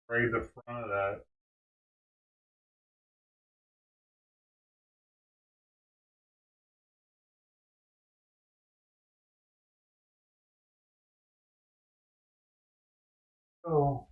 Spray the front of that. Oh.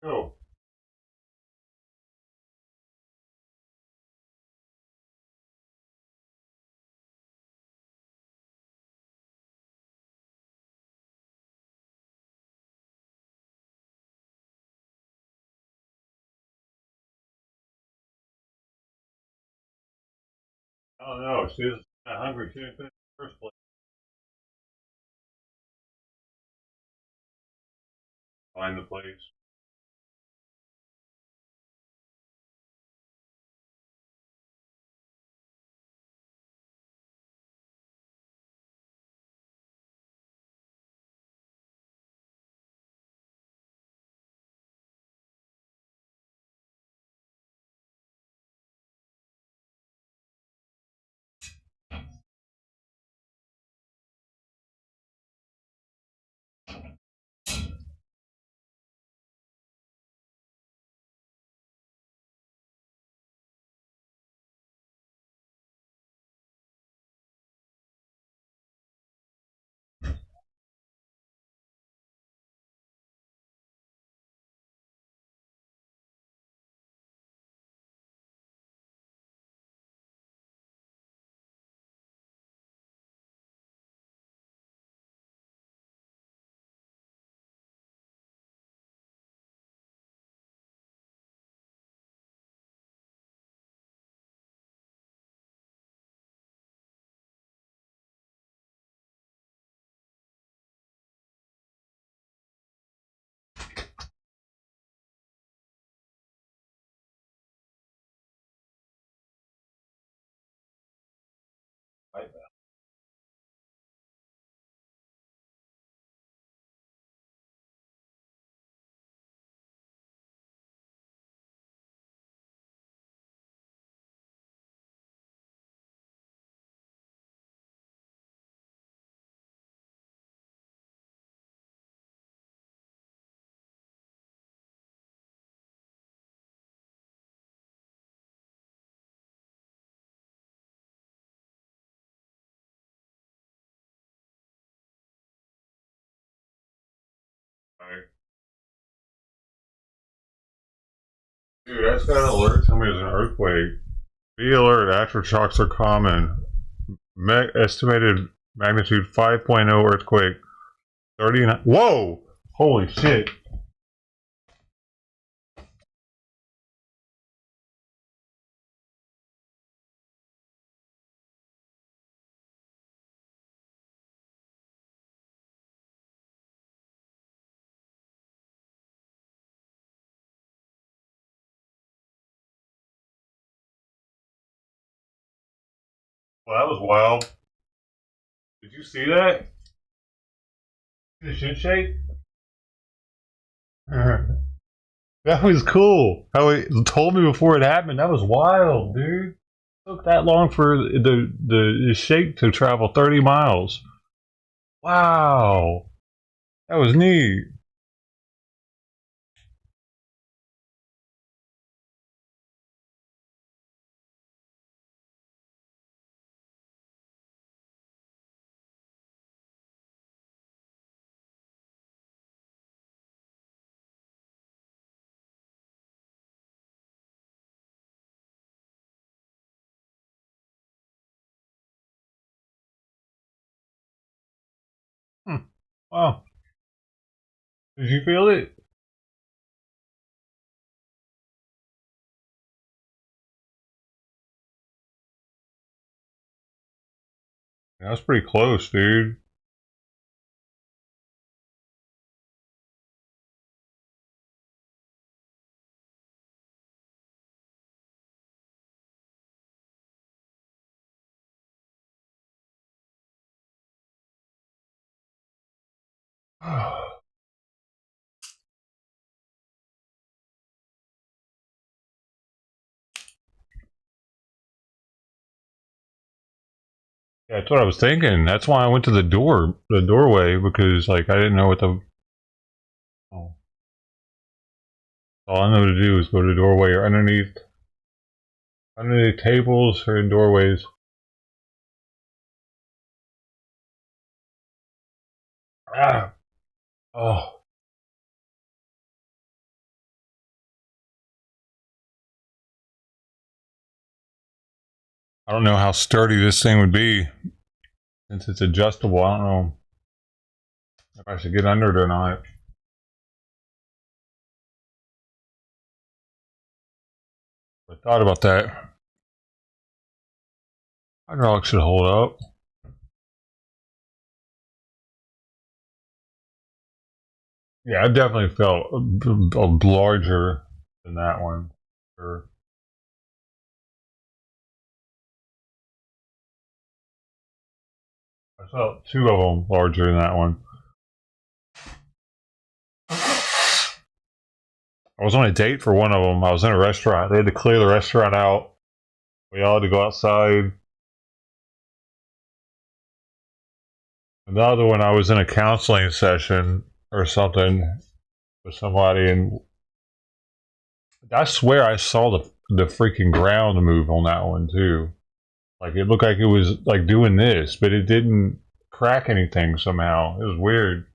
Go. I don't know. She was kind of hungry. She didn't finish the first place. Find the place. Right back. Right. Dude, that's got an alert. Tell me there's an earthquake. Be alert. Aftershocks are common. Estimated magnitude 5.0 earthquake. 39. Whoa! Holy shit. Well, that was wild. Did you see that? The shit shake? That was cool. How he told me before it happened. That was wild, dude. It took that long for the shake to travel 30 miles. Wow. That was neat. Hmm. Wow. Did you feel it? That was pretty close, dude. Yeah, that's what I was thinking. That's why I went to the doorway, because like I didn't know what the. Oh, all I know to do is go to the doorway or underneath tables or in doorways. Ah, oh, I don't know how sturdy this thing would be since it's adjustable. I don't know if I should get under it or not. I thought about that. Hydraulic should hold up. Yeah, I definitely felt larger than that one. Sure. I felt two of them larger than that one. I was on a date for one of them. I was in a restaurant. They had to clear the restaurant out. We all had to go outside. The other one, I was in a counseling session or something with somebody, and I swear I saw the freaking ground move on that one too. Like it looked like it was like doing this, but it didn't crack anything somehow. It was weird.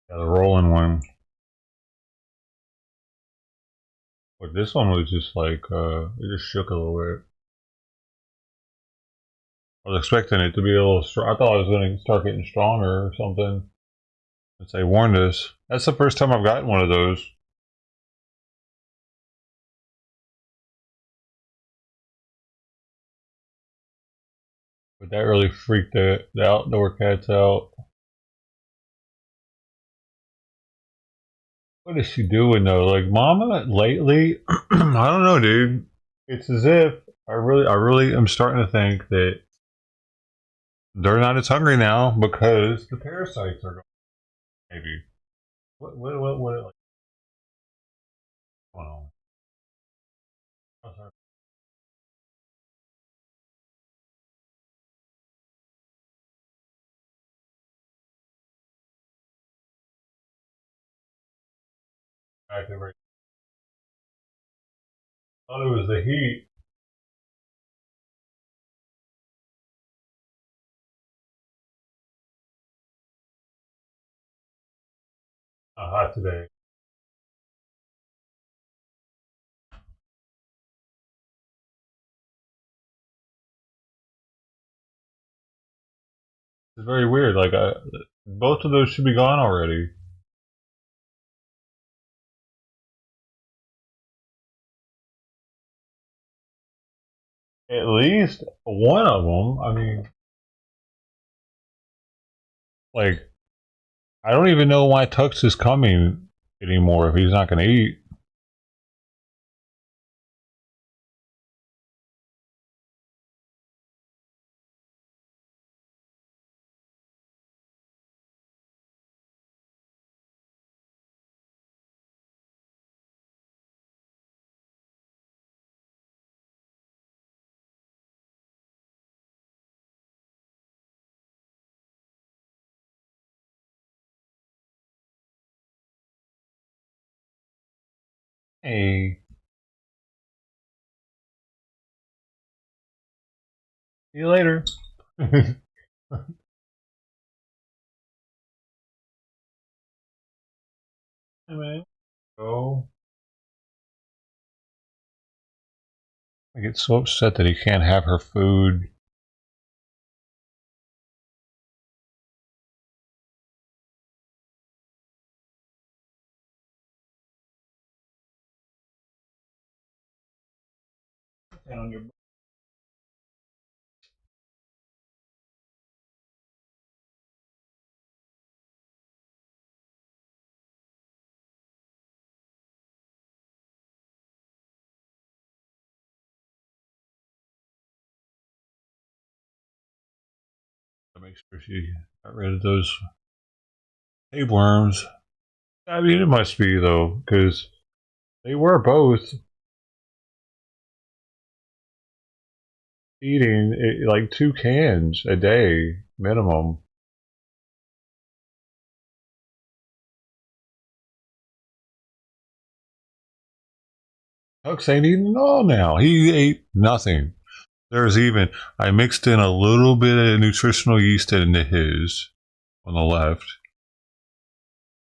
Yeah, the rolling one. But this one was just like it just shook a little bit. I was expecting it to be a little strong. I thought I was going to start getting stronger or something. Since they warned us. That's the first time I've gotten one of those. But that really freaked the outdoor cats out. What is she doing though? Like Mama lately, I don't know, dude. It's as if I really am starting to think that they're not as hungry now because the parasites are going. Maybe. What like going on? Active right. I thought it was the heat. Hot today. It's very weird. Like both of those should be gone already. At least one of them. I mean, like I don't even know why Tux is coming anymore if he's not going to eat. Hey, see you later. Hey, man. Oh, I get so upset that he can't have her food. And on your to make sure she got rid of those tapeworms. I mean, it must be though, because they were both eating like 2 cans a day minimum. Tux ain't eating at all now. He ate nothing. There's even, I mixed in a little bit of nutritional yeast into his on the left.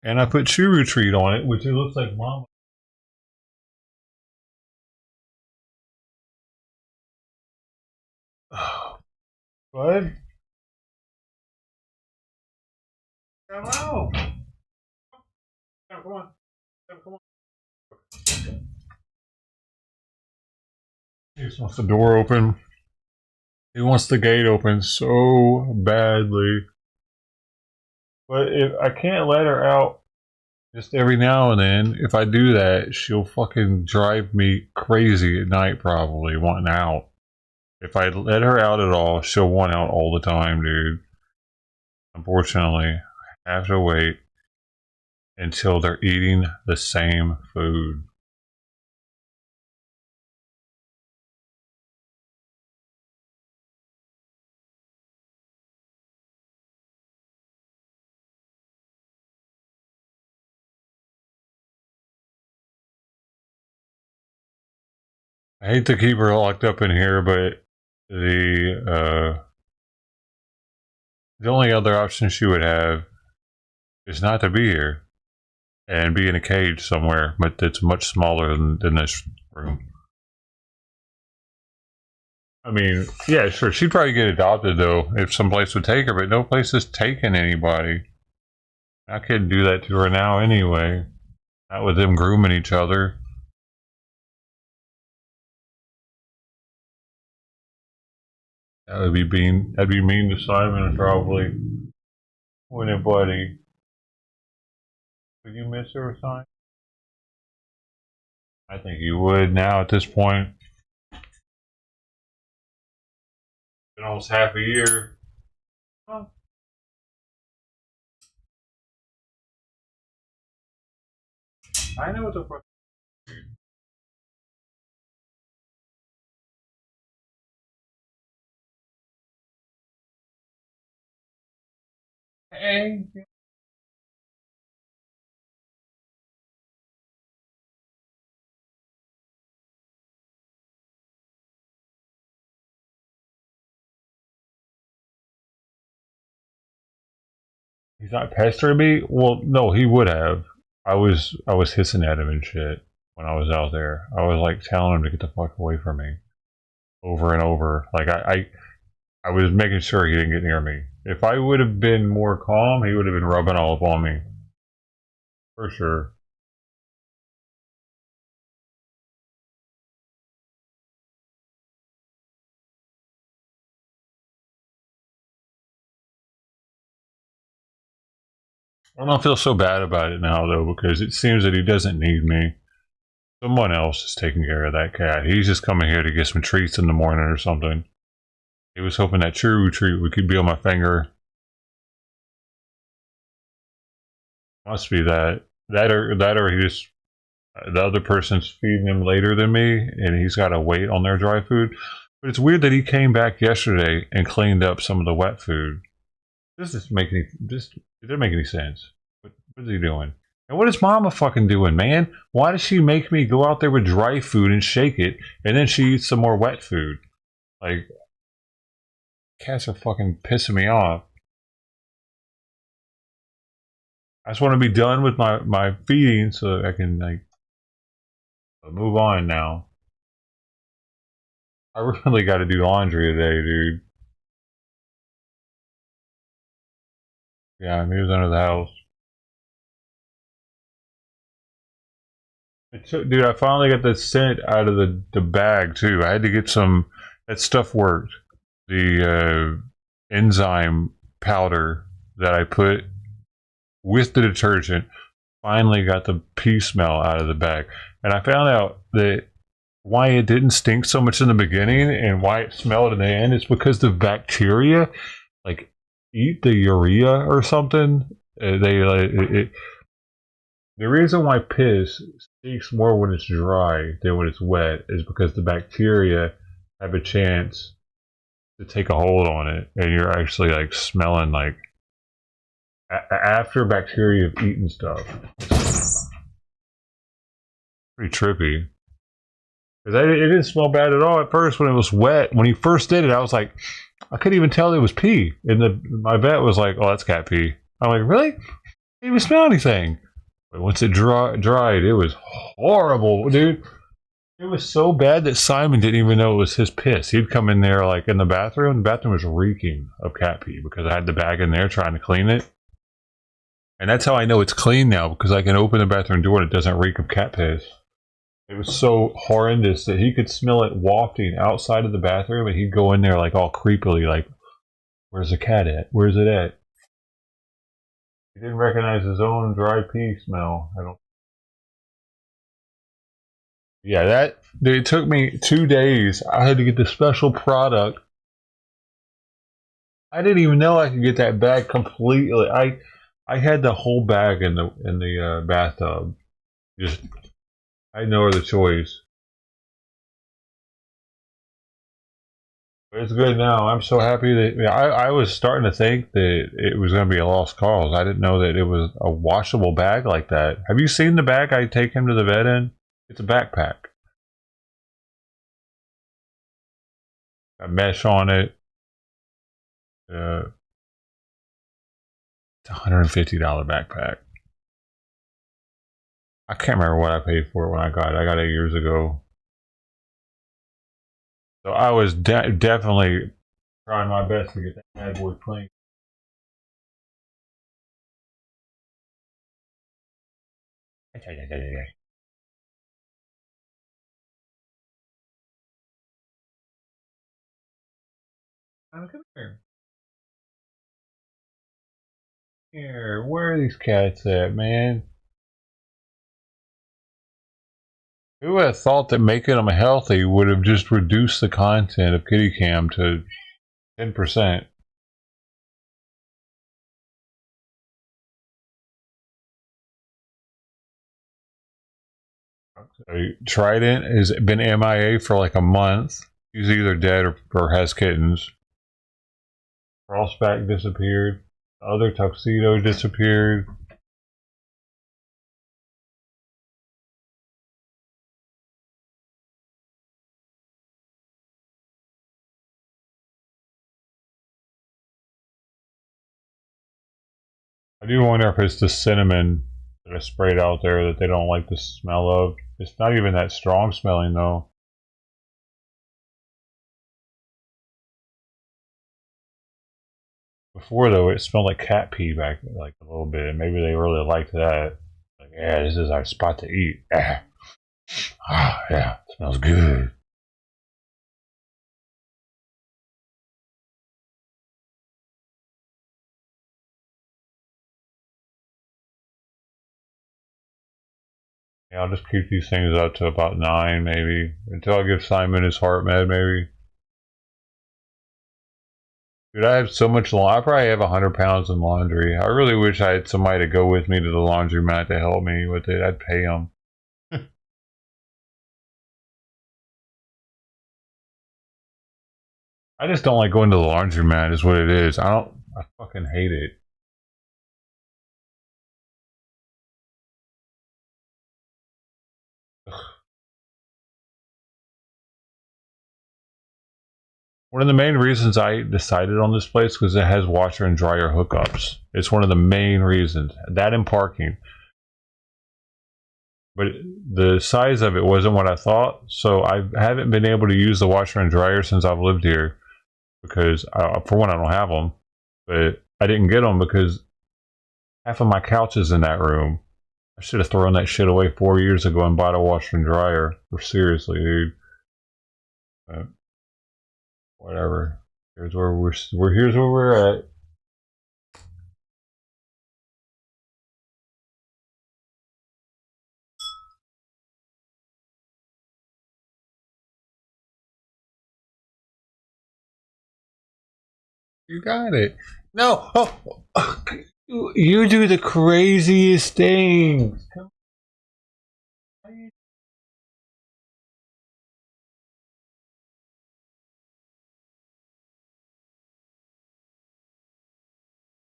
And I put Churu Treat on it, which it looks like Momma. Bud? Come on. Come on. Come on. He just wants the door open. He wants the gate open so badly. But if I can't let her out just every now and then, if I do that, she'll fucking drive me crazy at night, probably, wanting out. If I let her out at all, she'll want out all the time, dude. Unfortunately, I have to wait until they're eating the same food. I hate to keep her locked up in here, but the only other option she would have is not to be here and be in a cage somewhere, but it's much smaller than this room. I mean, yeah, sure, she'd probably get adopted though if some place would take her, but no place is taking anybody. I couldn't do that to her now anyway. Not with them grooming each other. That'd be mean to Simon probably. Wouldn't it, buddy? Would you miss her, Simon? I think you would now at this point. Been almost half a year. Huh? I know what the fuck. Hey. He's not pestering me? Well, no, he would have. I was hissing at him and shit when I was out there. I was like telling him to get the fuck away from me over and over. Like I was making sure he didn't get near me. If I would have been more calm, he would have been rubbing all up on me. For sure. I don't feel so bad about it now though, because it seems that he doesn't need me. Someone else is taking care of that cat. He's just coming here to get some treats in the morning or something. He was hoping that Churu Treat would be on my finger. Must be that. That or he just, the other person's feeding him later than me, and he's got to wait on their dry food. But it's weird that he came back yesterday and cleaned up some of the wet food. This doesn't make any. It didn't make any sense. What is he doing? And what is Mama fucking doing, man? Why does she make me go out there with dry food and shake it, and then she eats some more wet food? Like, cats are fucking pissing me off. I just want to be done with my feeding so I can like move on now. I really got to do laundry today, dude. Yeah, he was under the house. Dude, I finally got the scent out of the bag too. I had to get some. That stuff worked. The enzyme powder that I put with the detergent finally got the pee smell out of the bag. And I found out that why it didn't stink so much in the beginning and why it smelled in the end is because the bacteria like eat the urea or something. The reason why piss stinks more when it's dry than when it's wet is because the bacteria have a chance to take a hold on it, and you're actually like smelling like after bacteria have eaten stuff. Pretty trippy. Because it didn't smell bad at all at first when it was wet. When he first did it, I was like, I couldn't even tell it was pee. And my vet was like, oh, that's cat pee. I'm like, really? Didn't even smell anything. But once it dried, it was horrible, dude. It was so bad that Simon didn't even know it was his piss. He'd come in there like in the bathroom. The bathroom was reeking of cat pee because I had the bag in there trying to clean it. And that's how I know it's clean now, because I can open the bathroom door and it doesn't reek of cat piss. It was so horrendous that he could smell it wafting outside of the bathroom, and he'd go in there like all creepily, like, "Where's the cat at? Where's it at?" He didn't recognize his own dry pee smell. I don't. Yeah, that it took me 2 days. I had to get the special product. I didn't even know I could get that bag completely. I had the whole bag in the bathtub. Just I had no other choice. But it's good now. I'm so happy that I was starting to think that it was going to be a lost cause. I didn't know that it was a washable bag like that. Have you seen the bag I take him to the vet in? It's a backpack. Got mesh on it. It's a $150 backpack. I can't remember what I paid for it when I got it. I got it years ago. So I was definitely trying my best to get that bad boy clean. Come here. Here, where are these cats at, man? Who would have thought that making them healthy would have just reduced the content of Kitty Cam to 10%? Trident has been MIA for like a month. He's either dead or has kittens. Frostback disappeared. The other tuxedo disappeared. I do wonder if it's the cinnamon that I sprayed out there that they don't like the smell of. It's not even that strong smelling though. Before though, it smelled like cat pee back like a little bit. Maybe they really liked that. Like, yeah, this is our spot to eat. Ah, yeah, it smells good. Yeah, I'll just keep these things up to about 9, maybe, until I give Simon his heart med, maybe. Dude, I have so much laundry. I probably have 100 pounds in laundry. I really wish I had somebody to go with me to the laundromat to help me with it. I'd pay them. I just don't like going to the laundromat, is what it is. I fucking hate it. One of the main reasons I decided on this place because it has washer and dryer hookups. It's one of the main reasons. That and parking. But the size of it wasn't what I thought, so I haven't been able to use the washer and dryer since I've lived here because, for one, I don't have them, but I didn't get them because half of my couch is in that room. I should have thrown that shit away 4 years ago and bought a washer and dryer. For seriously, dude. But whatever. Here's where here's where we're at. You got it. No. Oh, you do the craziest things.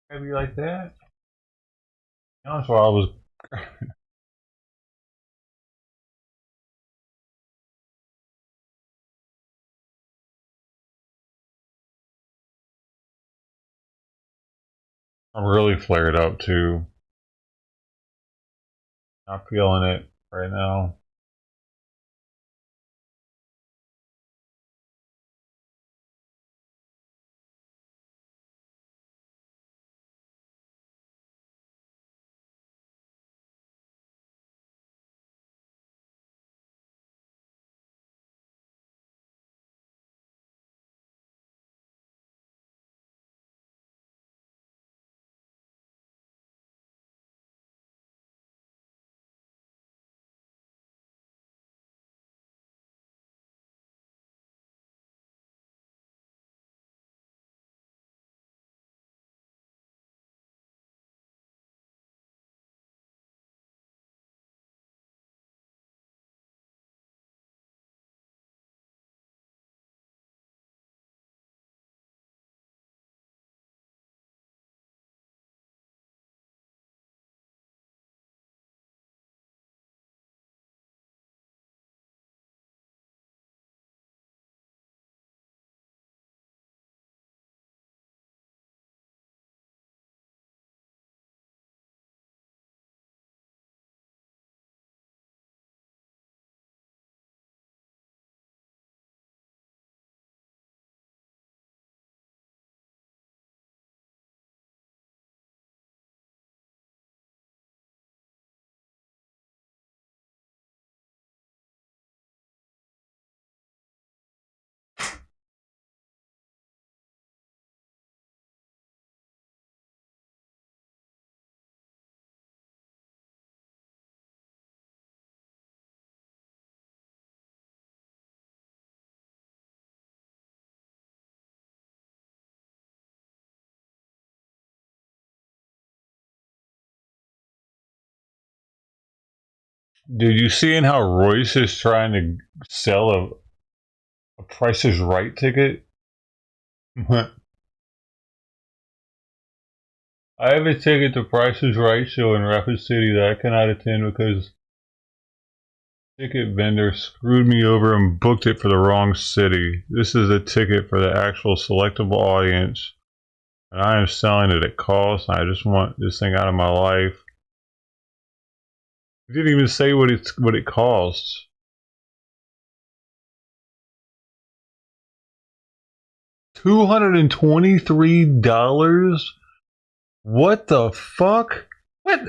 Heavy like that? That's why I was. I'm really flared up too. Not feeling it right now. Dude, you seeing how Royce is trying to sell a Price is Right ticket? I have a ticket to Price is Right show in Rapid City that I cannot attend because ticket vendor screwed me over and booked it for the wrong city. This is a ticket for the actual selectable audience, and I am selling it at cost. I just want this thing out of my life. It didn't even say what it costs. $223? What the fuck? What?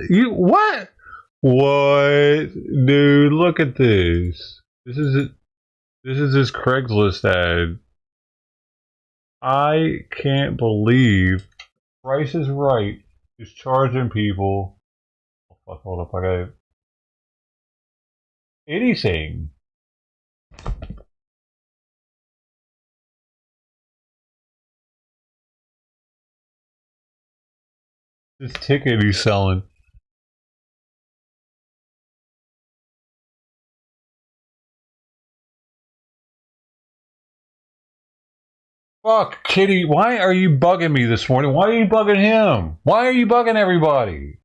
What? Dude, look at this. This is it. This is his Craigslist ad. I can't believe Price is Right is charging people. Oh, fuck, hold up, I got anything. This ticket he's selling. Fuck, Kitty, why are you bugging me this morning? Why are you bugging him? Why are you bugging everybody?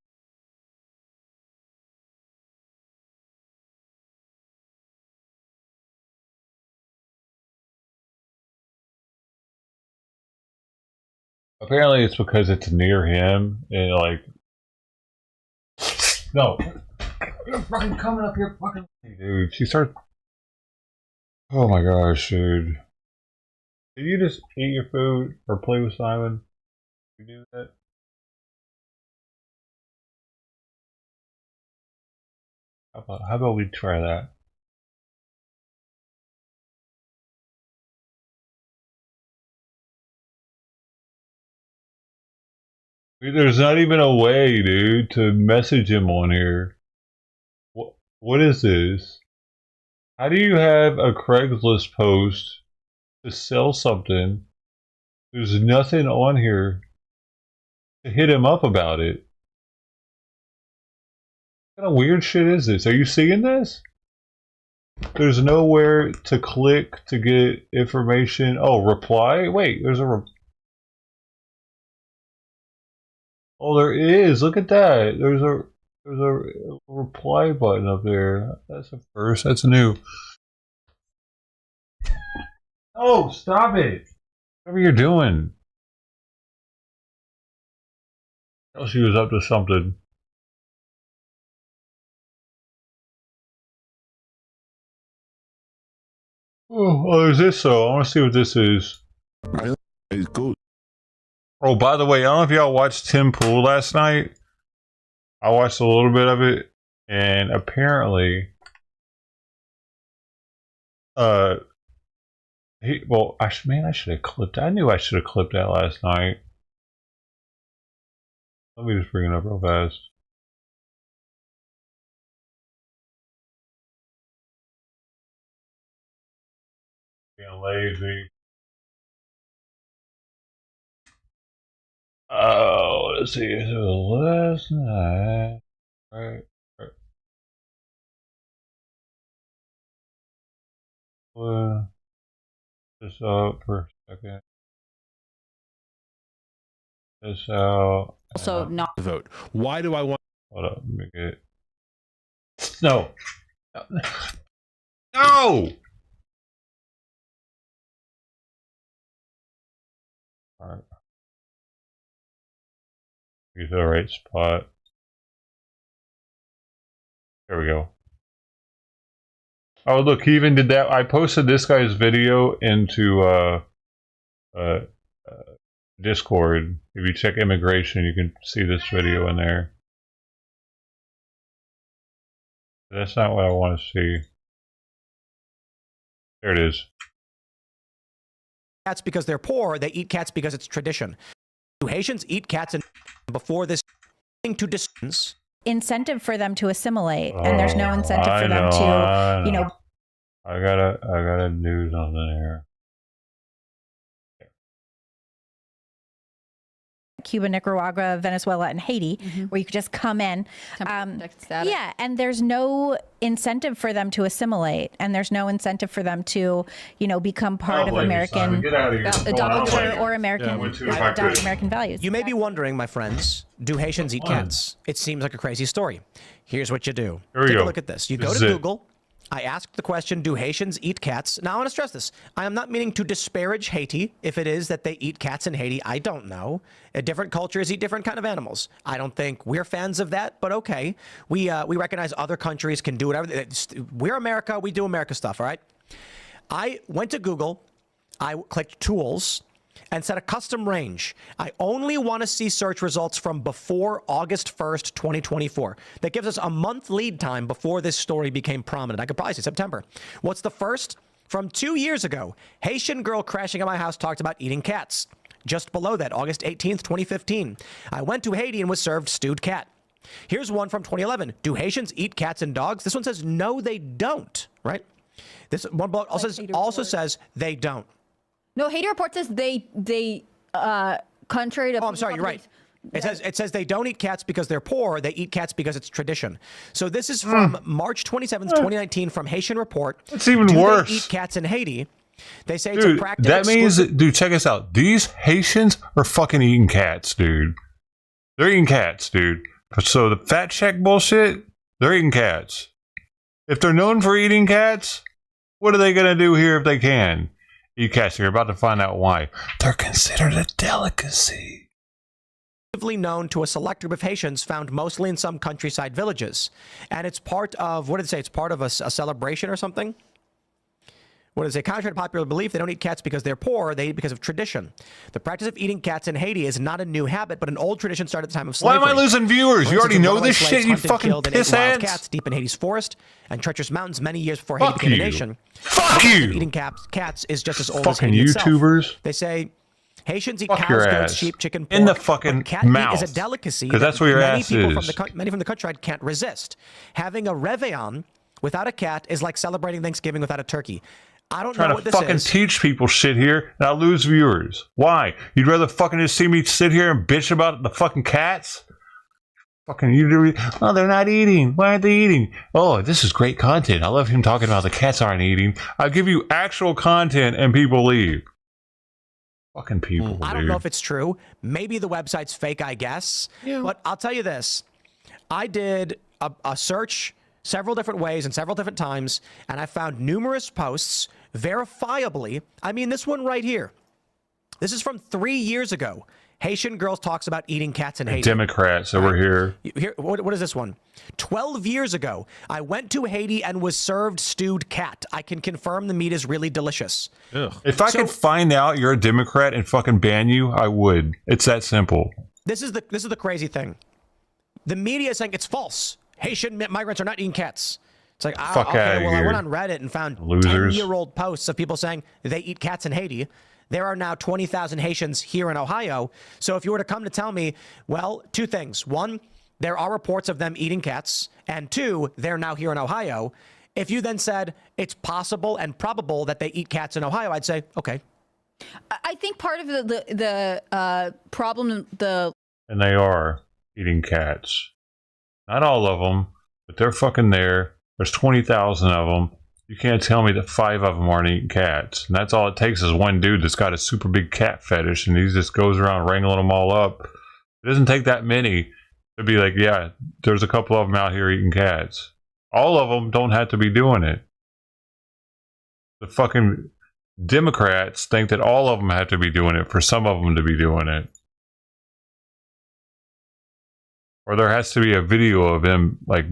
Apparently it's because it's near him and like no. You're fucking coming up here fucking dude. She starts. Oh my gosh, dude. Did you just eat your food or play with Simon? Did you do that? How about we try that? There's not even a way, dude, to message him on here. What is this? How do you have a Craigslist post to sell something? There's nothing on here to hit him up about it. What kind of weird shit is this? Are you seeing this? There's nowhere to click to get information. Oh, reply? Wait, there's a. Oh, there is. Look at that. There's a reply button up there. That's a first. That's new. Oh, stop it! Whatever you're doing. Oh, she was up to something. Oh, there's this though. I want to see what this is. It's good. Oh, by the way, I don't know if y'all watched Tim Pool last night. I watched a little bit of it, and apparently, I should have clipped. I knew I should have clipped that last night. Let me just bring it up real fast. Being lazy. Oh, let's see. It was last night. Right. This up for a second. This out. Also, not The vote. Why do I want? Hold up. Let me get it. No. No! Alright. Get to the right spot. There we go. Oh, look, he even did that. I posted this guy's video into Discord. If you check immigration, you can see this video in there. That's not what I want to see. There it is. Cats because they're poor, they eat cats because it's tradition. Do Haitians eat cats and before this to distance? incentive for them to assimilate, and there's no incentive for them to, you know. I gotta do something here. Cuba, Nicaragua, Venezuela, and Haiti, where you could just come in. Yeah, and there's no incentive for them to assimilate, and there's no incentive for them to, you know, become part of American culture or adopt American values. You may be wondering, my friends, do Haitians eat cats? It seems like a crazy story. Here's what you do. Take a look at this. You go to Google. I asked the question, do Haitians eat cats? Now, I want to stress this. I am not meaning to disparage Haiti. If it is that they eat cats in Haiti, I don't know. Different cultures eat different kind of animals. I don't think we're fans of that, but okay. We recognize other countries can do whatever. We're America. We do America stuff, all right? I went to Google. I clicked Tools and set a custom range. I only want to see search results from before August 1st, 2024. That gives us a month lead time before this story became prominent. I could probably say September. What's the first? From 2 years ago, Haitian girl crashing at my house talked about eating cats. Just below that, August 18th, 2015. I went to Haiti and was served stewed cat. Here's one from 2011. Do Haitians eat cats and dogs? This one says, no, they don't, right? This one also says they don't. No, Haiti report says they contrary to. Oh, I'm sorry, you're right. It says they don't eat cats because they're poor. They eat cats because it's tradition. So this is from March 27th, 2019, from Haitian Report. It's even worse. They eat cats in Haiti. They say dude, it's a practice. That means, dude, check us out. These Haitians are fucking eating cats, dude. They're eating cats, dude. So the fat check bullshit, they're eating cats. If they're known for eating cats, what are they gonna do here if they can? Eat cats. You're about to find out why. They're considered a delicacy. Known to a select group of Haitians found mostly in some countryside villages. And it's part of, what did it say? It's part of a celebration or something? What does it say? Contrary to popular belief, they don't eat cats because they're poor. They eat because of tradition. The practice of eating cats in Haiti is not a new habit, but an old tradition started at the time of slavery. Why am I losing viewers? You already know this shit, you fucking pissheads. Cats deep in Haiti's forest and treacherous mountains many years before Haiti became a nation. Fuck you! Eating cats is just as old as fucking Haiti YouTubers. Itself. They say Haitians eat Fuck cows, your goats, ass. sheep, chicken, pork. In the fucking cat mouth. meat is a delicacy because that's where your many ass people is. Many from the countryside can't resist. Having a réveillon without a cat is like celebrating Thanksgiving without a turkey. I don't know what this is. Trying to fucking teach people shit here, and I'll lose viewers. Why? You'd rather fucking just see me sit here and bitch about the fucking cats? Fucking you. Oh, they're not eating. Why aren't they eating? Oh, this is great content. I love him talking about the cats aren't eating. I'll give you actual content, and people leave. Fucking people. I don't know if it's true. Maybe the website's fake, I guess. Yeah. But I'll tell you this. I did a search several different ways and several different times, and I found numerous posts verifiably. I mean, this one right here. This is from 3 years ago. Haitian girls talks about eating cats in Haiti. Democrats over here. What is this one? 12 years ago, I went to Haiti and was served stewed cat. I can confirm the meat is really delicious. Ugh. If I could find out you're a Democrat and fucking ban you, I would. It's that simple. This is the crazy thing. The media is saying it's false. Haitian migrants are not eating cats. It's like, okay, well, I went on Reddit and found 10-year-old posts of people saying they eat cats in Haiti. There are now 20,000 Haitians here in Ohio. So if you were to come to tell me, well, two things. One, there are reports of them eating cats. And two, they're now here in Ohio. If you then said it's possible and probable that they eat cats in Ohio, I'd say, okay. I think part of the problem, And they are eating cats. Not all of them, but they're fucking there. There's 20,000 of them. You can't tell me that 5 of them aren't eating cats. And that's all it takes is one dude that's got a super big cat fetish and he just goes around wrangling them all up. It doesn't take that many to be like, yeah, there's a couple of them out here eating cats. All of them don't have to be doing it. The fucking Democrats think that all of them have to be doing it for some of them to be doing it. Or there has to be a video of them like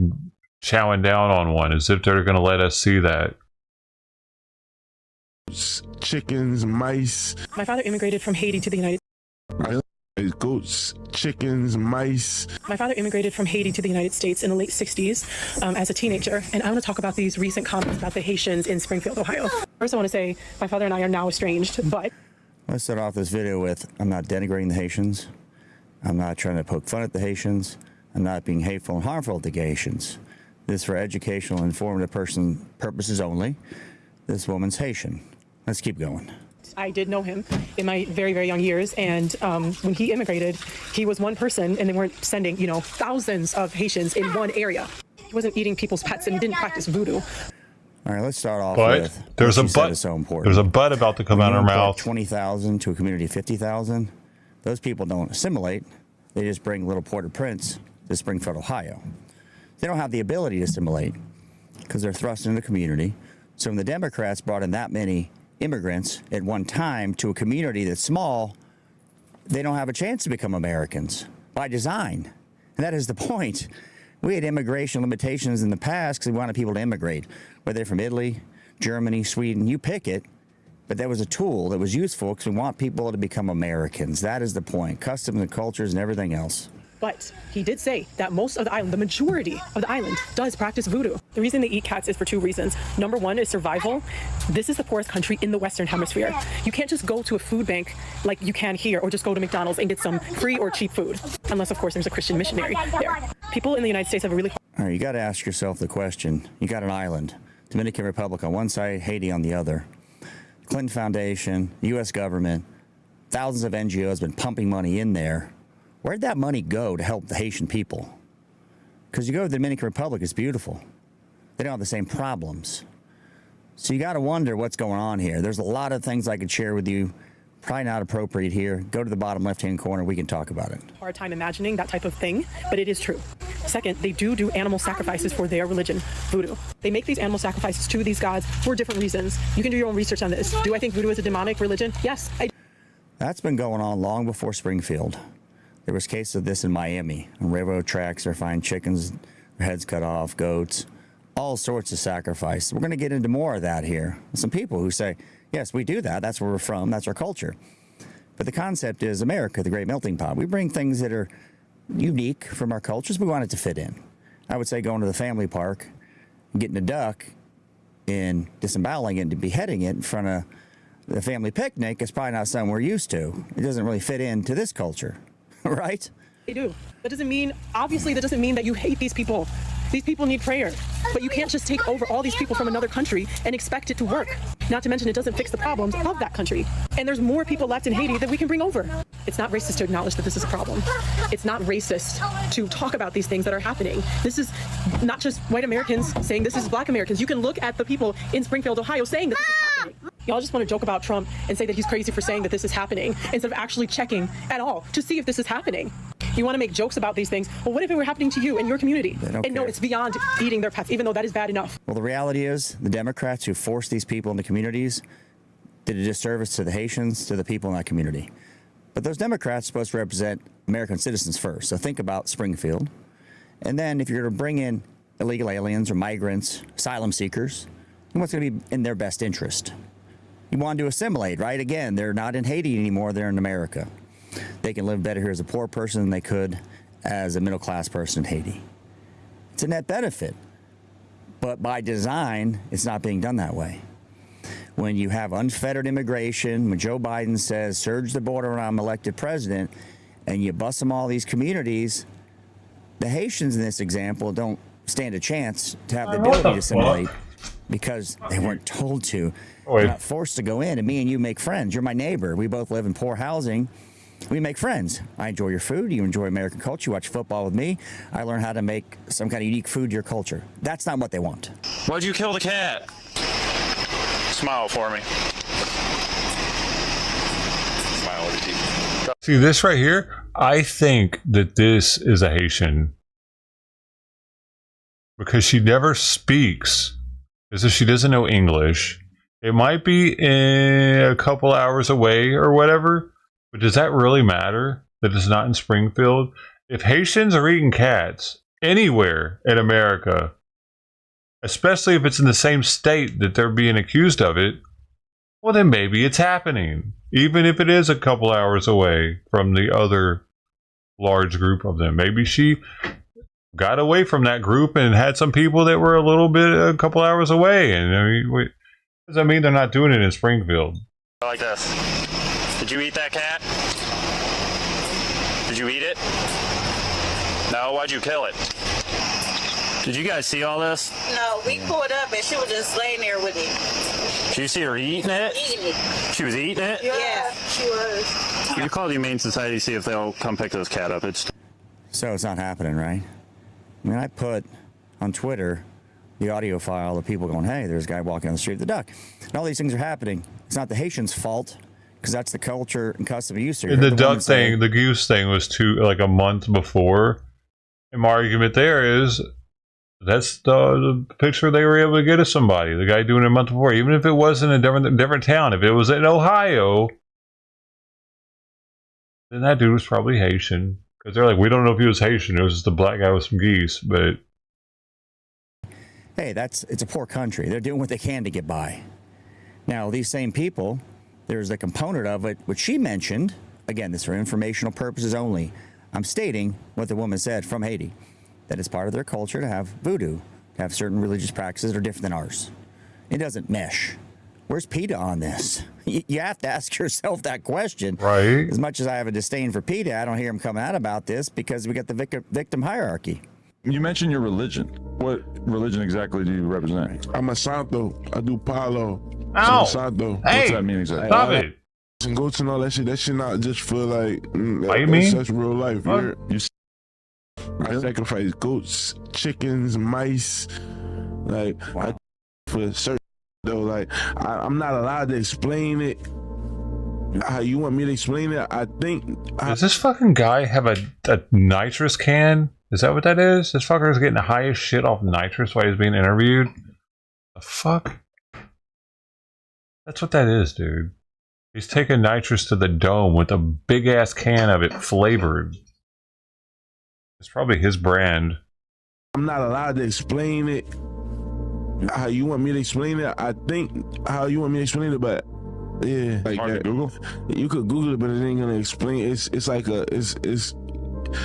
chowing down on one as if they're going to let us see that. Chickens, mice. My father immigrated from Haiti to the United States. Goats, chickens, mice. My father immigrated from Haiti to the United States in the late 60s as a teenager. And I want to talk about these recent comments about the Haitians in Springfield, Ohio. First, I want to say my father and I are now estranged, but... Let's start off this video with, I'm not denigrating the Haitians. I'm not trying to poke fun at the Haitians. I'm not being hateful and harmful to the Haitians. This is for educational and informative purposes only. This woman's Haitian. Let's keep going. I did know him in my very, very young years. And when he immigrated, he was one person and they weren't sending, thousands of Haitians in one area. He wasn't eating people's pets and he didn't practice voodoo. All right, let's start off but with there's a but. So important. There's a but about to come out of her mouth. 20,000 to a community of 50,000. Those people don't assimilate. They just bring little Port-au-Prince to Springfield, Ohio. They don't have the ability to assimilate because they're thrust into the community. So when the Democrats brought in that many immigrants at one time to a community that's small, they don't have a chance to become Americans by design. And that is the point. We had immigration limitations in the past because we wanted people to immigrate, whether they're from Italy, Germany, Sweden, you pick it. But that was a tool that was useful because we want people to become Americans. That is the point. Customs and cultures and everything else. But he did say that most of the island, the majority of the island, does practice voodoo. The reason they eat cats is for two reasons. Number one is survival. This is the poorest country in the Western Hemisphere. You can't just go to a food bank like you can here or just go to McDonald's and get some free or cheap food. Unless, of course, there's a Christian missionary there. People in the United States have a really hard... All right, you got to ask yourself the question. You got an island, Dominican Republic on one side, Haiti on the other. Clinton Foundation, U.S. government, thousands of NGOs have been pumping money in there. Where'd that money go to help the Haitian people? Because you go to the Dominican Republic, it's beautiful. They don't have the same problems. So you got to wonder what's going on here. There's a lot of things I could share with you. Probably not appropriate here. Go to the bottom left-hand corner. We can talk about it. Hard time imagining that type of thing, but it is true. Second, they do animal sacrifices for their religion, voodoo. They make these animal sacrifices to these gods for different reasons. You can do your own research on this. Do I think voodoo is a demonic religion? Yes, I do. That's been going on long before Springfield. There was cases of this in Miami. On railroad tracks, they're finding chickens, their heads cut off, goats, all sorts of sacrifice. We're going to get into more of that here. Some people who say, yes, we do that. That's where we're from. That's our culture. But the concept is America, the great melting pot. We bring things that are unique from our cultures. We want it to fit in. I would say going to the family park, getting a duck and disemboweling it and beheading it in front of the family picnic is probably not something we're used to. It doesn't really fit into this culture. Right? They do. That doesn't mean, obviously, that doesn't mean that you hate these people. These people need prayer. But you can't just take over all these people from another country and expect it to work. Not to mention it doesn't fix the problems of that country. And there's more people left in Haiti that we can bring over. It's not racist to acknowledge that this is a problem. It's not racist to talk about these things that are happening. This is not just white Americans saying this is black Americans. You can look at the people in Springfield, Ohio saying that this is happening. Y'all just want to joke about Trump and say that he's crazy for saying that this is happening instead of actually checking at all to see if this is happening. You want to make jokes about these things. Well, what if it were happening to you in your community? And no, it's beyond eating their pets, even though that is bad enough. Well, the reality is the Democrats who forced these people into communities did a disservice to the Haitians, to the people in that community. But those Democrats are supposed to represent American citizens first. So think about Springfield. And then if you're going to bring in illegal aliens or migrants, asylum seekers, what's going to be in their best interest? You want to assimilate, right? Again, they're not in Haiti anymore. They're in America. They can live better here as a poor person than they could as a middle-class person in Haiti. It's a net benefit. But by design, it's not being done that way. When you have unfettered immigration, when Joe Biden says, surge the border when I'm elected president, and you bust them all these communities, the Haitians in this example don't stand a chance to have the ability to assimilate because they weren't told to. They're not forced to go in, and me and you make friends. You're my neighbor. We both live in poor housing. We make friends. I enjoy your food. You enjoy American culture. You watch football with me. I learn how to make some kind of unique food to your culture. That's not what they want. Why'd you kill the cat? Smile for me. Smile with your teeth. See this right here? I think that this is a Haitian because she never speaks, as if she doesn't know English. It might be a couple hours away or whatever, but does that really matter that it's not in Springfield? If Haitians are eating cats anywhere in America, especially if it's in the same state that they're being accused of it, well, then maybe it's happening, even if it is a couple hours away from the other large group of them. Maybe she got away from that group and had some people that were a couple hours away. And I mean, does that mean they're not doing it in Springfield? Like this. Did you eat that cat? Did you eat it? No, why'd you kill it? Did you guys see all this? No, we pulled up and she was just laying there with it. Did you see her eating it? Eating it. She was eating it? Yeah, she was. You call the Humane Society, see if they'll come pick this cat up. So it's not happening, right? I mean, I put on Twitter the audio file of people going, hey, there's a guy walking on the street with a duck. And all these things are happening. It's not the Haitians' fault, because that's the culture and custom use here. The duck thing, the goose thing was like a month before. And my argument there is that's the picture they were able to get of somebody. The guy doing it a month before. Even if it was in a different town. If it was in Ohio, then that dude was probably Haitian. Because they're like, we don't know if he was Haitian. It was just a black guy with some geese. But hey, it's a poor country. They're doing what they can to get by. Now, these same people, there's a component of it, which she mentioned. Again, this is for informational purposes only. I'm stating what the woman said from Haiti, that it's part of their culture to have voodoo, to have certain religious practices that are different than ours. It doesn't mesh. Where's PETA on this? You have to ask yourself that question. Right. As much as I have a disdain for PETA, I don't hear him coming out about this because we got the victim hierarchy. You mentioned your religion. What religion exactly do you represent? I'm a Santo. I do Palo. Ow! Santo. Hey! What's that mean exactly? Stop it! And go to know that shit. That shit not just for like. What you mean? That's real life. You I sacrifice goats, chickens, mice. Like Wow. for certain though. Like I'm not allowed to explain it. How you want me to explain it? I think. Does this fucking guy have a nitrous can? Is that what that is? This fucker's getting the highest shit off nitrous while he's being interviewed? The fuck? That's what that is, dude. He's taking nitrous to the dome with a big ass can of it flavored. It's probably his brand. I'm not allowed to explain it. How you want me to explain it? I think how you want me to explain it, but yeah, like hard to Google. You could Google it, but it ain't gonna explain. It's like it's.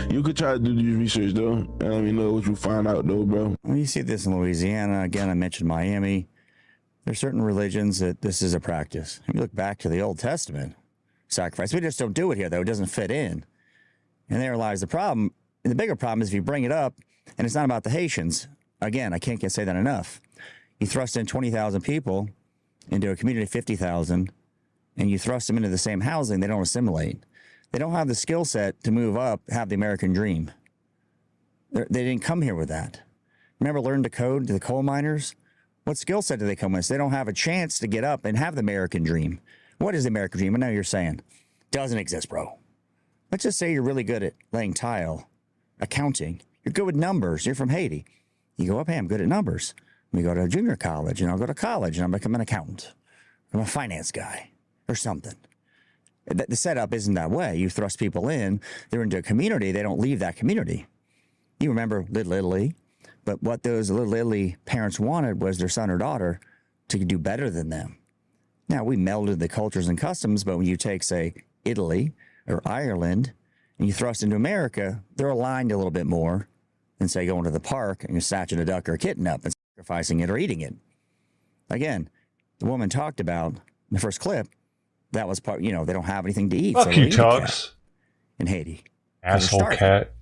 You could try to do your research though, and let me know what you find out though, bro. Well, you see this in Louisiana. Again, I mentioned Miami. There's certain religions that this is a practice. If you look back to the Old Testament, sacrifice. We just don't do it here, though. It doesn't fit in. And there lies the problem. And the bigger problem is if you bring it up, and it's not about the Haitians. Again, I can't say that enough. You thrust in 20,000 people into a community of 50,000, and you thrust them into the same housing, they don't assimilate. They don't have the skill set to move up, have the American dream. They didn't come here with that. Remember, learn to code to the coal miners? What skill set do they come with? So they don't have a chance to get up and have the American dream. What is the American dream? I know you're saying doesn't exist, bro. Let's just say you're really good at laying tile, accounting. You're good with numbers. You're from Haiti. You go up, hey, I'm good at numbers. We go to junior college, and I'll go to college, and I'm become an accountant. I'm a finance guy or something. The setup isn't that way. You thrust people in, they're into a community, they don't leave that community. You remember Little Italy, but what those Little Italy parents wanted was their son or daughter to do better than them. Now, we melded the cultures and customs, but when you take, say, Italy or Ireland, and you thrust into America, they're aligned a little bit more than, say, going to the park and you're snatching a duck or a kitten up and sacrificing it or eating it. Again, the woman talked about in the first clip, that was part, you know, they don't have anything to eat. Fuck so you, Tux. In Haiti. Asshole cat.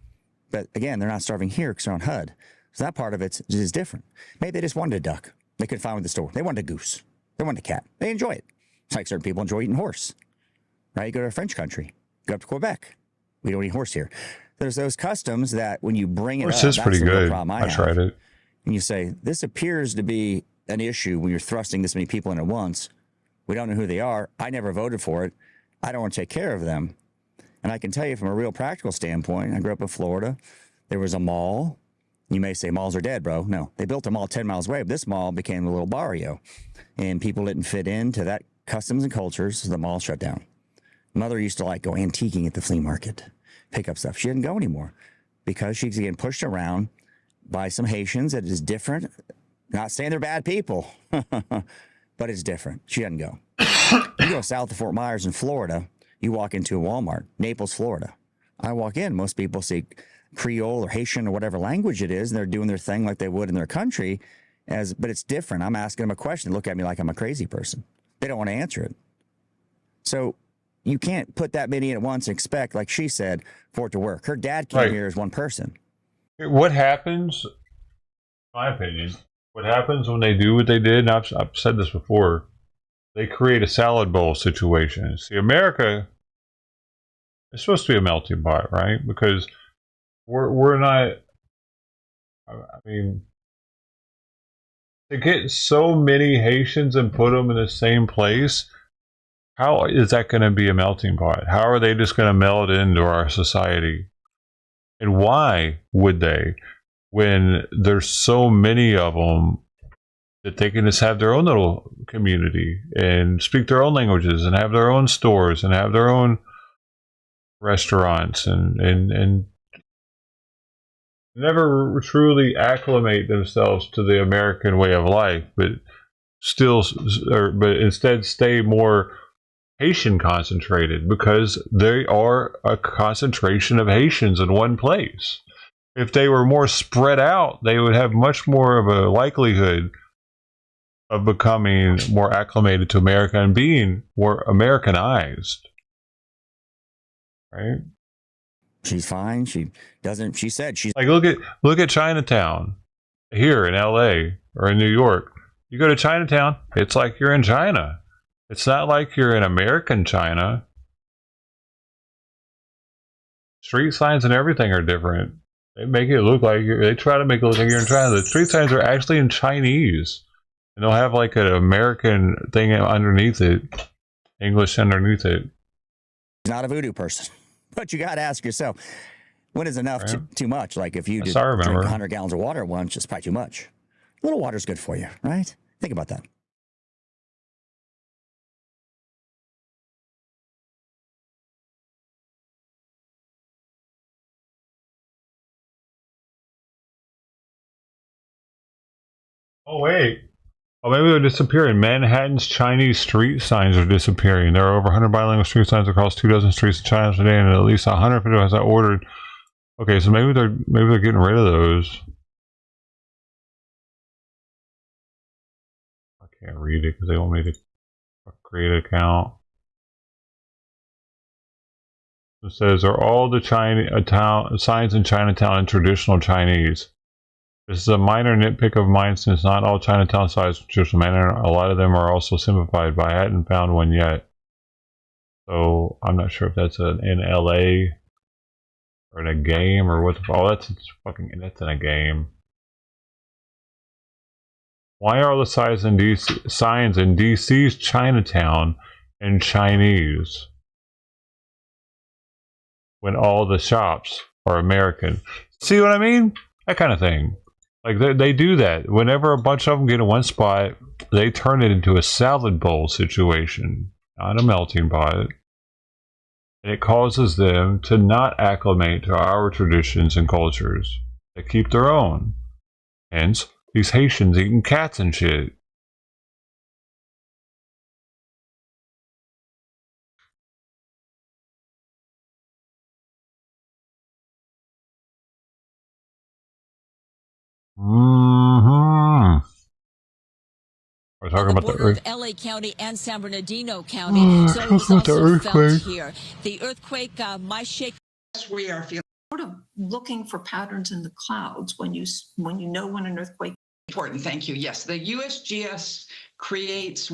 But again, they're not starving here because they're on HUD. So that part of it is different. Maybe they just wanted a duck. They couldn't find one at the store. They wanted a goose. They wanted a cat. They enjoy it. It's like certain people enjoy eating horse. Right? You go to a French country. Go up to Quebec. We don't eat horse here. There's those customs that when you bring it horse up, is pretty good. I tried it. And you say, this appears to be an issue when you're thrusting this many people in at once. We don't know who they are. I never voted for it. I don't want to take care of them. And I can tell you from a real practical standpoint, I grew up in Florida. There was a mall. You may say malls are dead, bro. No, they built a mall 10 miles away. But this mall became a little barrio. And people didn't fit into that customs and cultures, so the mall shut down. Mother used to like go antiquing at the flea market, pick up stuff. She didn't go anymore because she's getting pushed around by some Haitians that is different. Not saying they're bad people, but it's different. She doesn't go. You go south of Fort Myers in Florida, you walk into a Walmart, Naples, Florida. I walk in, most people speak Creole or Haitian or whatever language it is, and they're doing their thing like they would in their country, but it's different. I'm asking them a question. They look at me like I'm a crazy person. They don't want to answer it. So you can't put that many in at once and expect, like she said, for it to work. Her dad came here as one person. What happens, in my opinion, what happens when they do what they did, and I've said this before, they create a salad bowl situation. See, America is supposed to be a melting pot, right? Because we're not, I mean, to get so many Haitians and put them in the same place, how is that going to be a melting pot? How are they just going to meld into our society? And why would they, when there's so many of them, that they can just have their own little community and speak their own languages and have their own stores and have their own restaurants and never truly acclimate themselves to the American way of life, but instead stay more Haitian concentrated because they are a concentration of Haitians in one place. If they were more spread out, they would have much more of a likelihood of becoming more acclimated to America and being more Americanized. Right? She's fine. She said she's like, look at Chinatown here in LA or in New York. You go to Chinatown, it's like you're in China. It's not like you're in American China. Street signs and everything are different. They make it look like they try to make it look like you're in China. The street signs are actually in Chinese. And they'll have like an American thing underneath it, English underneath it. He's not a voodoo person. But you got to ask yourself, when is enough too much? Like if you just drink 100 gallons of water at once, it's probably too much. A little water's good for you, right? Think about that. Oh, wait. Oh, maybe they're disappearing. Manhattan's Chinese street signs are disappearing. There are over 100 bilingual street signs across 24 streets in China today, and at least 150 has that ordered. Okay, so maybe they're getting rid of those. I can't read it because they want me to create an account. It says, are all the signs in Chinatown in traditional Chinese? This is a minor nitpick of mine since not all Chinatown signs are traditional manner. A lot of them are also simplified, but I hadn't found one yet. So I'm not sure if that's in LA or in a game or what the that's in a game. Why are all the signs in DC's Chinatown in Chinese when all the shops are American? See what I mean? That kind of thing. Like they do that. Whenever a bunch of them get in one spot, they turn it into a salad bowl situation, not a melting pot. and it causes them to not acclimate to our traditions and cultures. They keep their own. Hence, these Haitians eating cats and shit. Mm-hmm. We're talking about the border of LA County and San Bernardino County. So it was also felt here. The earthquake, my shake. We are feeling sort of looking for patterns in the clouds when you know when an earthquake. Important, thank you. Yes, the USGS creates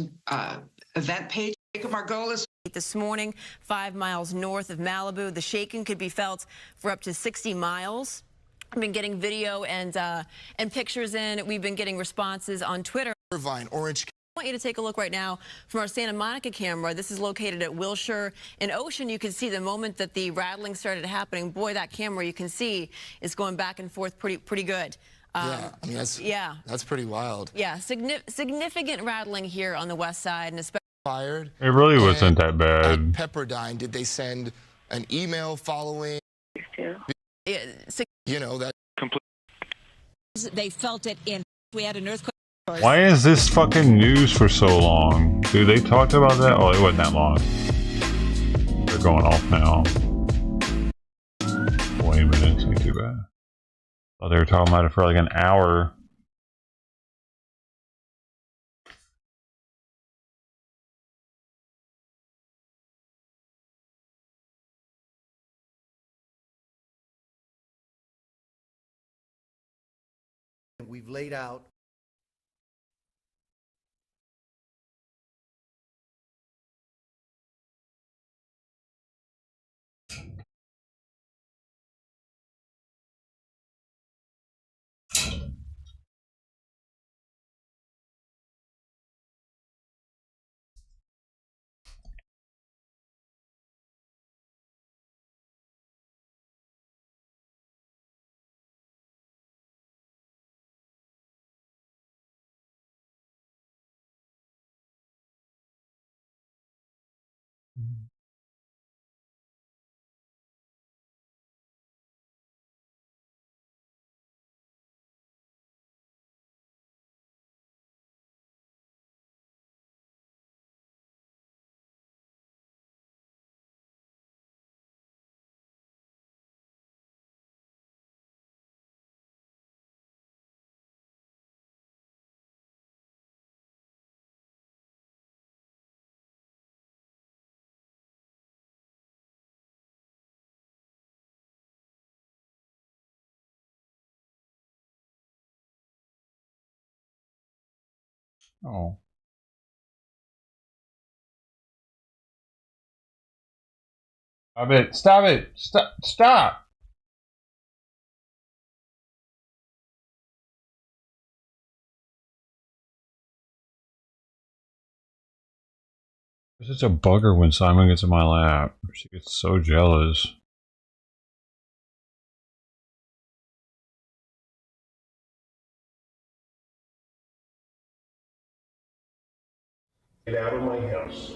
event page. Our goal is This morning, 5 miles north of Malibu, the shaking could be felt for up to 60 miles. I've been getting video and pictures in. We've been getting responses on Twitter. Irvine, Orange. I want you to take a look right now from our Santa Monica camera. This is located at Wilshire and Ocean. You can see the moment that the rattling started happening. Boy, that camera you can see is going back and forth pretty good. Yeah, I mean that's pretty wild. Yeah, significant rattling here on the west side, and especially fired. It really wasn't that bad. Pepperdine, did they send an email following? You know that complete. They felt it in. We had an earthquake. Why is this fucking news for so long? Dude, they talked about that? Oh, it wasn't that long. They're going off now. 20 minutes, ain't too bad. Oh, they were talking about it for like an hour. We've laid out Oh. Stop it! Stop it! Stop! It's such a bugger when Simon gets in my lap. She gets so jealous. Get out of my house.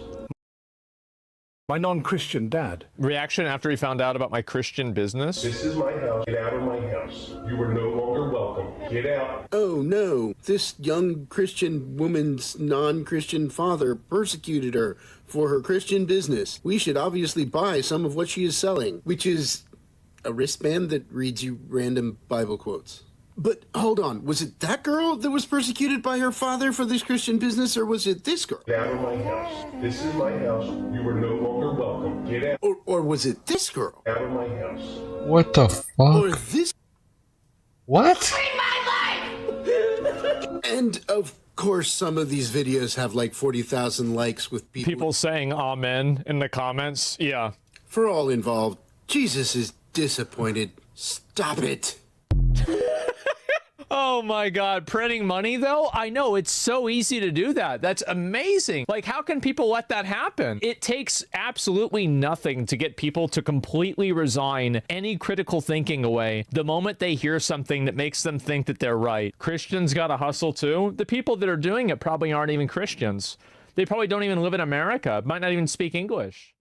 My non-Christian dad. Reaction after he found out about my Christian business? This is my house. Get out of my house. You are no longer welcome. Get out. Oh no, this young Christian woman's non-Christian father persecuted her for her Christian business. We should obviously buy some of what she is selling, which is a wristband that reads you random Bible quotes. But hold on, was it that girl that was persecuted by her father for this Christian business, or was it this girl? Get out of my house. This is my house. You are no longer welcome. Get out. Or was it this girl? Out of my house. What the fuck? Or this... What? Free my life! And of course, some of these videos have like 40,000 likes with people saying amen in the comments. Yeah. For all involved, Jesus is disappointed. Stop it. Oh my God, printing money though? I know, it's so easy to do that. That's amazing. Like, how can people let that happen? It takes absolutely nothing to get people to completely resign any critical thinking away the moment they hear something that makes them think that they're right. Christians gotta hustle too. The people that are doing it probably aren't even Christians. They probably don't even live in America, might not even speak English.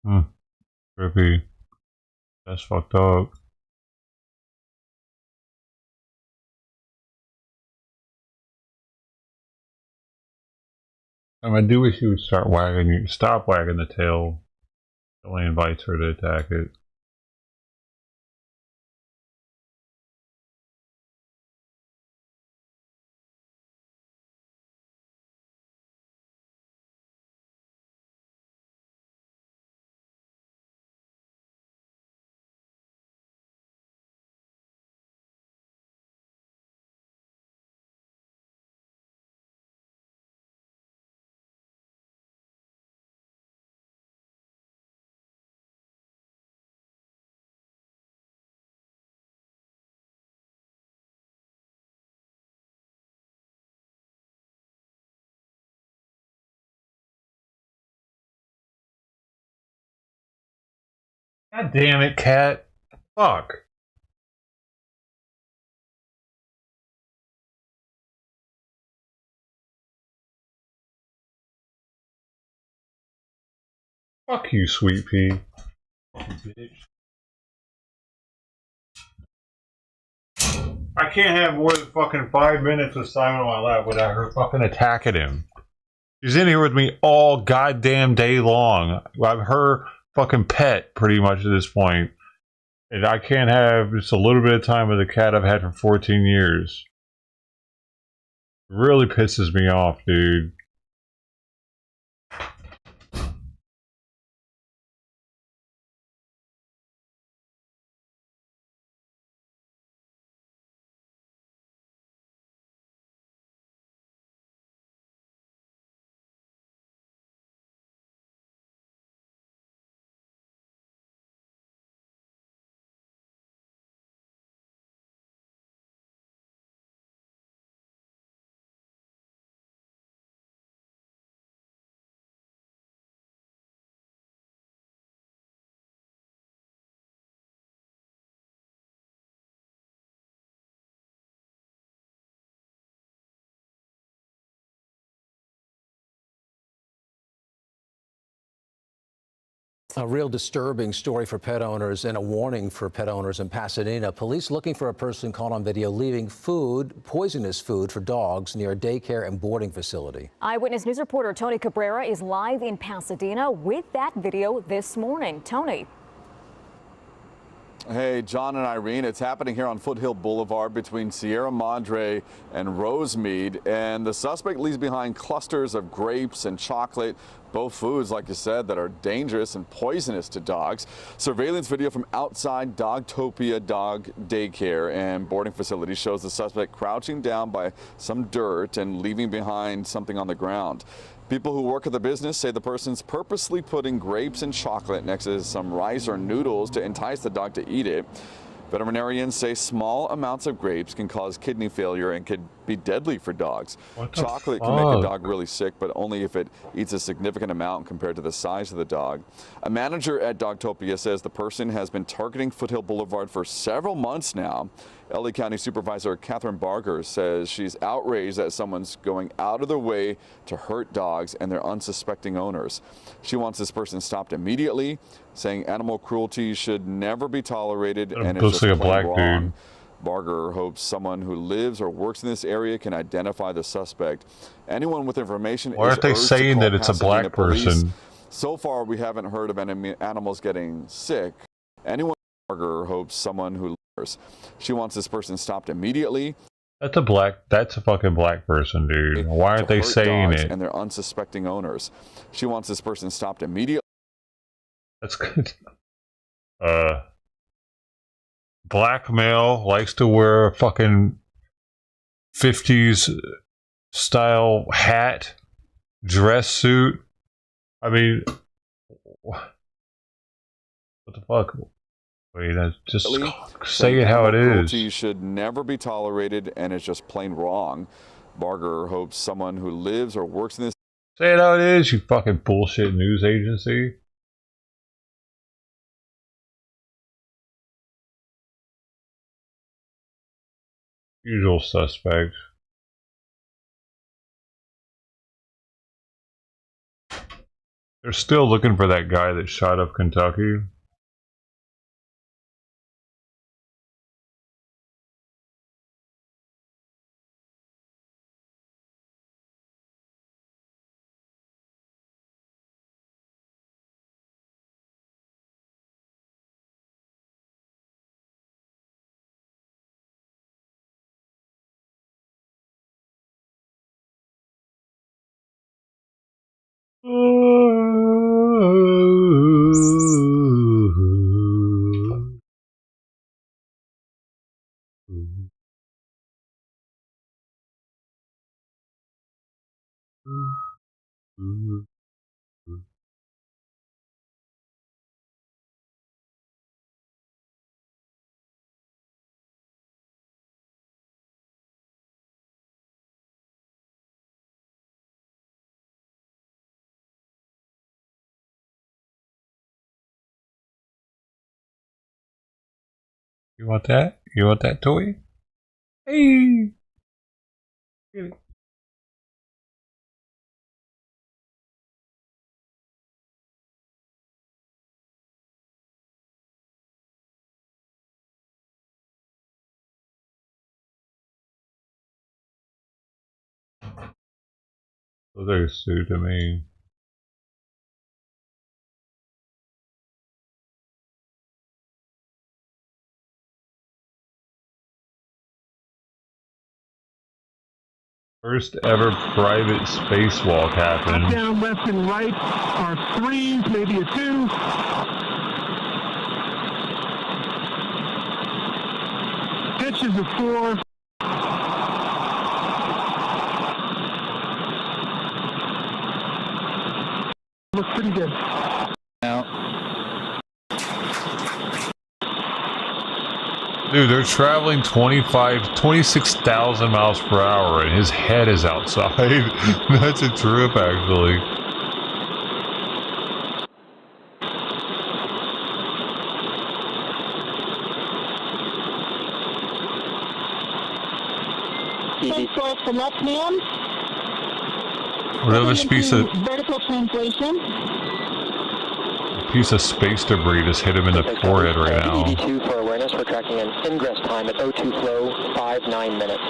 Trippy. That's fucked up. I do wish you would stop wagging the tail. It only invites her to attack it. God damn it, cat. Fuck. Fuck you, Sweet Pea. You bitch. I can't have more than fucking 5 minutes with Simon on my lap without her fucking attacking him. She's in here with me all goddamn day long. I'm her fucking pet, pretty much, at this point. And I can't have just a little bit of time with a cat I've had for 14 years. It really pisses me off, dude. A real disturbing story for pet owners and a warning for pet owners in Pasadena. Police looking for a person caught on video leaving poisonous food for dogs near a daycare and boarding facility. Eyewitness News reporter Tony Cabrera is live in Pasadena with that video this morning. Tony. Hey, John and Irene, it's happening here on Foothill Boulevard between Sierra Madre and Rosemead, and the suspect leaves behind clusters of grapes and chocolate, both foods, like you said, that are dangerous and poisonous to dogs. Surveillance video from outside Dogtopia Dog Daycare and boarding facility shows the suspect crouching down by some dirt and leaving behind something on the ground. People who work at the business say the person's purposely putting grapes and chocolate next to some rice or noodles to entice the dog to eat it. Veterinarians say small amounts of grapes can cause kidney failure and could be deadly for dogs. Chocolate can make a dog really sick, but only if it eats a significant amount compared to the size of the dog. A manager at Dogtopia says the person has been targeting Foothill Boulevard for several months now. LA County Supervisor Catherine Barger says she's outraged that someone's going out of their way to hurt dogs and their unsuspecting owners. She wants this person stopped immediately, saying animal cruelty should never be tolerated and it's just like a plain black wrong. dude. Barger hopes someone who lives or works in this area can identify the suspect. Anyone with information Why aren't they saying that it's a black person? So far, we haven't heard of any animals getting sick. Anyone, Barger hopes someone who lives. She wants this person stopped immediately. That's a fucking black person, dude. Why aren't they saying it? And their unsuspecting owners. She wants this person stopped immediately. That's good. Black male likes to wear a fucking 50s style hat, dress suit. I mean, what the fuck? Wait, just say it how it is. Cruelty should never be tolerated and it's just plain wrong. Barger hopes someone who lives or works in this. Say it how it is, you fucking bullshit news agency. Usual suspect. They're still looking for that guy that shot up Kentucky. You want that? You want that toy? Hey! Get it. So they're sued to me. First ever private spacewalk happened. Up, down, left, and right are 3s, maybe a 2. Pitch is a 4. Looks pretty good. Dude, they're traveling 26,000 miles per hour and his head is outside. That's a trip, actually. For left man. Whatever piece of vertical translation. Piece of space debris just hit him in the forehead right now. ED2 for awareness. We're tracking an ingress time at O2 flow 59 minutes.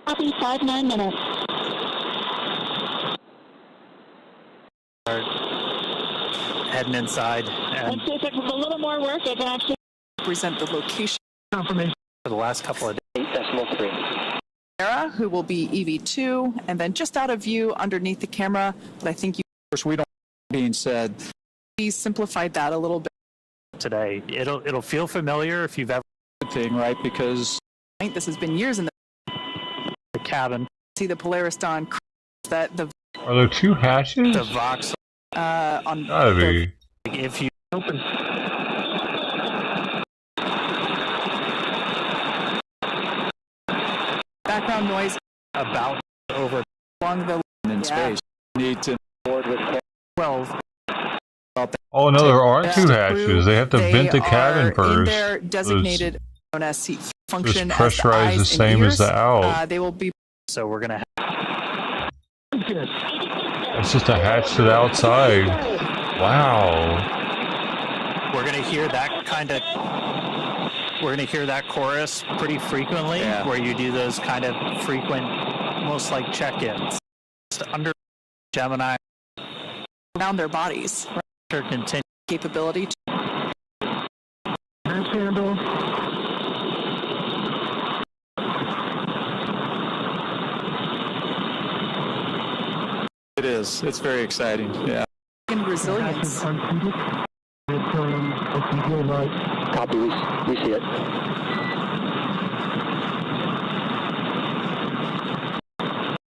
Copy 59 minutes. Heading inside. Let's see if it was a little more work. I can actually present the location confirmation For the last couple of days, 8.3. Sarah, who will be EV2, and then just out of view underneath the camera, but I think you... Of course, we don't... Being said... We simplified that a little bit. Today, it'll feel familiar if you've ever... thing, right? Because... This has been years in the cabin. See the Polaris Dawn... That the... Are there 2 hatches? The Vox... on... Gotta be. If you open... Background noise about over along the in space. Need to board with 12. Oh no, there aren't 2 hatches. They have to vent the cabin first. In their designated function as pressurized the same as the out. They will be. So we're gonna. It's just a hatch to the outside. Wow. We're gonna hear that kind of. We're going to hear that chorus pretty frequently, where you do those kind of frequent, almost like check-ins. Just under Gemini. Around their bodies. Continue. Capability. Handle. It is. It's very exciting. Yeah. And resilience. Copy, we see it.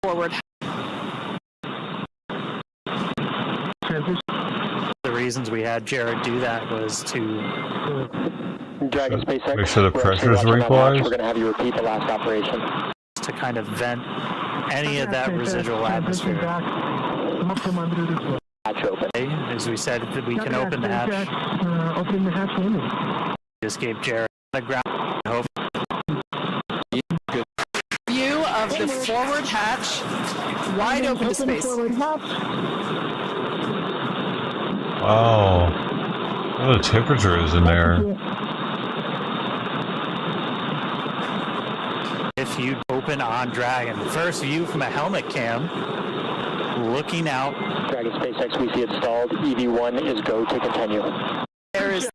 Forward. The reasons we had Jared do that was to Dragon SpaceX. Make sure the pressures are equalized. We're going to have you repeat the last operation to kind of vent any of that residual atmosphere. Hatch open. As we said, we can open the hatch. Opening the hatch landing. Just gave Jared the ground. Hope. View of the forward hatch. wide open to space. Wow. What the temperature is in there. If you open on Dragon, first view from a helmet cam, looking out. Dragon SpaceX, we see it stalled. EV1 is go to continue. There is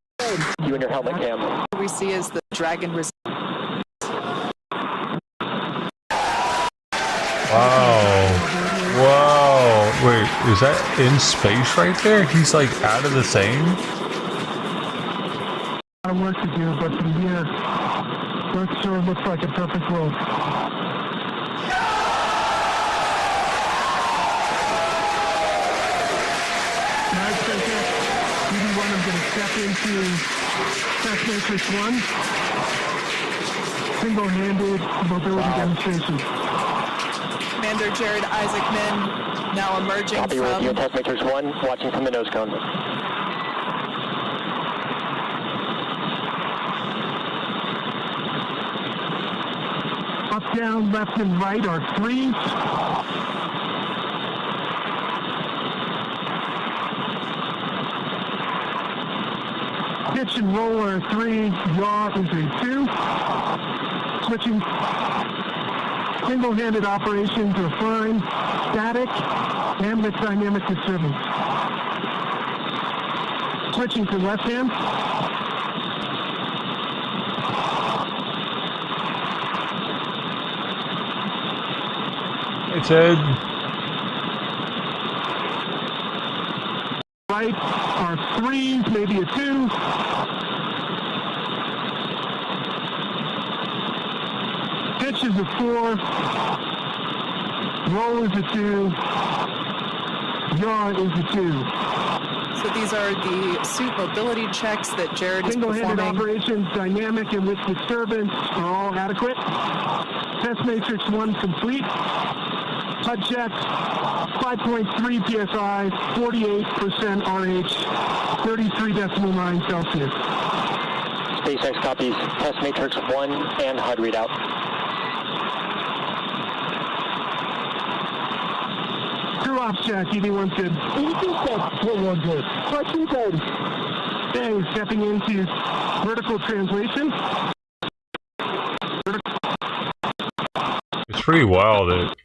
you and your helmet cam. we see is the Dragon. Wow. Whoa. Wait, is that in space right there? He's like out of the same? A lot of work to do, but from here, Earth sure looks like a perfect world. Nice, EV1, I'm going to step into Test Matrix 1. Single-handed mobility demonstration. Commander Jared Isaacman now emerging Copy from radio, Test Matrix 1, watching from the nose cone. Up, down, left, and right are 3. Pitch and roll are 3. Yaw is a 2. Switching. Single-handed operations are fine. Static and with dynamic disturbance. Switching to left hand. Hey, Ted. Right are 3, maybe a 2. Pitch is a 4. Roll is a 2. Yaw is a 2. So these are the suit mobility checks that Jared is Single-handed performing. operations, dynamic and with disturbance are all adequate. Test Matrix 1 complete. HUD check, 5.3 PSI, 48% RH, 33.9 Celsius. SpaceX copies Test Matrix 1 and HUD readout. Crew ops check, EV1 good. EV2 check, EV1 good. Question good. Okay, stepping into vertical translation. It's pretty wild that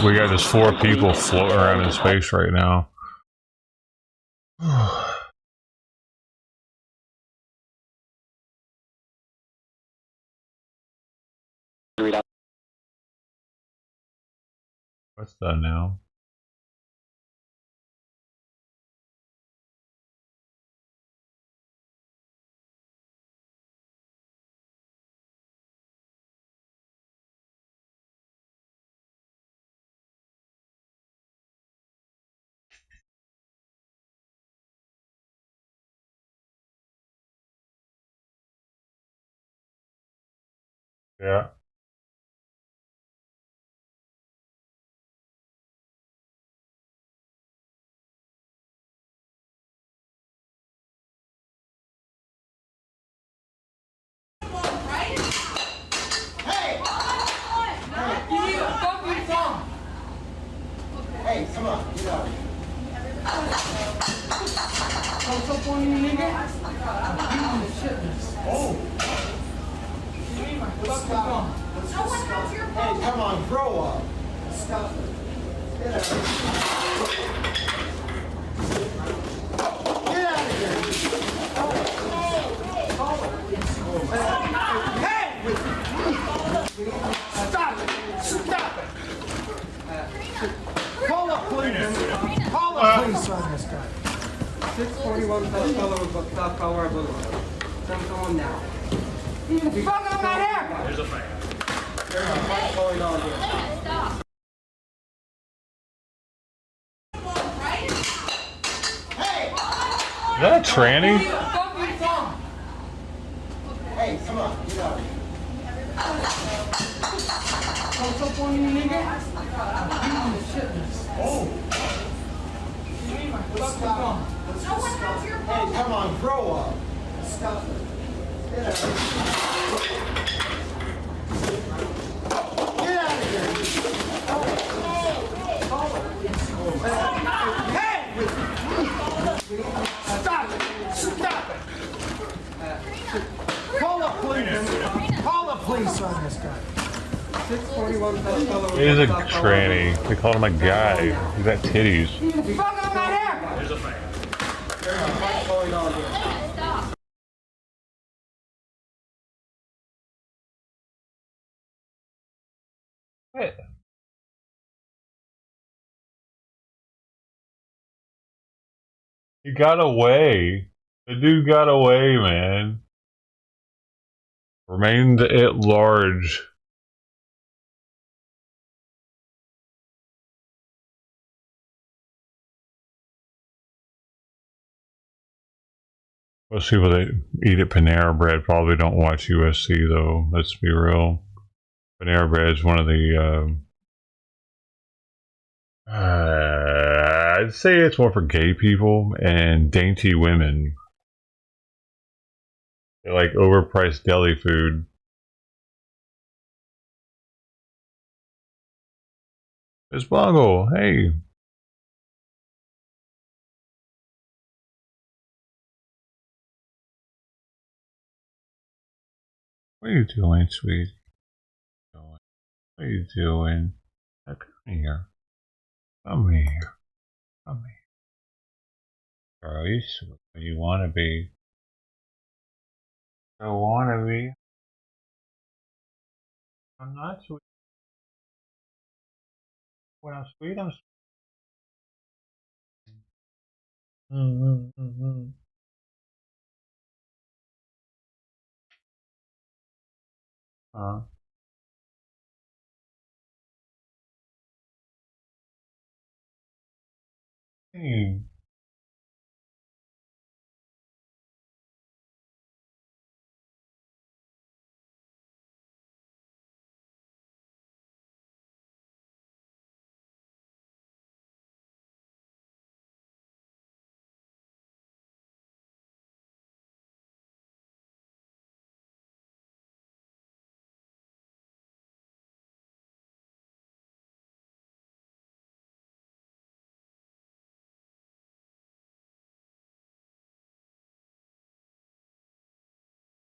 we got just 4 people floating around in space right now. What's done now? Yeah. Hey, come on, get out. What's up on you, nigga? Oh. Hey, come on, grow up. Stop it. Get out of here. Hey! Stop it! Stop it! Call up police! Call up police on this guy. 641 South Colorado Boulevard. Come on now. You fuck on my hair! There's a fight. There's a fight going on here. Stop. Is that a tranny? Hey, come on, get out. What's up on you, nigga? Oh. Hey, come on, grow up. Stop it. Get out of here. sign this guy. 641 Pascal. He is a tranny. They call him a guy. He's got titties. Fuck on my hair! There's a fight. There's a fight going on here. What? He got away. The dude got away, man. Remained at large. Most people that eat at Panera Bread probably don't watch USC, though. Let's be real. Panera Bread is one of the. I'd say it's more for gay people and dainty women. They like overpriced deli food. Miss Bongo, hey. What are you doing, sweet? What are you doing? Come here. Come here. Come here. Girl, you sweet. You want to be. I want to be. I'm not sweet. When I'm sweet, I'm sweet. Hey.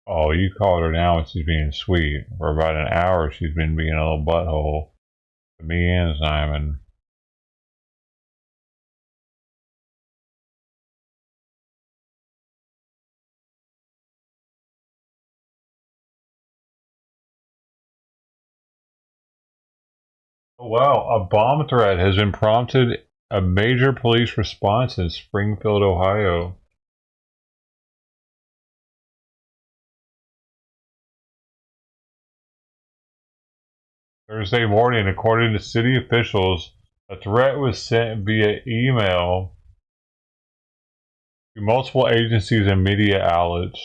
Oh, you called her now and she's being sweet. For about an hour, she's been being a little butthole to me and Simon. Oh, wow, a bomb threat has been prompted a major police response in Springfield, Ohio. Thursday morning, according to city officials, a threat was sent via email to multiple agencies and media outlets.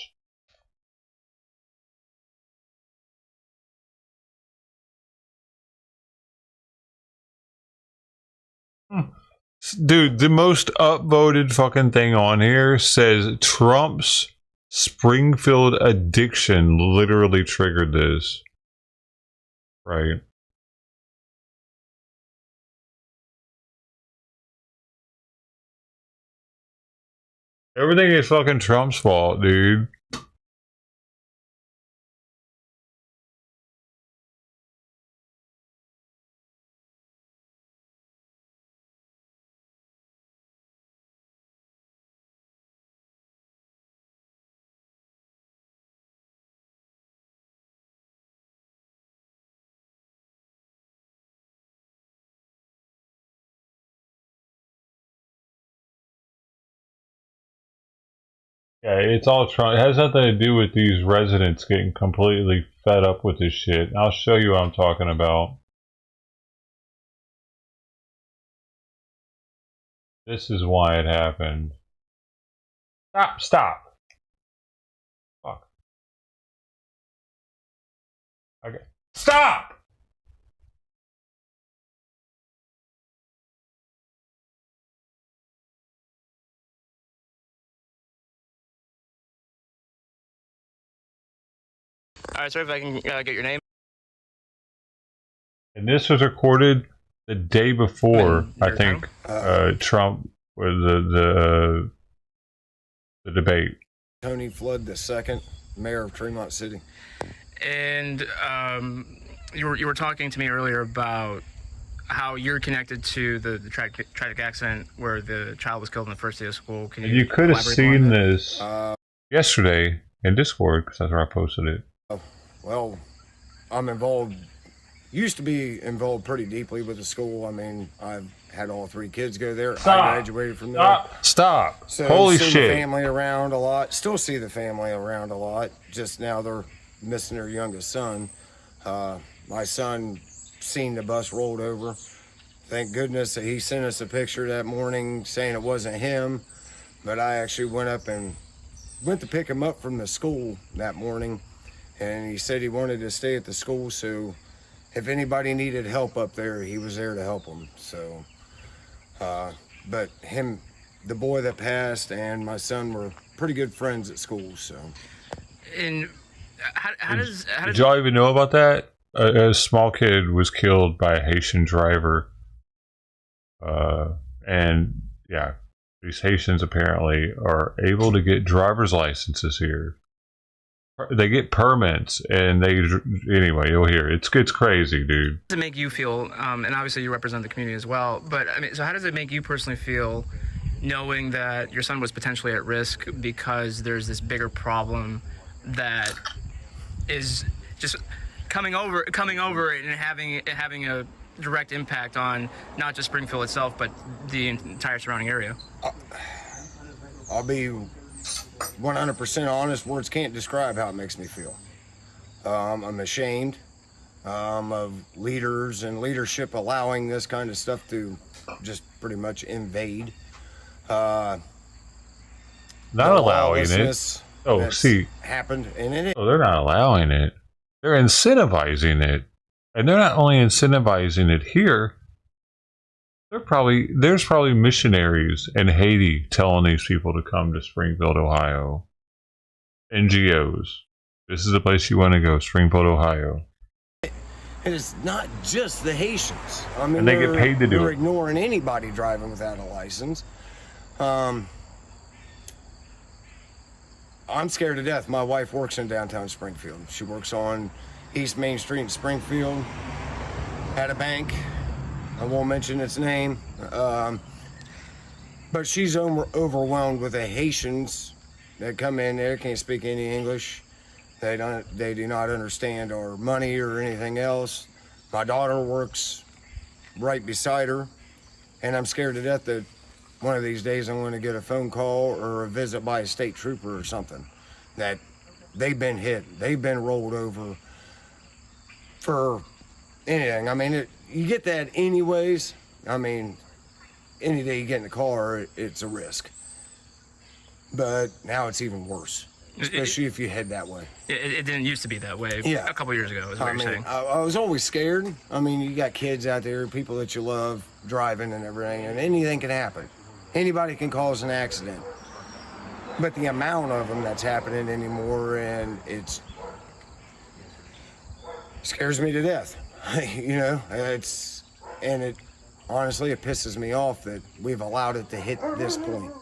Dude, the most upvoted fucking thing on here says Trump's Springfield addiction literally triggered this. Right. Everything is fucking Trump's fault, dude. Yeah, it's all Trump. It has nothing to do with these residents getting completely fed up with this shit. I'll show you what I'm talking about. This is why it happened. Stop. Fuck. Okay. Stop! All right, sir, if I can get your name. And this was recorded the day before, I think, Trump was the debate. Tony Flood II, mayor of Tremont City. And you were talking to me earlier about how you're connected to the tragic accident where the child was killed on the first day of school. Can You could have elaborate seen on that? this yesterday in Discord, because that's where I posted it. Well, I'm involved, used to be involved pretty deeply with the school. I mean, I've had all 3 kids go there. Stop. I graduated from there. Stop. So Holy see shit. the family around a lot. Still see the family around a lot. Just now they're missing their youngest son. My son seen the bus rolled over. Thank goodness that he sent us a picture that morning saying it wasn't him. But I actually went to pick him up from the school that morning. And he said he wanted to stay at the school. So if anybody needed help up there, he was there to help them. So, but him, the boy that passed and my son were pretty good friends at school. So, And how does Did y'all even know about that? A small kid was killed by a Haitian driver. And yeah, these Haitians apparently are able to get driver's licenses here. They get permits, and anyway, you'll hear it's crazy, dude. How does it make you feel? And obviously you represent the community as well. But I mean, so how does it make you personally feel, knowing that your son was potentially at risk because there's this bigger problem that is just coming over and having a direct impact on not just Springfield itself, but the entire surrounding area? I'll be 100% honest. Words can't describe how it makes me feel. I'm ashamed of leaders and leadership allowing this kind of stuff to just pretty much invade. Not allowing it. Oh, see, happened, and it. Oh, they're not allowing it. They're incentivizing it, and they're not only incentivizing it here. There's probably missionaries in Haiti telling these people to come to Springfield, Ohio. NGOs. This is the place you want to go, Springfield, Ohio. And it's not just the Haitians. I mean, And they get paid to do they're it. ignoring anybody driving without a license. I'm scared to death. My wife works in downtown Springfield. She works on East Main Street in Springfield at a bank. I won't mention its name. But she's overwhelmed with the Haitians that come in there, can't speak any English. They do not understand our money or anything else. My daughter works right beside her, and I'm scared to death that one of these days I'm going to get a phone call or a visit by a state trooper or something, that they've been hit, they've been rolled over for anything. I mean, you get that anyways. I mean, any day you get in the car, it's a risk. But now it's even worse, especially if you head that way. It didn't used to be that way. Yeah. A couple years ago, is what I you're mean, saying. I was always scared. I mean, you got kids out there, people that you love, driving and everything, and anything can happen. Anybody can cause an accident. But the amount of them that's happening anymore, and it scares me to death. You know, honestly, it pisses me off that we've allowed it to hit this point.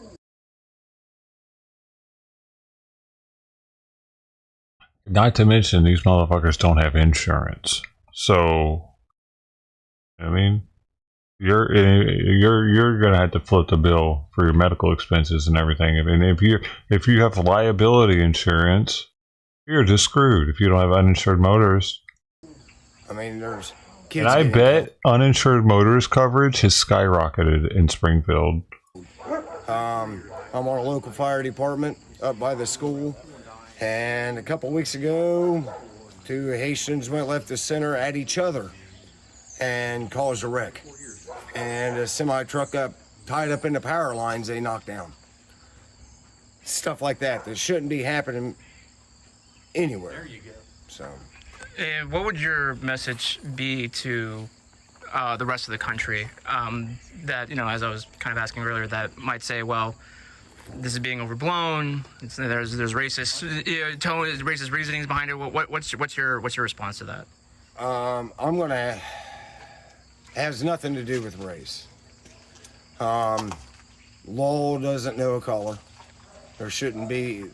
Not to mention, these motherfuckers don't have insurance. So, I mean, you're gonna have to foot the bill for your medical expenses and everything. And if you have liability insurance, you're just screwed. If you don't have uninsured motorists. I mean, there's kids. And I bet uninsured motorist coverage has skyrocketed in Springfield. I'm on a local fire department up by the school. And a couple weeks ago, 2 Haitians went left the center at each other and caused a wreck. And a semi-truck tied up in the power lines they knocked down. Stuff like that shouldn't be happening anywhere. There you go. So. And what would your message be to the rest of the country that, you know, as I was kind of asking earlier, that might say, well, this is being overblown. There's racist tone, racist reasonings behind it. What's your response to that? I'm gonna has nothing to do with race. Law doesn't know a color. There shouldn't be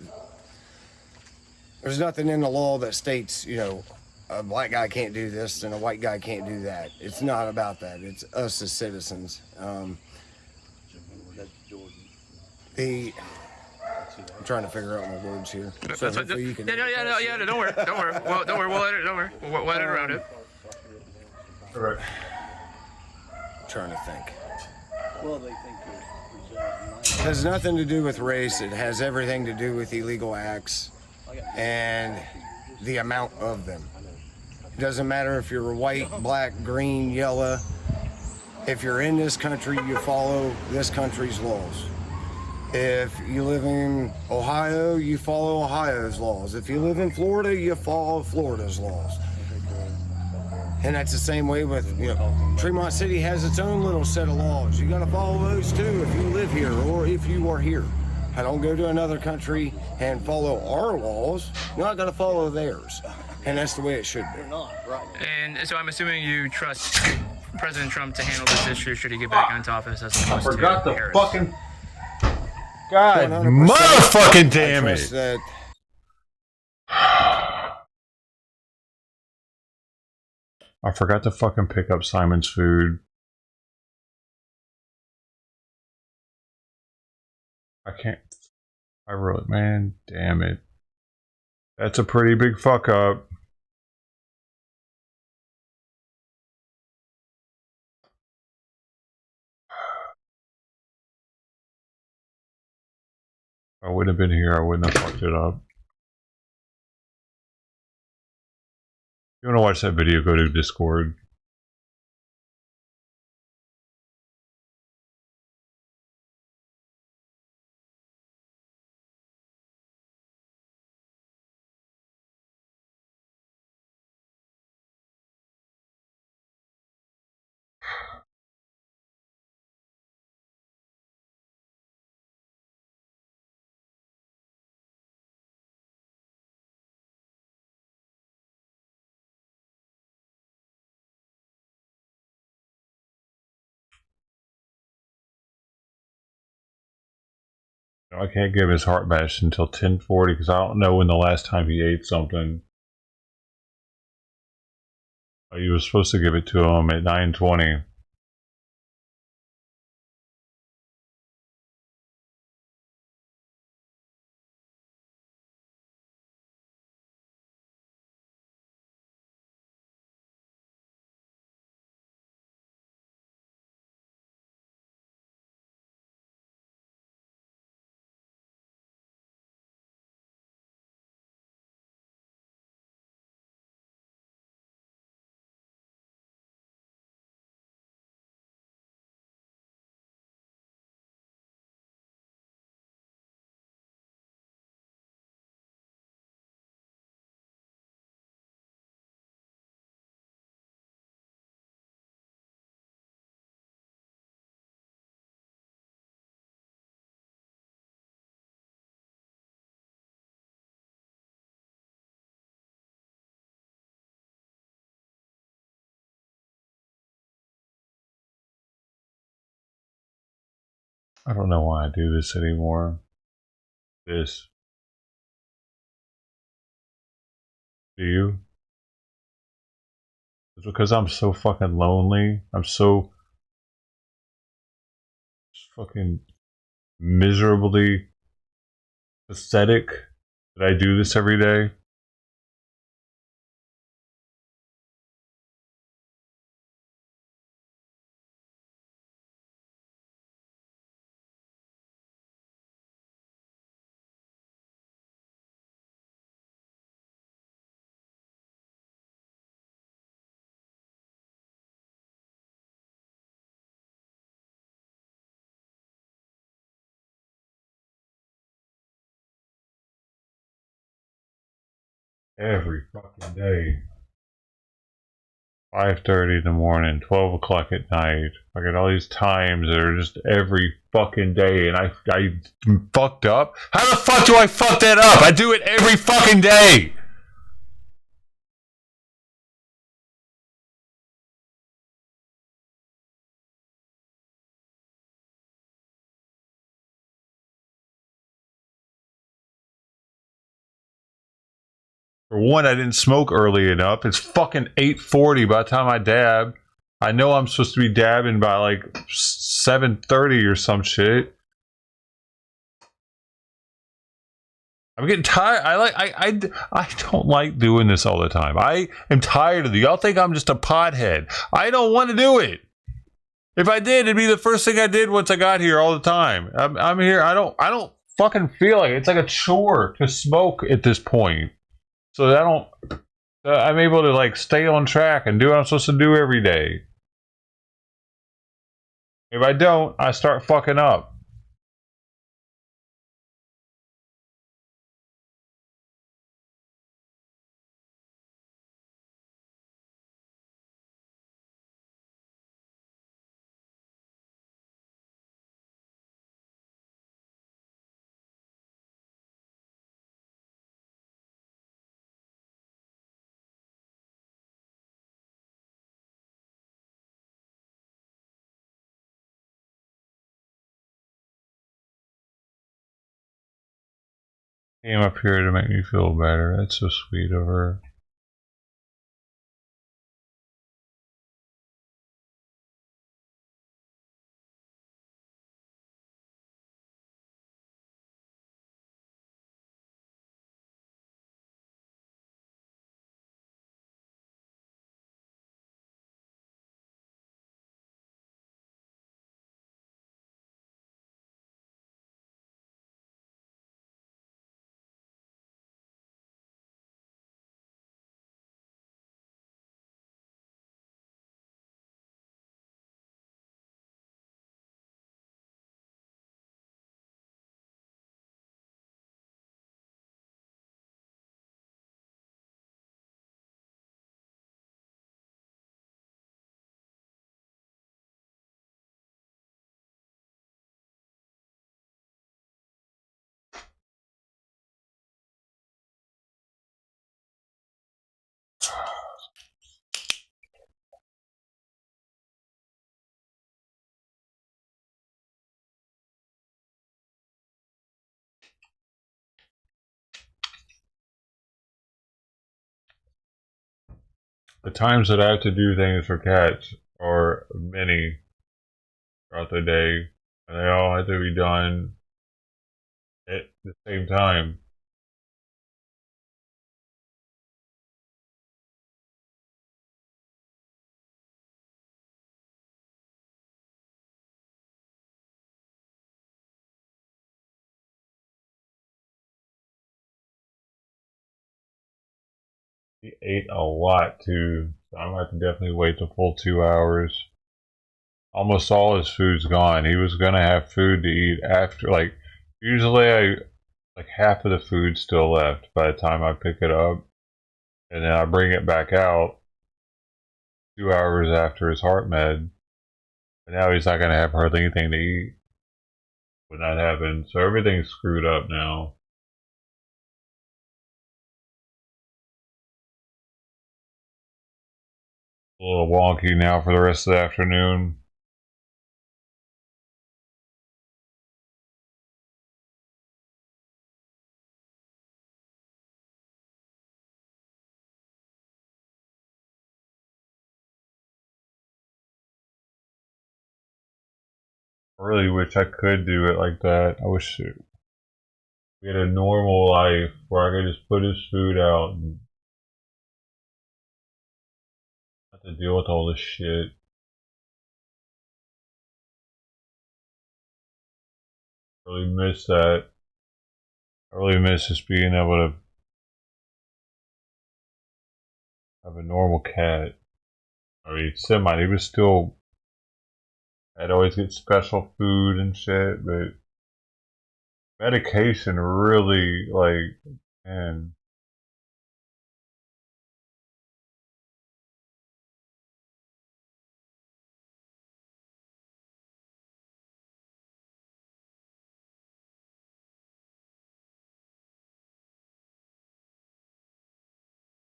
There's nothing in the law that states, you know, a black guy can't do this and a white guy can't do that. It's not about that. It's us as citizens. I'm trying to figure out my words here. So hopefully you can. Don't worry. Well, don't worry. We'll let it. Don't worry. We'll let it around it. All right. I'm trying to think. Well, they think it has nothing to do with race. It has everything to do with illegal acts and the amount of them. It doesn't matter if you're white, black, green, yellow. If you're in this country, you follow this country's laws. If you live in Ohio, you follow Ohio's laws. If you live in Florida, you follow Florida's laws. And that's the same way with, you know, Tremont City has its own little set of laws. You got to follow those too if you live here or if you are here. I don't go to another country and follow our laws. You're not going to follow theirs. And that's the way it should be. And so I'm assuming you trust President Trump to handle this issue should he get back into office as opposed to forgot the Harris. fucking... God, motherfucking damn it. That I forgot to fucking pick up Simon's food. I can't. I really, man, damn it. That's a pretty big fuck up. If I wouldn't have been here, I wouldn't have fucked it up. If you want to watch that video, go to Discord. I can't give his heart mash until 10:40 because I don't know when the last time he ate something. You were supposed to give it to him at 9:20. I don't know why I do this anymore. This. Do you? It's because I'm so fucking lonely. I'm so fucking miserably pathetic that I do this every day. Every fucking day. 5:30 in the morning, 12 o'clock at night. I get all these times that are just every fucking day, and I fucked up. How the fuck do I fuck that up? I do it every fucking day. For one, I didn't smoke early enough. It's fucking 8:40 by the time I dab. I know I'm supposed to be dabbing by like 7:30 or some shit. I'm getting tired. I don't like doing this all the time. I am tired of it. Y'all think I'm just a pothead. I don't want to do it. If I did, it'd be the first thing I did once I got here all the time. I'm here. I don't fucking feel like it. It's like a chore to smoke at this point. So I'm able to like stay on track and do what I'm supposed to do every day. If I don't, I start fucking up. Came up here to make me feel better. That's so sweet of her. The times that I have to do things for cats are many throughout the day, and they all have to be done at the same time. He ate a lot too, so I'm gonna have to definitely wait the full 2 hours. Almost all his food's gone. He was gonna have food to eat after, like, usually like half of the food's still left by the time I pick it up, and then I bring it back out 2 hours after his heart med. But now he's not gonna have hardly anything to eat when that happens. So everything's screwed up now. A little wonky now for the rest of the afternoon. I really wish I could do it like that. I wish we had a normal life where I could just put his food out and not have to deal with all this shit. I really miss that. I really miss just being able to have a normal cat. I mean, he was still, I'd always get special food and shit, but medication really, like, man.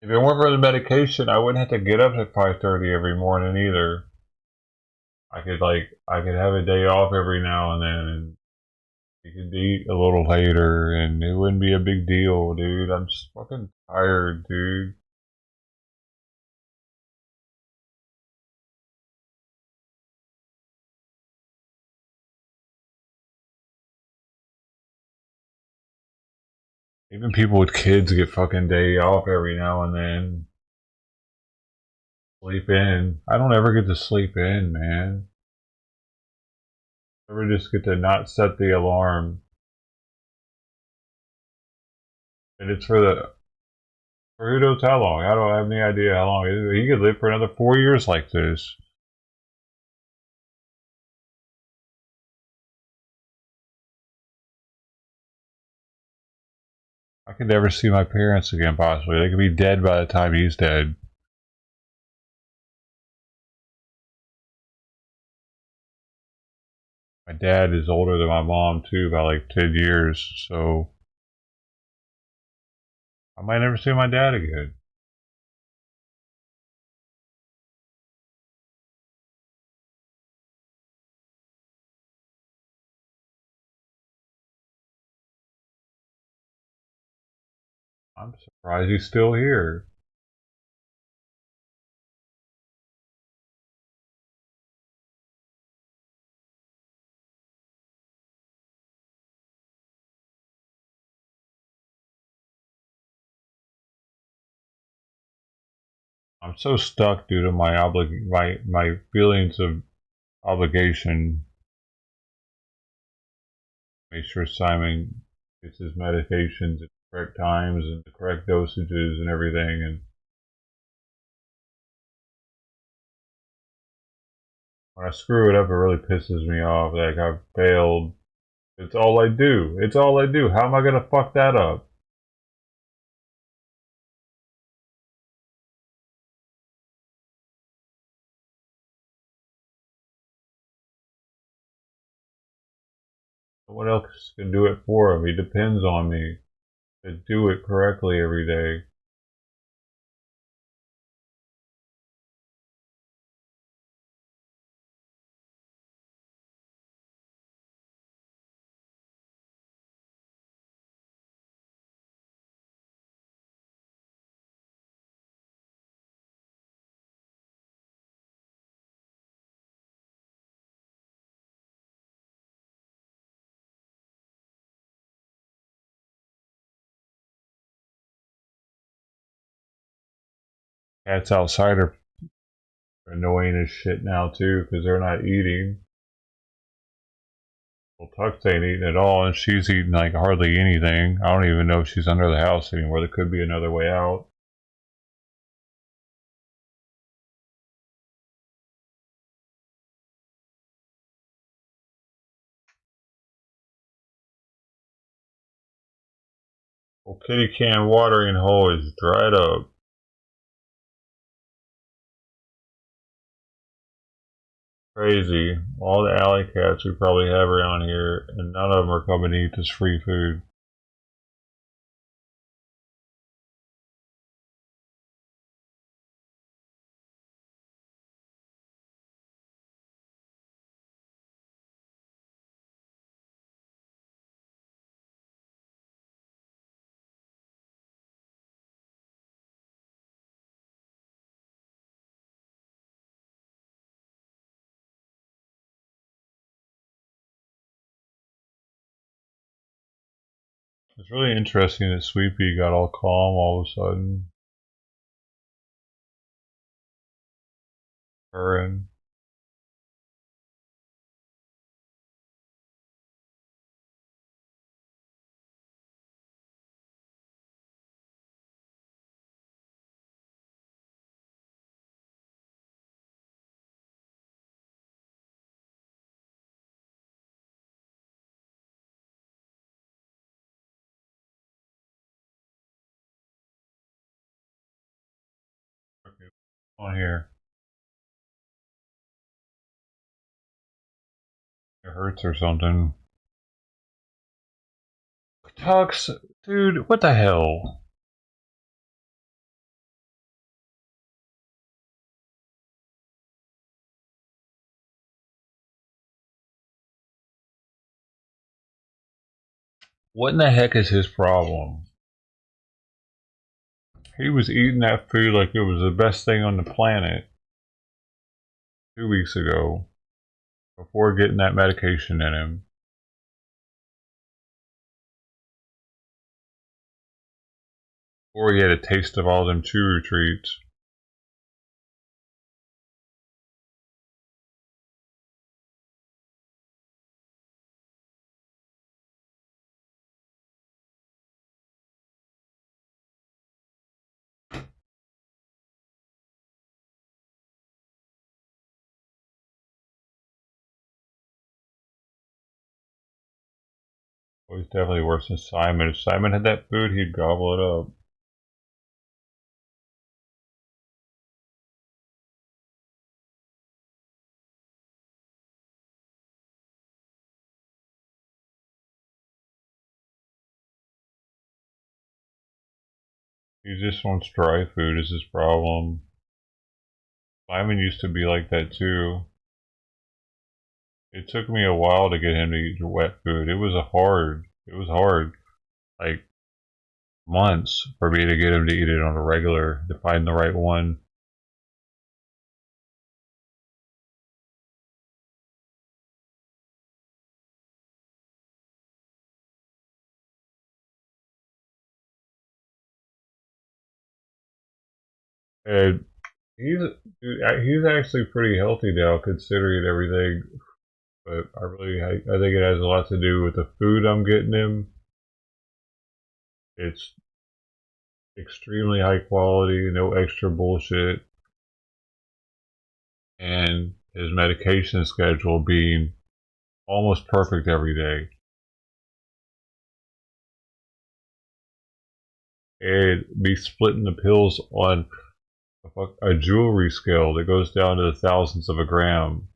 If it weren't for the medication, I wouldn't have to get up at 5:30 every morning either. I could have a day off every now and then and You could eat a little later and it wouldn't be a big deal, dude. I'm just fucking tired, dude. Even people with kids get fucking day off every now and then. Sleep in. I don't ever get to sleep in, man. I ever just get to not set the alarm. And it's for who knows how long. I don't have any idea how long. He could live for another 4 years like this. I could never see my parents again, possibly. They could be dead by the time he's dead. My dad is older than my mom, too, by like 10 years, so I might never see my dad again. I'm surprised he's still here. I'm so stuck due to my feelings of obligation. Make sure Simon gets his medications at the correct times and the correct dosages and everything. And when I screw it up, it really pisses me off. Like I've failed. It's all I do. It's all I do. How am I gonna fuck that up? No one else can do it for him. He depends on me to do it correctly every day. Cats outside are annoying as shit now too because they're not eating. Well, Tux ain't eating at all, and she's eating like hardly anything. I don't even know if she's under the house anymore. There could be another way out. Well, kitty can watering hole is dried up. Crazy. All the alley cats we probably have around here, and none of them are coming to eat this free food. It's really interesting that Sweepy got all calm all of a sudden. Her and on here. It hurts or something. Tux, dude, what the hell? What in the heck is his problem? He was eating that food like it was the best thing on the planet 2 weeks ago before getting that medication in him. Before he had a taste of all them chew treats. Well, he's definitely worse than Simon. If Simon had that food, he'd gobble it up. He just wants dry food is his problem. Simon used to be like that too. It took me a while to get him to eat wet food. It was hard. Like months for me to get him to eat it on a regular, to find the right one. And he's actually pretty healthy now considering everything. But I think it has a lot to do with the food I'm getting him. It's extremely high quality, no extra bullshit, and his medication schedule being almost perfect every day. And me splitting the pills on a jewelry scale that goes down to the thousandths of a gram.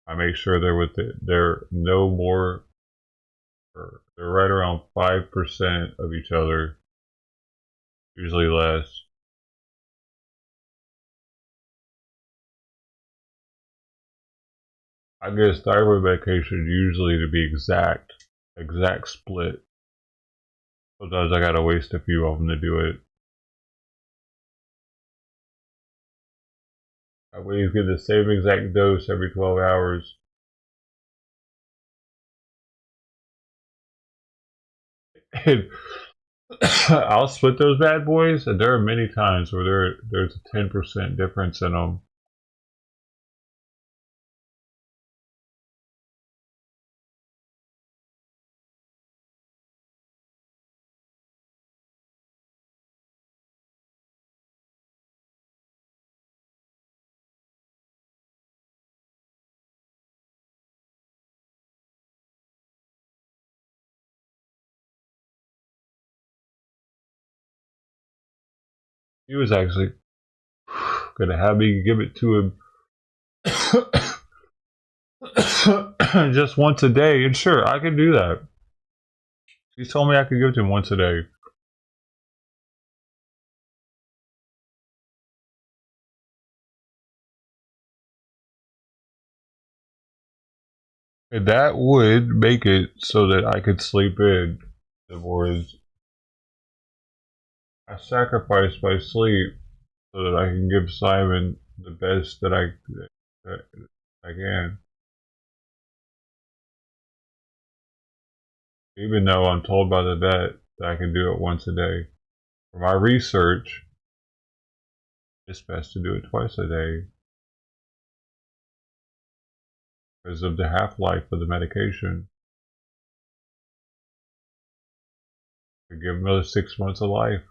I make sure they're no more, they're right around 5% of each other, usually less. I get thyroid medication usually to be exact split. Sometimes I gotta waste a few of them to do it. I always get the same exact dose every 12 hours. And I'll split those bad boys, and there are many times where there's a 10% difference in them. He was actually gonna have me give it to him just once a day, and sure, I could do that. He told me I could give it to him once a day. And that would make it so that I could sleep in. In other words, I sacrifice my sleep so that I can give Simon the best that I can. Even though I'm told by the vet that I can do it once a day. For my research, it's best to do it twice a day because of the half-life of the medication. To give him another 6 months of life.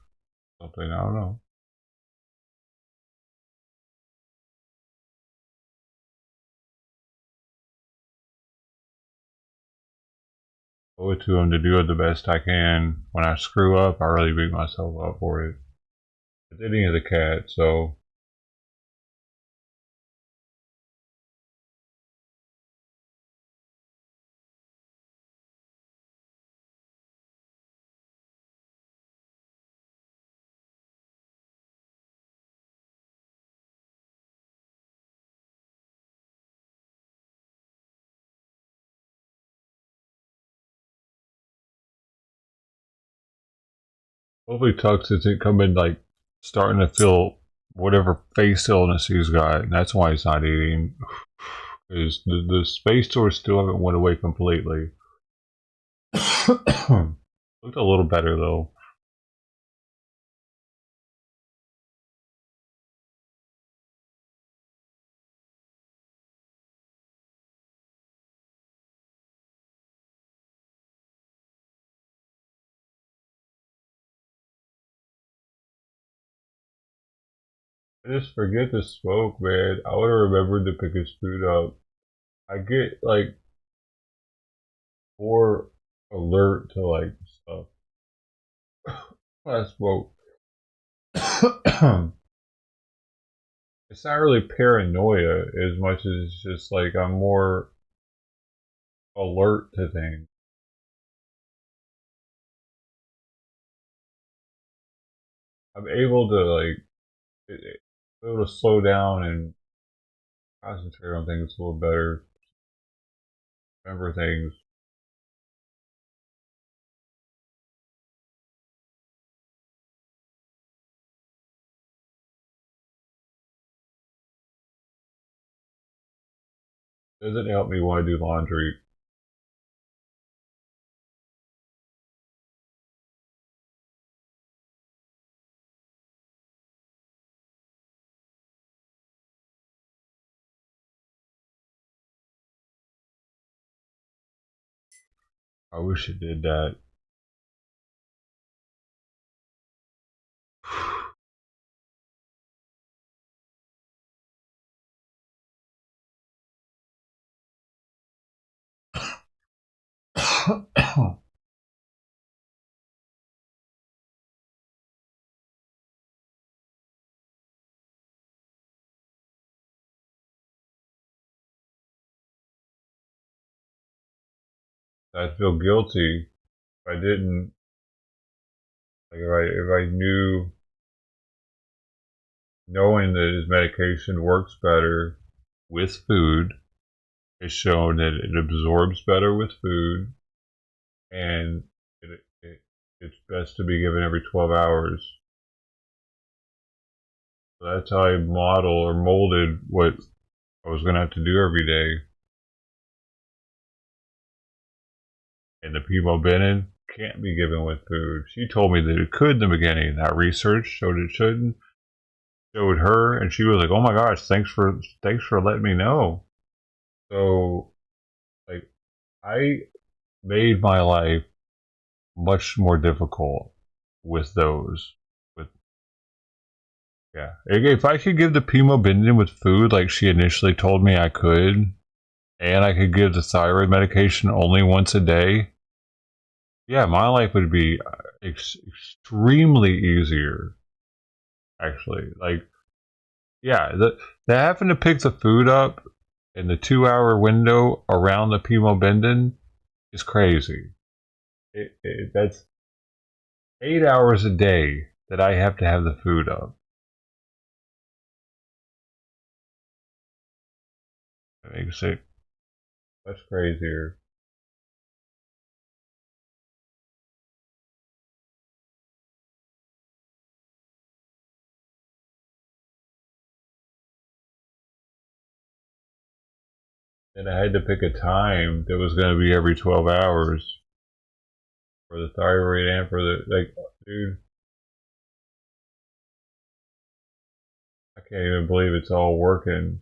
Something, I don't know. Owe it to him to do it the best I can. When I screw up, I really beat myself up for it. But then he is a cat, so Hopefully Tux isn't coming like starting to feel whatever face illness he's got, and that's why he's not eating. Because the space tours still haven't went away completely. Looked a little better though. I just forget to smoke, man. I would have remembered to pick his food up. I get like more alert to like stuff when I smoke. It's not really paranoia as much as just like I'm more alert to things. I'm able to like able to slow down and concentrate on things a little better, remember things. Doesn't help me want to do laundry. I wish it did that. I'd feel guilty if I didn't, like if I knew, knowing that his medication works better with food. It's shown that it absorbs better with food, and it's best to be given every 12 hours. So that's how I model or molded what I was going to have to do every day. And the Pimabenin can't be given with food. She told me that it could in the beginning. That research showed it shouldn't. Showed her, and she was like, "Oh my gosh, thanks for letting me know." So, like, I made my life much more difficult with those. With yeah, if I could give the Pimabenin with food like she initially told me I could, and I could give the thyroid medication only once a day, yeah, my life would be extremely easier. Actually, like, yeah, the having to pick the food up in the 2 hour window around the Pimabenin is crazy. That's 8 hours a day that I have to have the food up. That makes it much crazier. And I had to pick a time that was going to be every 12 hours for the thyroid and for the, like, dude, I can't even believe it's all working.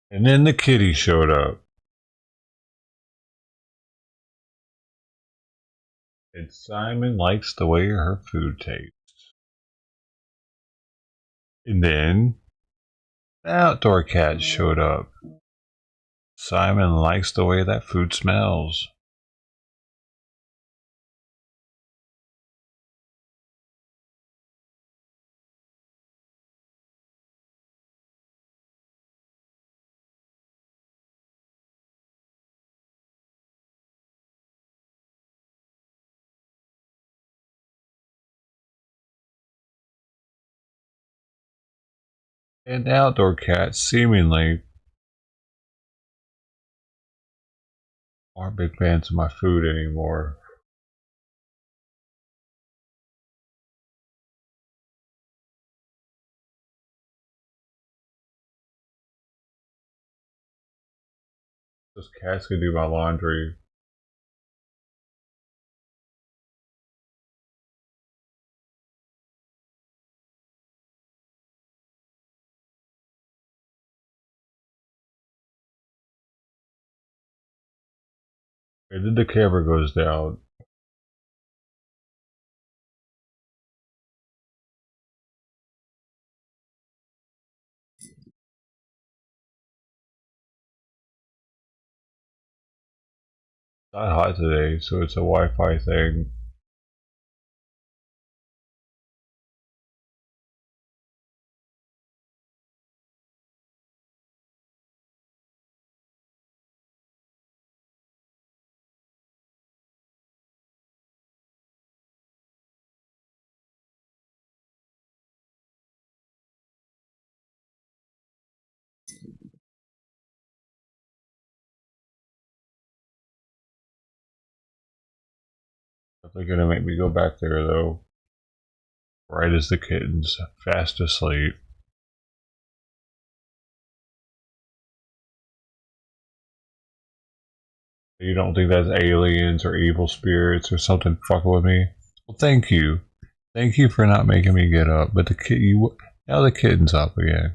And then the kitty showed up. And Simon likes the way her food tastes. And then the outdoor cat showed up. Simon likes the way that food smells. And outdoor cats seemingly aren't big fans of my food anymore. Those cats can do my laundry. And then the camera goes down. It's not hot today, so it's a Wi-Fi thing. They're gonna make me go back there though. Right as the kitten's fast asleep. You don't think that's aliens or evil spirits or something fucking with me? Well, thank you. Thank you for not making me get up. But now the kitten's up again.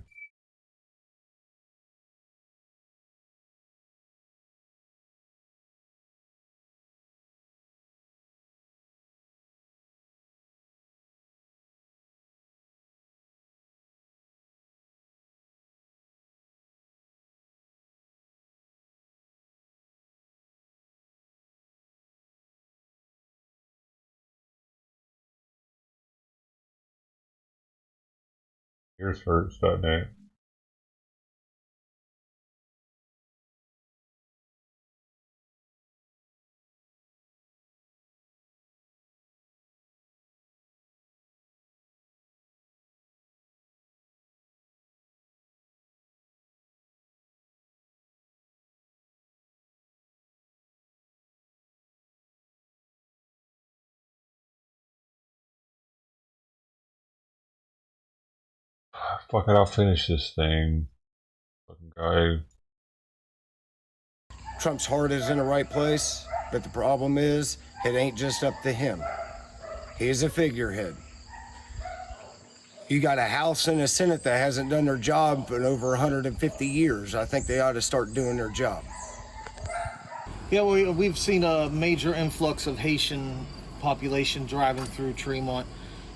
Here's first, doesn't it? Fuck it, I'll finish this thing. Fucking guy. Trump's heart is in the right place, but the problem is, it ain't just up to him. He's a figurehead. You got a House and a Senate that hasn't done their job in over 150 years. I think they ought to start doing their job. Yeah, we've seen a major influx of Haitian population driving through Tremont.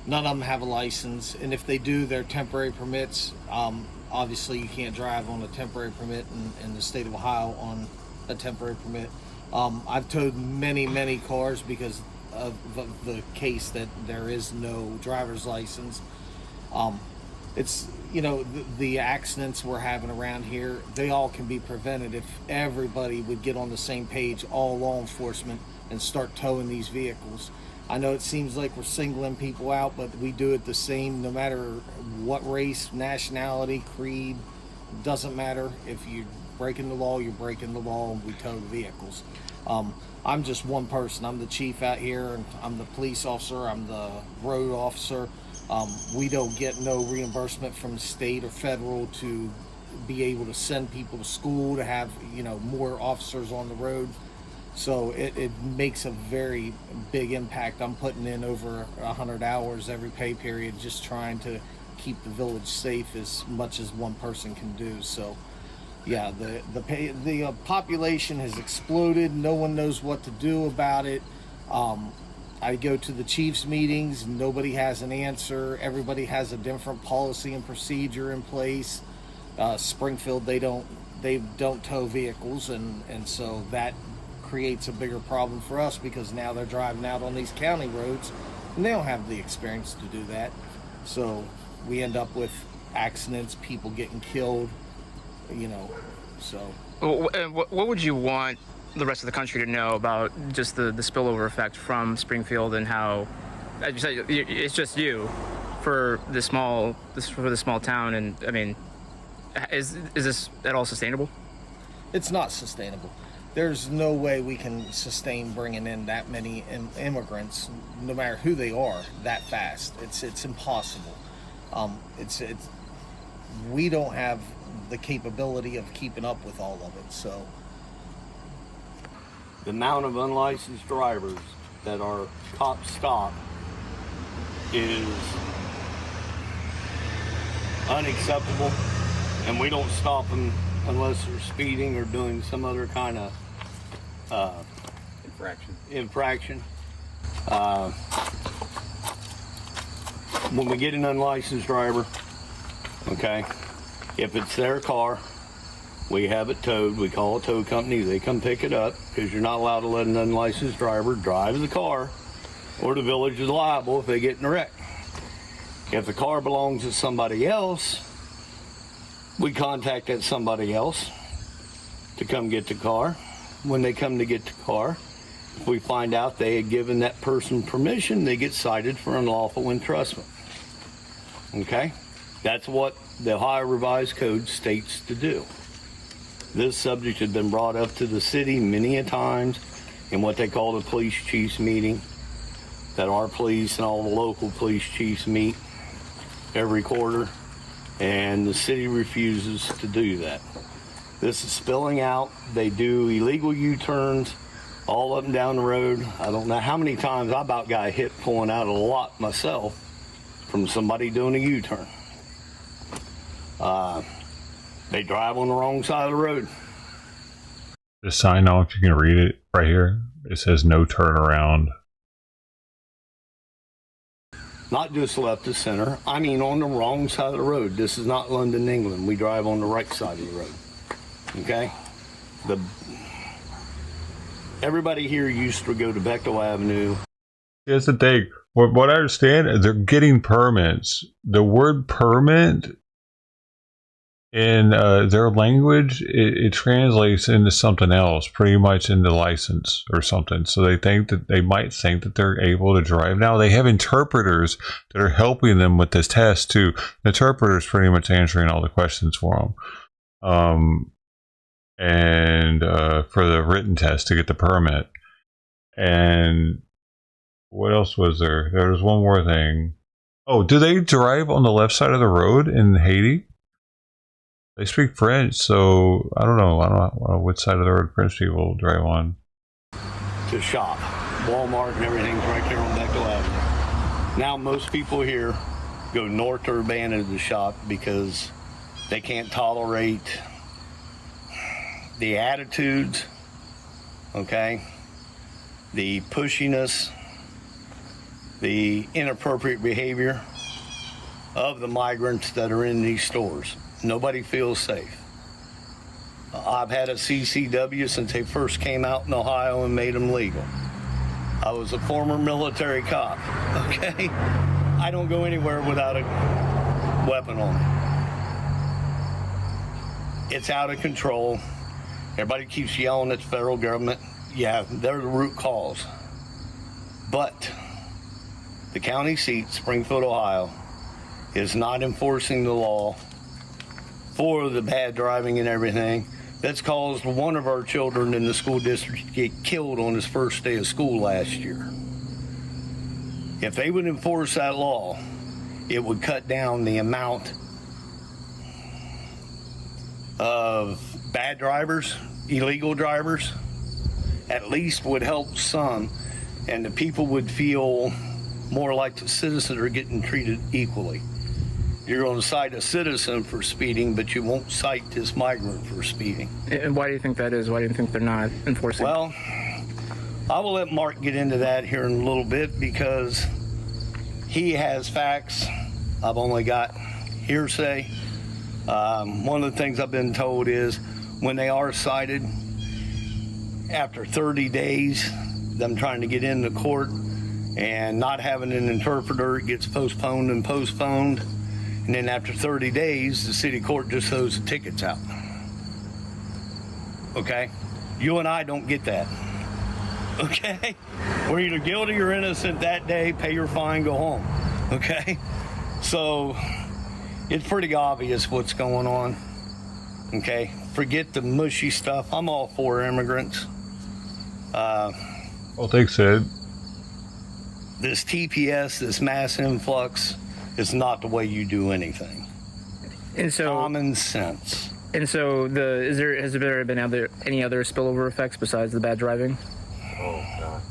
None of them have a license, and if they do, they're temporary permits. Obviously, you can't drive on a temporary permit in the state of Ohio on a temporary permit. I've towed many cars because of the case that there is no driver's license. It's, you know, the accidents we're having around here, they all can be prevented if everybody would get on the same page, all law enforcement, and start towing these vehicles. I know it seems like we're singling people out, but we do it the same no matter what race, nationality, creed. Doesn't matter. If you're breaking the law, you're breaking the law, and we tow the vehicles. I'm just one person. I'm the chief out here, and I'm the police officer. I'm the road officer. We don't get no reimbursement from the state or federal to be able to send people to school, to have, you know, more officers on the road. So it makes a very big impact. I'm putting in over 100 hours every pay period, just trying to keep the village safe as much as one person can do. So yeah, the population has exploded. No one knows what to do about it. I go to the chiefs meetings, nobody has an answer. Everybody has a different policy and procedure in place. Springfield, they don't tow vehicles, and so that creates a bigger problem for us because now they're driving out on these county roads and they don't have the experience to do that. So we end up with accidents, people getting killed, you know. So What would you want the rest of the country to know about just the spillover effect from Springfield and how, as you said, it's just you for the small town, and I mean, is this at all sustainable? It's not sustainable. There's no way we can sustain bringing in that many immigrants, no matter who they are, that fast. It's impossible. We don't have the capability of keeping up with all of it. So the amount of unlicensed drivers that our cops stop is unacceptable, and we don't stop them unless they're speeding or doing some other kind of infraction. When we get an unlicensed driver, okay, if it's their car, we have it towed. We call a tow company. They come pick it up, because you're not allowed to let an unlicensed driver drive the car, or the village is liable if they get in a wreck. If the car belongs to somebody else, we contact that somebody else to come get the car. When they come to get the car, if we find out they had given that person permission, they get cited for unlawful entrustment. Okay? That's what the Ohio Revised Code states to do. This subject has been brought up to the city many a times in what they call the police chiefs meeting, that our police and all the local police chiefs meet every quarter, and the city refuses to do that. This is spilling out. They do illegal U-turns all up and down the road. I don't know how many times I about got hit pulling out of the lot myself from somebody doing a U-turn. They drive on the wrong side of the road. The sign off, you can read it right here. It says no turnaround. Not just left of center, I mean on the wrong side of the road. This is not London, England. We drive on the right side of the road. Okay? Everybody here used to go to Bechtel Avenue. Here's the thing. What I understand is they're getting permits. The word permit in their language, it translates into something else, pretty much into license or something. So they might think that they're able to drive. Now they have interpreters that are helping them with this test too. The interpreter's pretty much answering all the questions for them. And for the written test to get the permit. And what else was there? There was one more thing. Oh, do they drive on the left side of the road in Haiti? They speak French, so I don't know what side of the road French people drive on. To shop. Walmart and everything's right there on Bechtel Avenue. Now most people here go north to Urbana to shop because they can't tolerate the attitudes, okay, the pushiness, the inappropriate behavior of the migrants that are in these stores. Nobody feels safe. I've had a CCW since they first came out in Ohio and made them legal. I was a former military cop, okay? I don't go anywhere without a weapon on me. It's out of control. Everybody keeps yelling at the federal government. Yeah, they're the root cause. But the county seat, Springfield, Ohio, is not enforcing the law for the bad driving and everything. That's caused one of our children in the school district to get killed on his first day of school last year. If they would enforce that law, it would cut down the amount of bad drivers, illegal drivers, at least would help some, and the people would feel more like the citizens are getting treated equally. You're going to cite a citizen for speeding, but you won't cite this migrant for speeding. And why do you think that is? Why do you think they're not enforcing? Well, I will let Mark get into that here in a little bit because he has facts. I've only got hearsay. One of the things I've been told is when they are cited, after 30 days, them trying to get into court and not having an interpreter, it gets postponed and postponed. And then after 30 days, the city court just throws the tickets out. Okay? You and I don't get that. Okay? We're either guilty or innocent that day, pay your fine, go home. Okay? So it's pretty obvious what's going on. Okay, forget the mushy stuff. I'm all for immigrants. Well, thanks, Ed. This TPS, this mass influx, is not the way you do anything. And so common sense. And so has there been any other spillover effects besides the bad driving? Oh God.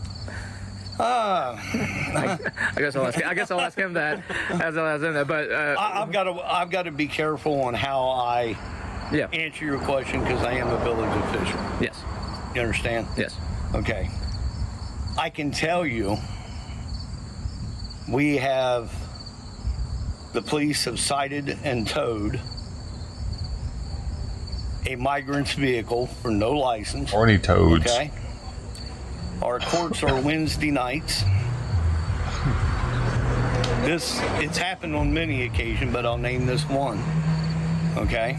I guess I'll ask him that. But I've got to be careful on how I answer your question because I am a village official. Yes. You understand? Yes. Okay. I can tell you, the police have cited and towed a migrant's vehicle for no license. Horny toads. Okay. Our courts are Wednesday nights. It's happened on many occasions, but I'll name this one. Okay.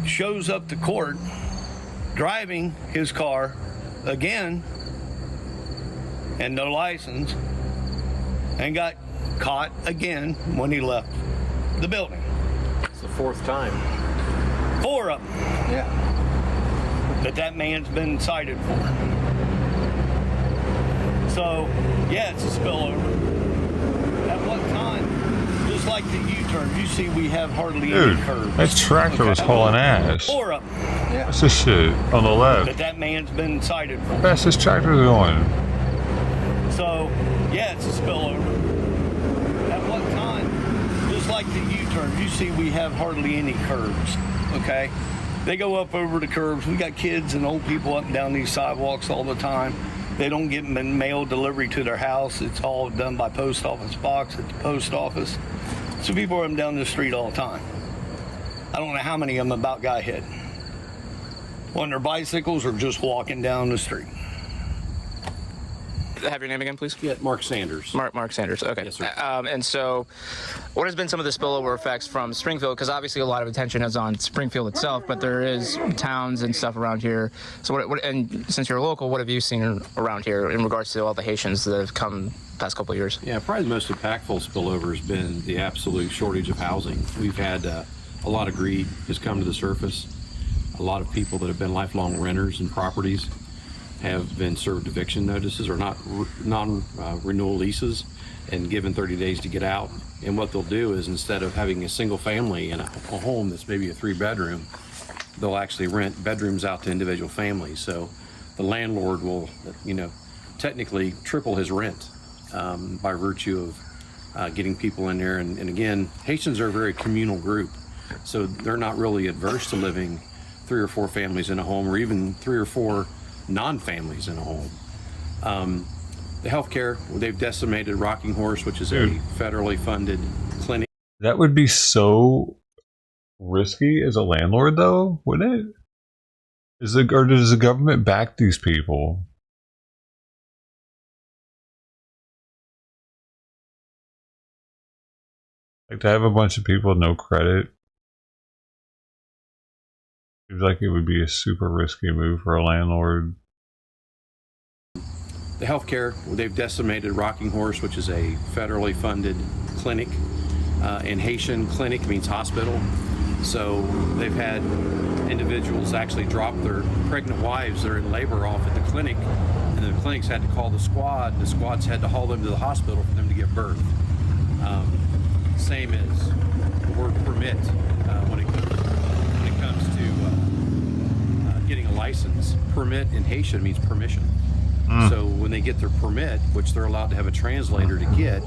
Shows up to court, driving his car again, and no license, and got caught again when he left the building. It's the fourth time. 4 of them. Yeah. That man's been cited for. So, yeah, it's a spillover. At what time? Just like the U-turn, you see we have hardly any curbs. That tractor was hauling ass. 4 of them. Yeah. What's this shit on the left? That man's been cited for. Fast this tractor's going. So, yeah, it's a spillover. At what time? Just like the U-turn, you see we have hardly any curbs, okay? They go up over the curbs. We got kids and old people up and down these sidewalks all the time. They don't get mail delivery to their house. It's all done by post office box at the post office. So people are up and down the street all the time. I don't know how many of them about got hit. On their bicycles or just walking down the street. Have your name again, please? Yeah, Mark Sanders. Mark Sanders. Okay. Yes, sir. And so, what has been some of the spillover effects from Springfield? Because obviously a lot of attention is on Springfield itself, but there is towns and stuff around here. So, and since you're local, what have you seen around here in regards to all the Haitians that have come the past couple of years? Yeah, probably the most impactful spillover has been the absolute shortage of housing. We've had a lot of greed has come to the surface. A lot of people that have been lifelong renters and properties have been served eviction notices or non-renewal leases and given 30 days to get out. And what they'll do is instead of having a single family in a home that's maybe a 3-bedroom, they'll actually rent bedrooms out to individual families. So the landlord will, technically triple his rent by virtue of getting people in there. And again, Haitians are a very communal group, so they're not really adverse to living 3 or 4 families in a home or even 3 or 4 non-families in a home. The healthcare, they've decimated Rocking Horse, which is a federally funded clinic. That would be so risky as a landlord, though, wouldn't it? Or does the government back these people? Like, to have a bunch of people with no credit seems like it would be a super risky move for a landlord. The healthcare, they've decimated Rocking Horse, which is a federally funded clinic. And Haitian clinic means hospital. So they've had individuals actually drop their pregnant wives that are in labor off at the clinic, and the clinics had to call the squad. The squads had to haul them to the hospital for them to give birth. Same as the word permit when it comes to getting a license. Permit in Haitian means permission. So when they get their permit, which they're allowed to have a translator to get,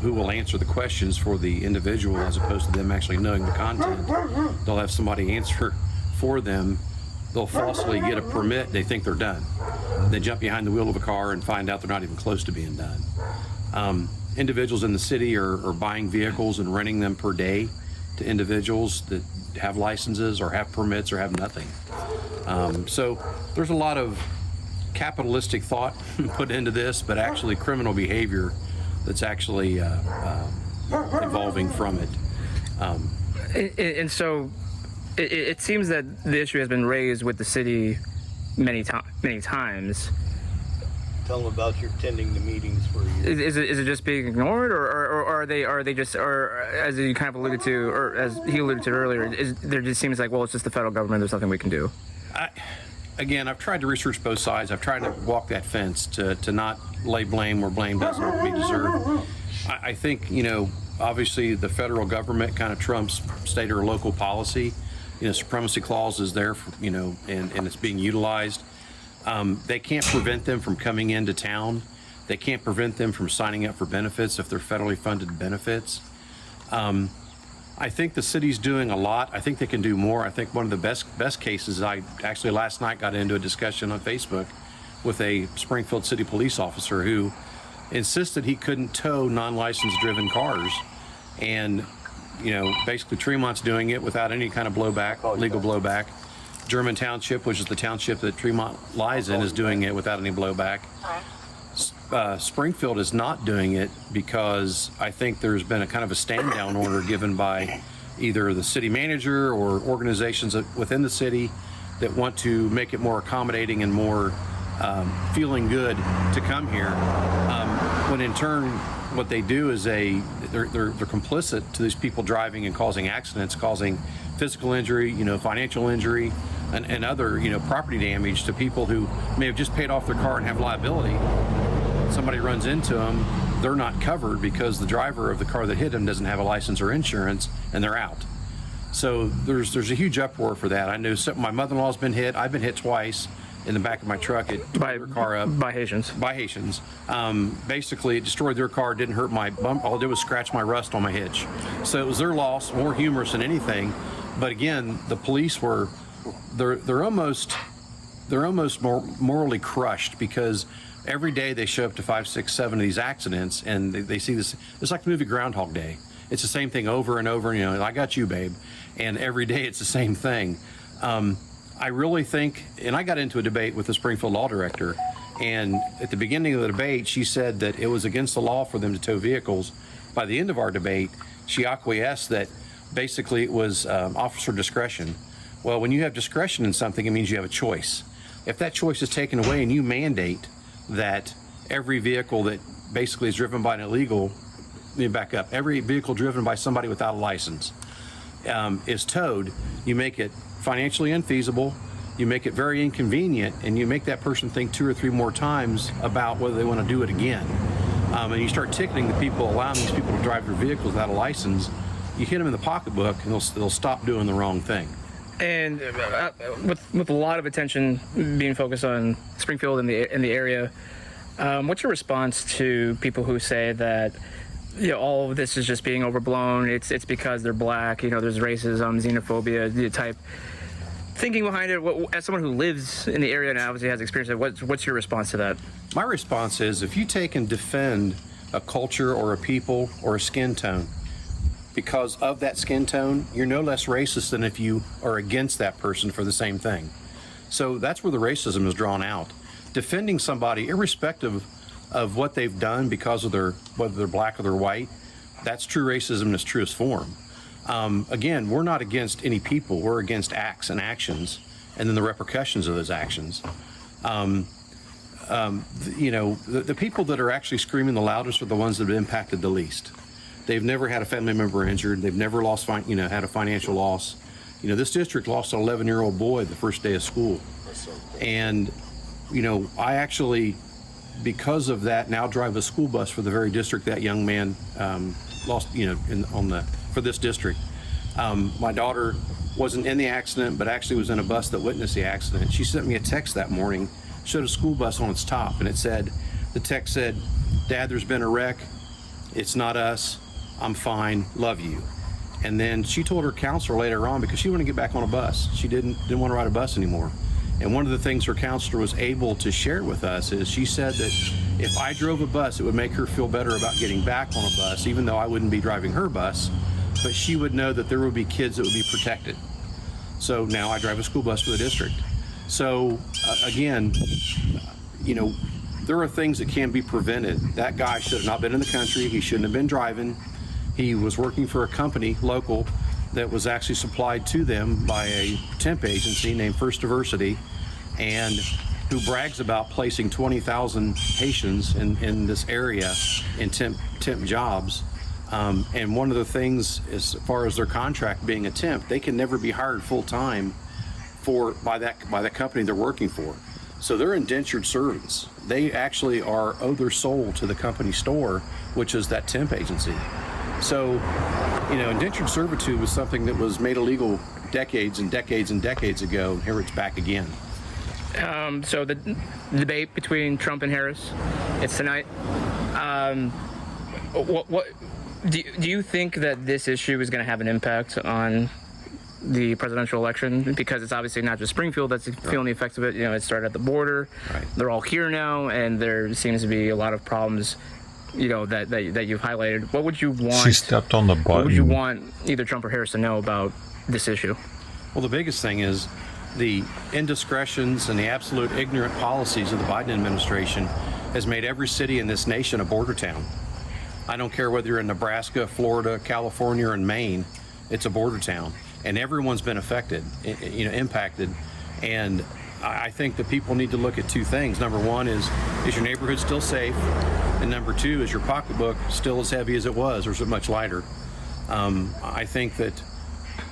who will answer the questions for the individual as opposed to them actually knowing the content, they'll have somebody answer for them. They'll falsely get a permit. They think they're done. They jump behind the wheel of a car and find out they're not even close to being done. Individuals in the city are buying vehicles and renting them per day to individuals that have licenses or have permits or have nothing. So there's a lot of capitalistic thought put into this, but actually criminal behavior that's actually evolving from it. And so it seems that the issue has been raised with the city many times. Tell them about your attending the meetings for you. Is it just being ignored, or are they just, or as you kind of alluded to, or as he alluded to earlier, there just seems like, well, it's just the federal government, there's nothing we can do? Again, I've tried to research both sides. I've tried to walk that fence to not lay blame where blame doesn't be deserved. I think, obviously the federal government kind of trumps state or local policy. Supremacy clause is there, and it's being utilized. They can't prevent them from coming into town. They can't prevent them from signing up for benefits if they're federally funded benefits. I think the city's doing a lot. I think they can do more. I think one of the best cases, I actually last night got into a discussion on Facebook with a Springfield City police officer who insisted he couldn't tow non-licensed driven cars. And, basically Tremont's doing it without any kind of blowback, legal blowback. German Township, which is the township that Tremont lies in, is doing it without any blowback. Springfield is not doing it because I think there's been a kind of a stand down order given by either the city manager or organizations within the city that want to make it more accommodating and more feeling good to come here. When in turn, what they do is they're complicit to these people driving and causing accidents, causing physical injury, financial injury, and other, property damage to people who may have just paid off their car and have liability. Somebody runs into them, they're not covered because the driver of the car that hit them doesn't have a license or insurance, and they're out. So there's a huge uproar for that. I know my mother-in-law's been hit. I've been hit twice in the back of my truck. It tore her car up. By Haitians. By Haitians. Basically, it destroyed their car, didn't hurt my bump. All it did was scratch my rust on my hitch. So it was their loss, more humorous than anything. But again, the police they're almost morally crushed because every day they show up to 5, 6, 7 of these accidents, and they see this. It's like the movie Groundhog Day. It's the same thing over and over. I got you, babe. And every day it's the same thing. I really think, and I got into a debate with the Springfield law director, and at the beginning of the debate, she said that it was against the law for them to tow vehicles. By the end of our debate, she acquiesced that basically it was officer discretion. Well, when you have discretion in something, it means you have a choice. If that choice is taken away and you mandate that every vehicle that basically is driven by an illegal, let me back up, every vehicle driven by somebody without a license is towed, you make it financially unfeasible, you make it very inconvenient, and you make that person think 2 or 3 more times about whether they want to do it again. And you start ticketing the people, allowing these people to drive their vehicles without a license, you hit them in the pocketbook and they'll stop doing the wrong thing. And with a lot of attention being focused on Springfield and the area, what's your response to people who say that all of this is just being overblown? It's because they're black. There's racism, xenophobia type thinking behind it. As someone who lives in the area and obviously has experience, what's your response to that? My response is, if you take and defend a culture or a people or a skin tone because of that skin tone, you're no less racist than if you are against that person for the same thing. So that's where the racism is drawn out. Defending somebody, irrespective of what they've done because of whether they're black or they're white, that's true racism in its truest form. Again, we're not against any people, we're against acts and actions, and then the repercussions of those actions. The people that are actually screaming the loudest are the ones that have impacted the least. They've never had a family member injured. They've never lost, had a financial loss. This district lost an 11-year-old boy the first day of school. And, I actually, because of that, now drive a school bus for the very district that young man lost, for this district. My daughter wasn't in the accident, but actually was in a bus that witnessed the accident. She sent me a text that morning, showed a school bus on its top, and the text said, "Dad, there's been a wreck. It's not us. I'm fine. Love you." And then she told her counselor later on, because she wanted to get back on a bus. She didn't want to ride a bus anymore. And one of the things her counselor was able to share with us is she said that if I drove a bus, it would make her feel better about getting back on a bus, even though I wouldn't be driving her bus, but she would know that there would be kids that would be protected. So now I drive a school bus for the district. So again, there are things that can be prevented. That guy should have not been in the country. He shouldn't have been driving. He was working for a company, local, that was actually supplied to them by a temp agency named First Diversity. And who brags about placing 20,000 Haitians in this area in temp jobs. And one of the things, as far as their contract being a temp, they can never be hired full-time by that company they're working for. So they're indentured servants. They actually owe their soul to the company store, which is that temp agency. So, you know, indentured servitude was something that was made illegal decades and decades and decades ago, and here it's back again. So the debate between Trump and Harris, it's tonight. What do you think that this issue is going to have an impact on the presidential election? Because it's obviously not just Springfield that's feeling the effects of it. You know, it started at the border. Right. They're all here now, and there seems to be a lot of problems, you know, that you've highlighted. What would you want? She stepped on the button. What would you want either Trump or Harris to know about this issue? Well, the biggest thing is the indiscretions and the absolute ignorant policies of the Biden administration has made every city in this nation a border town. I don't care whether you're in Nebraska, Florida, California, or in Maine, it's a border town. And everyone's been affected, you know, impacted. And I think that people need to look at two things. Number one is your neighborhood still safe? And number two, is your pocketbook still as heavy as it was, or is it much lighter? I think that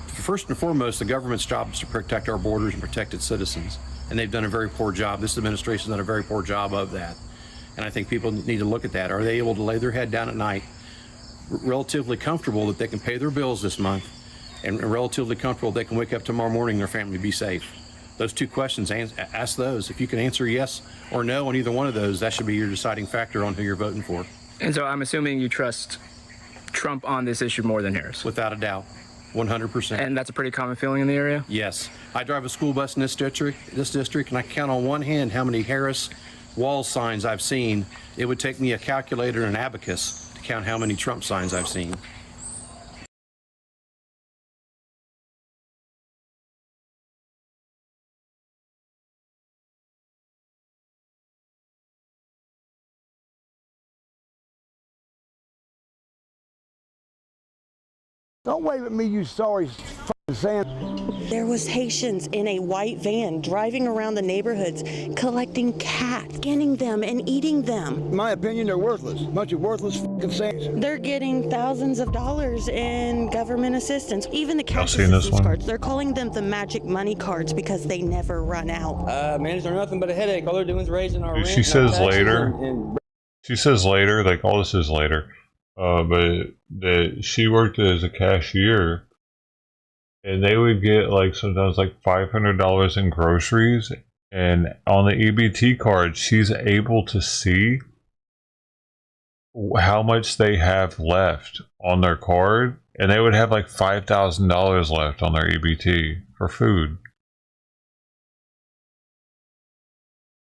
first and foremost, the government's job is to protect our borders and protect its citizens. And they've done a very poor job. This administration has done a very poor job of that. And I think people need to look at that. Are they able to lay their head down at night, relatively comfortable that they can pay their bills this month, and relatively comfortable they can wake up tomorrow morning and their family be safe? Those two questions, ask those. If you can answer yes or no on either one of those, that should be your deciding factor on who you're voting for. And so I'm assuming you trust Trump on this issue more than Harris? Without a doubt, 100%. And that's a pretty common feeling in the area? Yes. I drive a school bus in this district, and I count on one hand how many Harris wall signs I've seen. It would take me a calculator and an abacus to count how many Trump signs I've seen. Don't wave at me, you sorry sand. There was Haitians in a white van driving around the neighborhoods, collecting cats, skinning them and eating them. In my opinion, they're worthless. Bunch of worthless sand. They're getting thousands of dollars in government assistance. Even the cash assistance cards, they're calling them the magic money cards because they never run out. Managers are nothing but a headache. All they're doing is raising our rent. She says later. She says later, like all this is later. But that she worked as a cashier, and they would get like sometimes like $500 in groceries, and on the EBT card she's able to see how much they have left on their card, and they would have like $5,000 left on their EBT for food.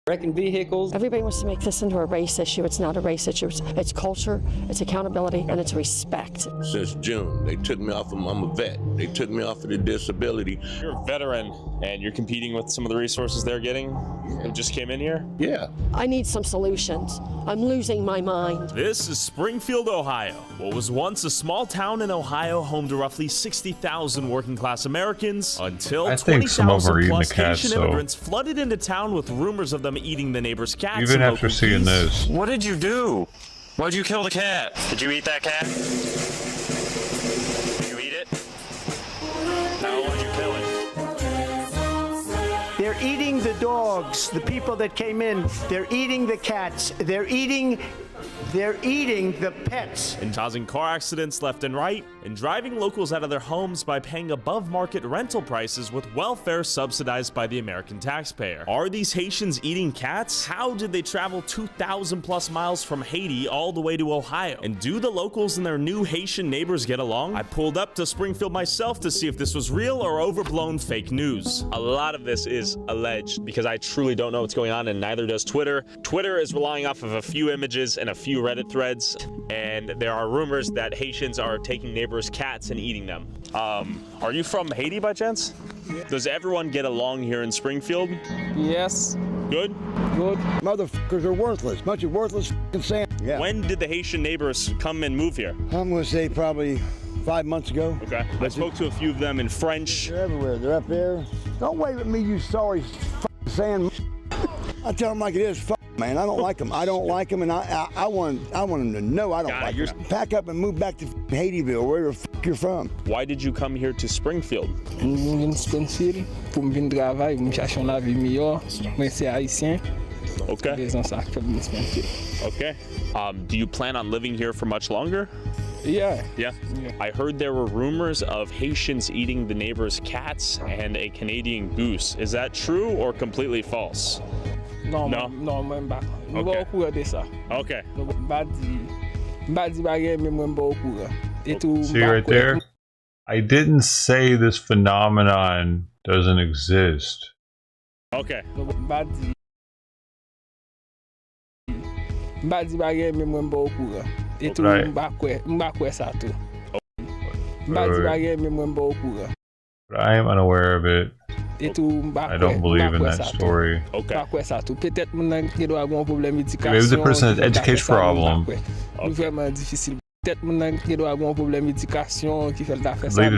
Wrecking vehicles. Everybody wants to make this into a race issue. It's not a race issue. It's culture, it's accountability, and it's respect. Since June, they took me off of, I'm a vet. They took me off of the disability. You're a veteran and you're competing with some of the resources they're getting who just came in here? Yeah. I need some solutions. I'm losing my mind. This is Springfield, Ohio. What was once a small town in Ohio, home to roughly 60,000 working class Americans, until 20,000 plus Haitian immigrants flooded into town with rumors of them eating the neighbor's cats. Even after seeing this. What did you do? Why'd you kill the cat? Did you eat that cat? Did you eat it? No, why'd you kill it? They're eating the dogs, the people that came in. They're eating the cats. They're eating the pets. And causing car accidents left and right, and driving locals out of their homes by paying above market rental prices with welfare subsidized by the American taxpayer. Are these Haitians eating cats? How did they travel 2,000 plus miles from Haiti all the way to Ohio? And do the locals and their new Haitian neighbors get along? I pulled up to Springfield myself to see if this was real or overblown fake news. A lot of this is alleged because I truly don't know what's going on, and neither does Twitter. Twitter is relying off of a few images and a few Reddit threads, and there are rumors that Haitians are taking neighbors' cats and eating them. Are you from Haiti by chance? Yeah. Does everyone get along here in Springfield? Yes. Good? Good. Motherfuckers are worthless. Bunch of worthless sand. Yeah. When did the Haitian neighbors come and move here? I'm gonna say probably 5 months ago. Okay. I spoke to a few of them in French. They're everywhere. They're up there. Don't wave at me, you sorry sand. I tell them like it is. Man, I don't like them. I don't like them, and I want them to know I don't like them. Pack up and move back to Haitieville, wherever the you're from. Why did you come here to Springfield? Springfield pour me venir travailler, me chercher une vie meilleure. Moi c'est haïtien. Okay. Raison ça que je Springfield. Okay. Do you plan on living here for much longer? Yeah. Yeah. I heard there were rumors of Haitians eating the neighbor's cats and a Canadian goose. Is that true or completely false? Non, même pas. Je pas au courant de ça. Okay. See right there? I didn't say this phenomenon doesn't exist. Okay. But I am unaware of it. I don't believe in that story. Okay. Maybe the person has an education problem. Lead him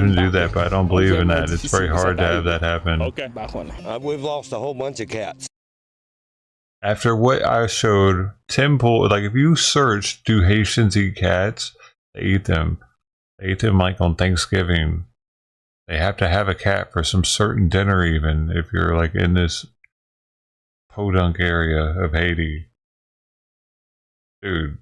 to do that, but I don't believe in that. It's very hard to have that happen. Okay. We've lost a whole bunch of cats. After what I showed, Tim pulled, like if you search, do Haitians eat cats? They eat them. They eat them like on Thanksgiving. They have to have a cat for some certain dinner, even if you're like in this podunk area of Haiti. Dude,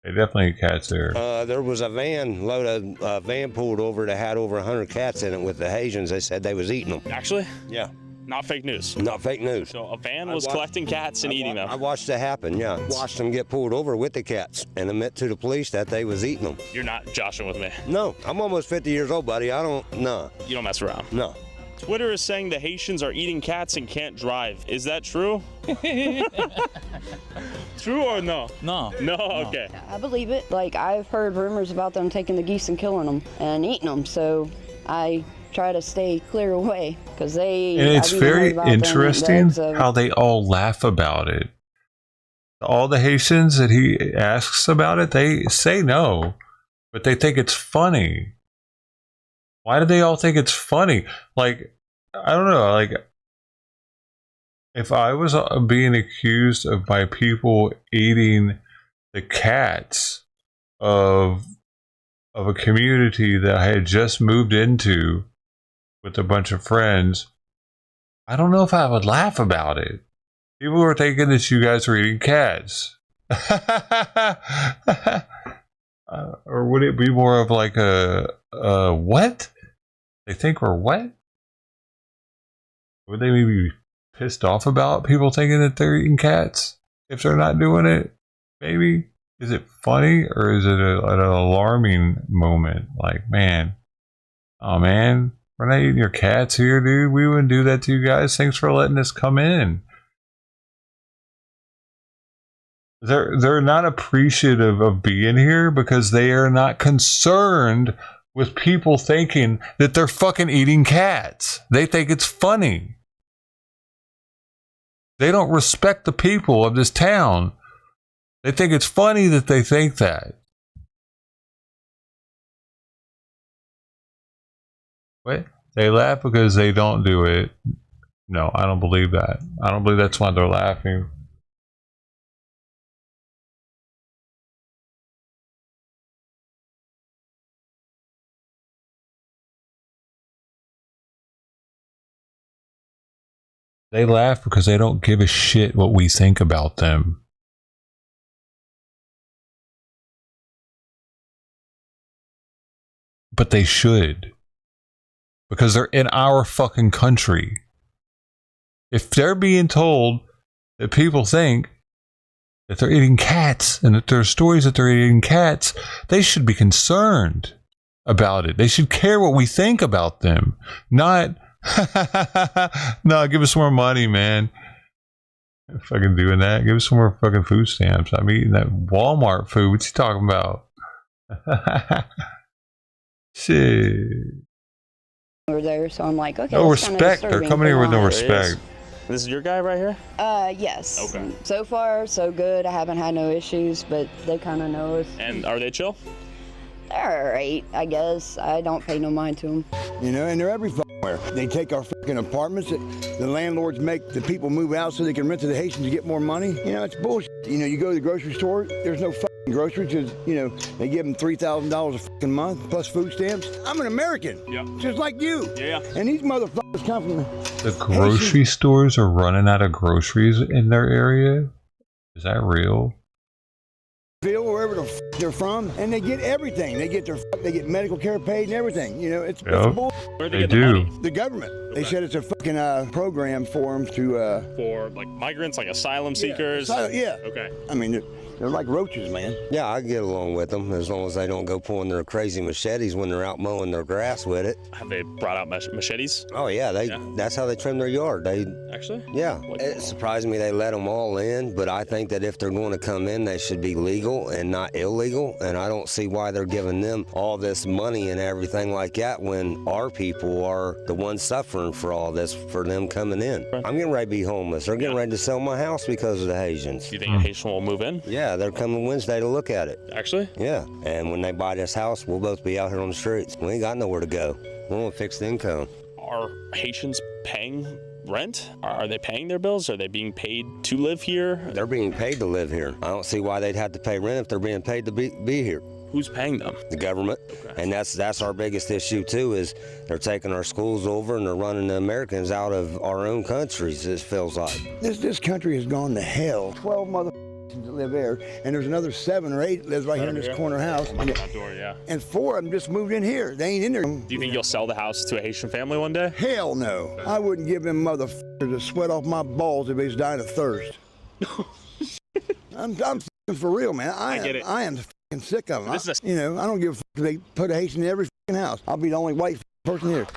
they definitely eat cats there. There was a van pulled over that had over 100 cats in it with the Haitians. They said they was eating them. Actually? Yeah. Not fake news. Not fake news. So a van was collecting cats and eating them. I watched it happen, yeah. Watched them get pulled over with the cats and admit to the police that they was eating them. You're not joshing with me. No, I'm almost 50 years old, buddy. No. You don't mess around. No. Twitter is saying the Haitians are eating cats and can't drive. Is that true? True or no? No. No? Okay. I believe it. Like, I've heard rumors about them taking the geese and killing them and eating them, so I try to stay clear away because they. And it's very interesting how they all laugh about it. All the Haitians that he asks about it, they say no, but they think it's funny. Why do they all think it's funny? Like, I don't know. Like, if I was being accused of my people eating the cats of a community that I had just moved into with a bunch of friends, I don't know if I would laugh about it. People were thinking that you guys were eating cats. Or would it be more of like a what? They think we're what? Would they maybe be pissed off about people thinking that they're eating cats if they're not doing it? Maybe. Is it funny or is it an alarming moment? Like, man, oh man, we're not eating your cats here, dude. We wouldn't do that to you guys. Thanks for letting us come in. They're not appreciative of being here because they are not concerned with people thinking that they're fucking eating cats. They think it's funny. They don't respect the people of this town. They think it's funny that they think that. What? They laugh because they don't do it. No, I don't believe that. I don't believe that's why they're laughing. They laugh because they don't give a shit what we think about them. But they should. Because they're in our fucking country. If they're being told that people think that they're eating cats and that there are stories that they're eating cats, they should be concerned about it. They should care what we think about them. Not, no, give us more money, man. I'm fucking doing that. Give us some more fucking food stamps. I'm eating that Walmart food. What you talking about? Shit. Over there, so I'm like, okay. No respect. They're coming here with no respect. This is your guy right here? Yes. Okay. So far, so good. I haven't had no issues, but they kind of know us. And are they chill? They're alright, I guess. I don't pay no mind to them. You know, and they're every where they take our fucking apartments. The landlords make the people move out so they can rent to the Haitians to get more money. You know, it's bullshit. You know, you go to the grocery store, there's no fucking groceries because, you know, they give them $3,000 a fucking month plus food stamps. I'm an American. Yeah. Just like you. Yeah. And these motherfuckers come from the grocery stores are running out of groceries in their area. Is that real? Wherever the fuck they're from, and they get everything. They get they get medical care paid and everything. You know, it's bull. Where they do. The government. They said it's a fucking program for them to for like migrants, like asylum seekers. Yeah. Okay. I mean, they're like roaches, man. Yeah, I get along with them as long as they don't go pulling their crazy machetes when they're out mowing their grass with it. Have they brought out machetes? Oh yeah, that's how they trim their yard. They actually. Yeah, it surprised me they let them all in, but I think that if they're going to come in, they should be legal and not illegal. And I don't see why they're giving them all this money and everything like that when our people are the ones suffering for all this for them coming in. I'm getting ready to be homeless. They're getting ready to sell my house because of the Haitians. Do you think a Haitian will move in? Yeah, they're coming Wednesday to look at it. Actually? Yeah, and when they buy this house, we'll both be out here on the streets. We ain't got nowhere to go. We want fixed income. Are Haitians paying rent? Are they paying their bills? Are they being paid to live here? They're being paid to live here. I don't see why they'd have to pay rent if they're being paid to be here. Who's paying them? The government. Okay. And that's our biggest issue too, is they're taking our schools over and they're running the Americans out of our own countries, it feels like. This country has gone to hell. 12 motherfuckers live there, and there's another 7 or 8 lives right here in this corner house. That door, yeah. And 4 of them just moved in here. They ain't in there. Do you think you'll sell the house to a Haitian family one day? Hell no. I wouldn't give them motherfuckers the sweat off my balls if he's dying of thirst. I'm for real, man. I get it. I am sick of them. You know, I don't give a fuck if they put a Haitian in every house. I'll be the only white person here.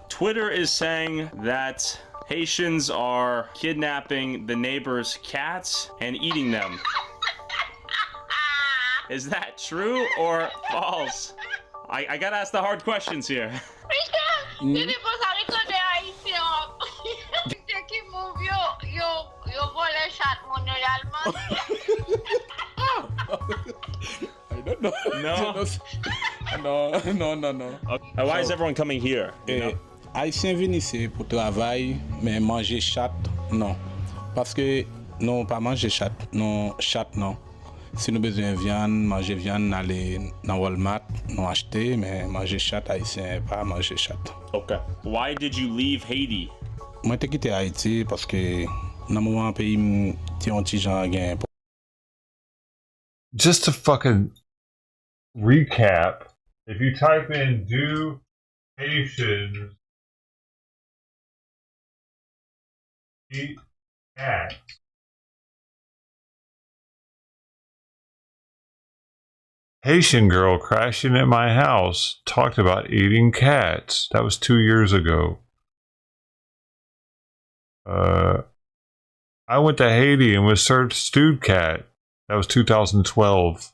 Twitter is saying that Haitians are kidnapping the neighbors' cats and eating them. Is that true or false? I gotta ask the hard questions here. Non. Why is everyone coming here? Haïtien vient ici pour travailler, mais manger chat, non. Parce que non, pas manger chat, non, chat, non. Si nous besoin de viande, manger viande, aller dans Walmart, non acheter, mais manger chat haïtien, pas manger chat. Okay. Why did you leave Haiti? Moi, j'ai quitté Haïti parce que dans mon pays, j'ai un petit genre gain. Just to fucking recap, if you type in "do Haitians eat cats?" Haitian girl crashing at my house talked about eating cats. That was 2 years ago. I went to Haiti and was served stewed cat. That was 2012.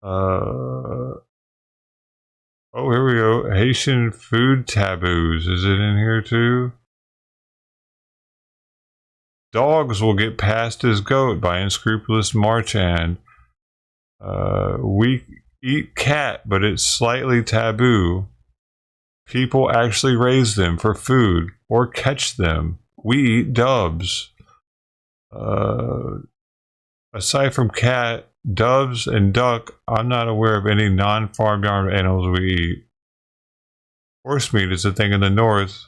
Oh, here we go. Haitian food taboos. Is it in here too? Dogs will get passed as goat by unscrupulous Marchand. We eat cat, but it's slightly taboo. People actually raise them for food or catch them. We eat doves. Aside from cat, doves, and duck, I'm not aware of any non-farmyard animals we eat. Horse meat is a thing in the north.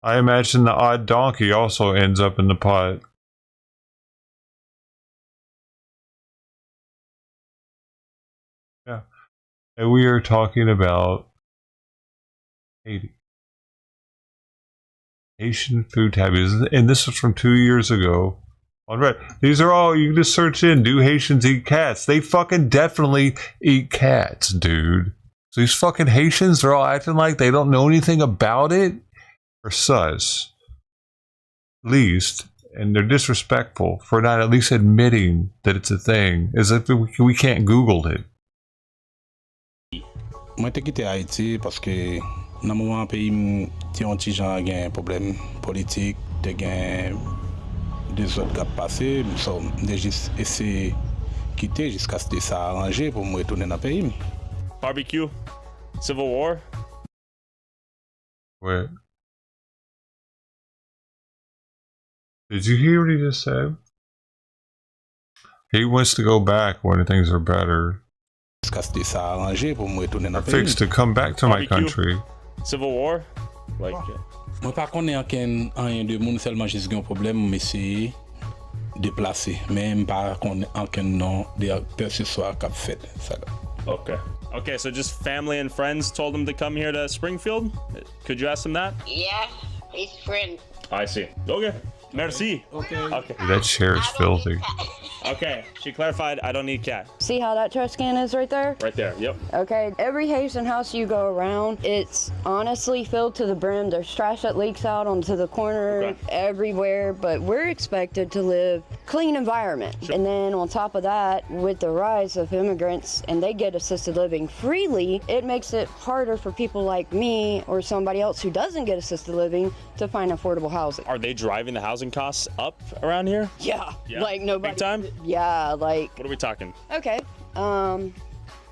I imagine the odd donkey also ends up in the pot. Yeah. And we are talking about Haiti. Haitian food taboos. And this was from 2 years ago. On Reddit. These are all, you can just search in, do Haitians eat cats? They fucking definitely eat cats, dude. So these fucking Haitians, they're all acting like they don't know anything about it? Or sus. At least. And they're disrespectful for not at least admitting that it's a thing. As if we can't Google it. Moi, j'ai quitté Haïti parce que dans mon pays, j'ai un petit genre un problème politique, de gain des autres qui passé, j'ai juste essayé de quitter jusqu'à ce que ça arrangé pour me retourner dans le pays. Barbecue. Civil War? Wait. Did you hear what he just said? He wants to go back when things are better. I fixed to come back to my country. Civil War? Like, Moi pas connais rien de monde seulement juste un problème mais c'est déplacer même pas connais aucun nom de personne soit cap fait ça. okay. Okay, so just family and friends told him to come here to Springfield? Could you ask him that? Yeah, his friend. I see. Okay. Merci. Okay. Okay. Dude, that chair is filthy. Okay, she clarified I don't need cat. See how that trash can is right there? Right there, yep. Okay, every Haitian house you go around, it's honestly filled to the brim. There's trash that leaks out onto the corner, everywhere, but we're expected to live clean environment. Sure. And then on top of that, with the rise of immigrants and they get assisted living freely, it makes it harder for people like me or somebody else who doesn't get assisted living to find affordable housing. Are they driving the housing costs up around here? Yeah, Yeah. like nobody. Big time? Yeah, like. What are we talking? Okay.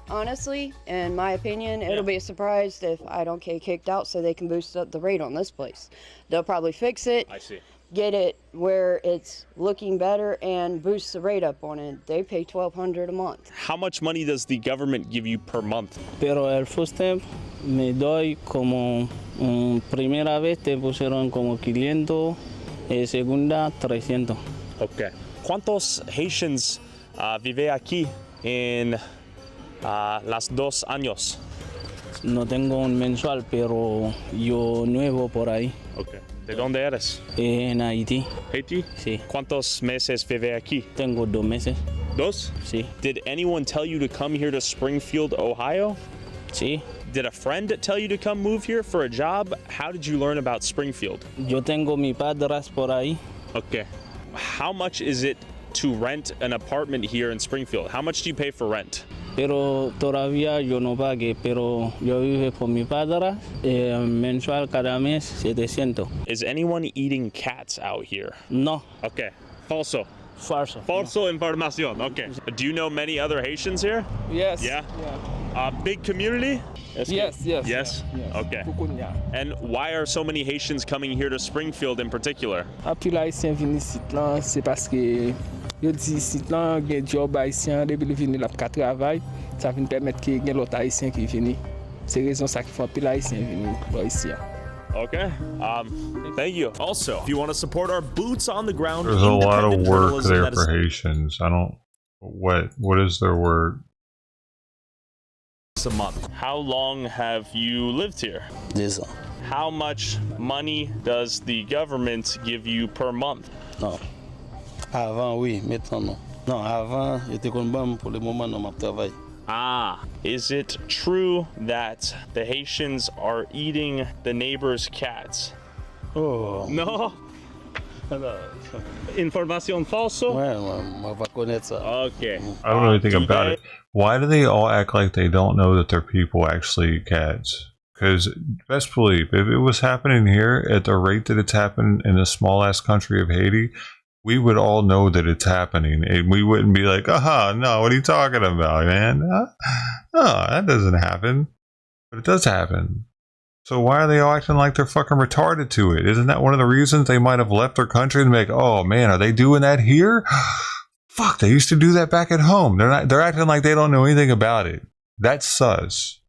Honestly, in my opinion, it'll be a surprise if I don't get kicked out so they can boost up the rate on this place. They'll probably fix it. I see. Get it where it's looking better and boost the rate up on it. They pay $1,200 a month. How much money does the government give you per month? Pero el first time me doy como primera vez te pusieron como 500, segunda 300. Okay. ¿Cuántos Haitians vive aquí en las 2 años? No tengo un mensual, pero yo nuevo por ahí. Okay. ¿De dónde eres? En Haití. Haití? Sí. ¿Cuántos meses vive aquí? Tengo 2 meses. ¿Dos? Sí. Did anyone tell you to come here to Springfield, Ohio? Sí. Did a friend tell you to come move here for a job? How did you learn about Springfield? Yo tengo mi padres por ahí. Okay. How much is it to rent an apartment here in Springfield? How much do you pay for rent? Pero todavía yo no pagué, pero yo vivo con mi padre, mensual cada mes 700. Is anyone eating cats out here? No. Okay. Falso. Falso. Falso información. Okay. Do you know many other Haitians here? Yes. Yeah? Big community? Yes. Yes? Okay. And why are so many Haitians coming here to Springfield in particular? Apil haïtien vini sit lan, c'est parce que yo di sit lan gen job haïtien, depuis vini la ka travail, ça vient permettre que gen l'autre haïtien qui vini. C'est raison ça qui fait apil haïtien vini pour ici. Okay. Thank you. Also, if you want to support our boots on the ground, There's a lot of independent work journalism there that is for Haitians. I don't. What is their work? a month. How long have you lived here? 10 ans. How much money does the government give you per month? Non. Avant, oui, maintenant non. Non, avant, j'étais con bon pour le moment, non, ma travail. Ah, is it true that the Haitians are eating the neighbor's cats? Oh. No? Información falso? Ouais, on va connaître ça. Okay. I don't know anything about it. Why do they all act like they don't know that their people actually eat cats? Because best believe, if it was happening here at the rate that it's happened in the small ass country of Haiti, we would all know that it's happening, and we wouldn't be like, "Aha, no, what are you talking about, man? No, that doesn't happen." But it does happen. So why are they all acting like they're fucking retarded to it? Isn't that one of the reasons they might have left their country and make, "Oh man, are they doing that here? Fuck, they used to do that back at home." They're acting like they don't know anything about it. That's sus.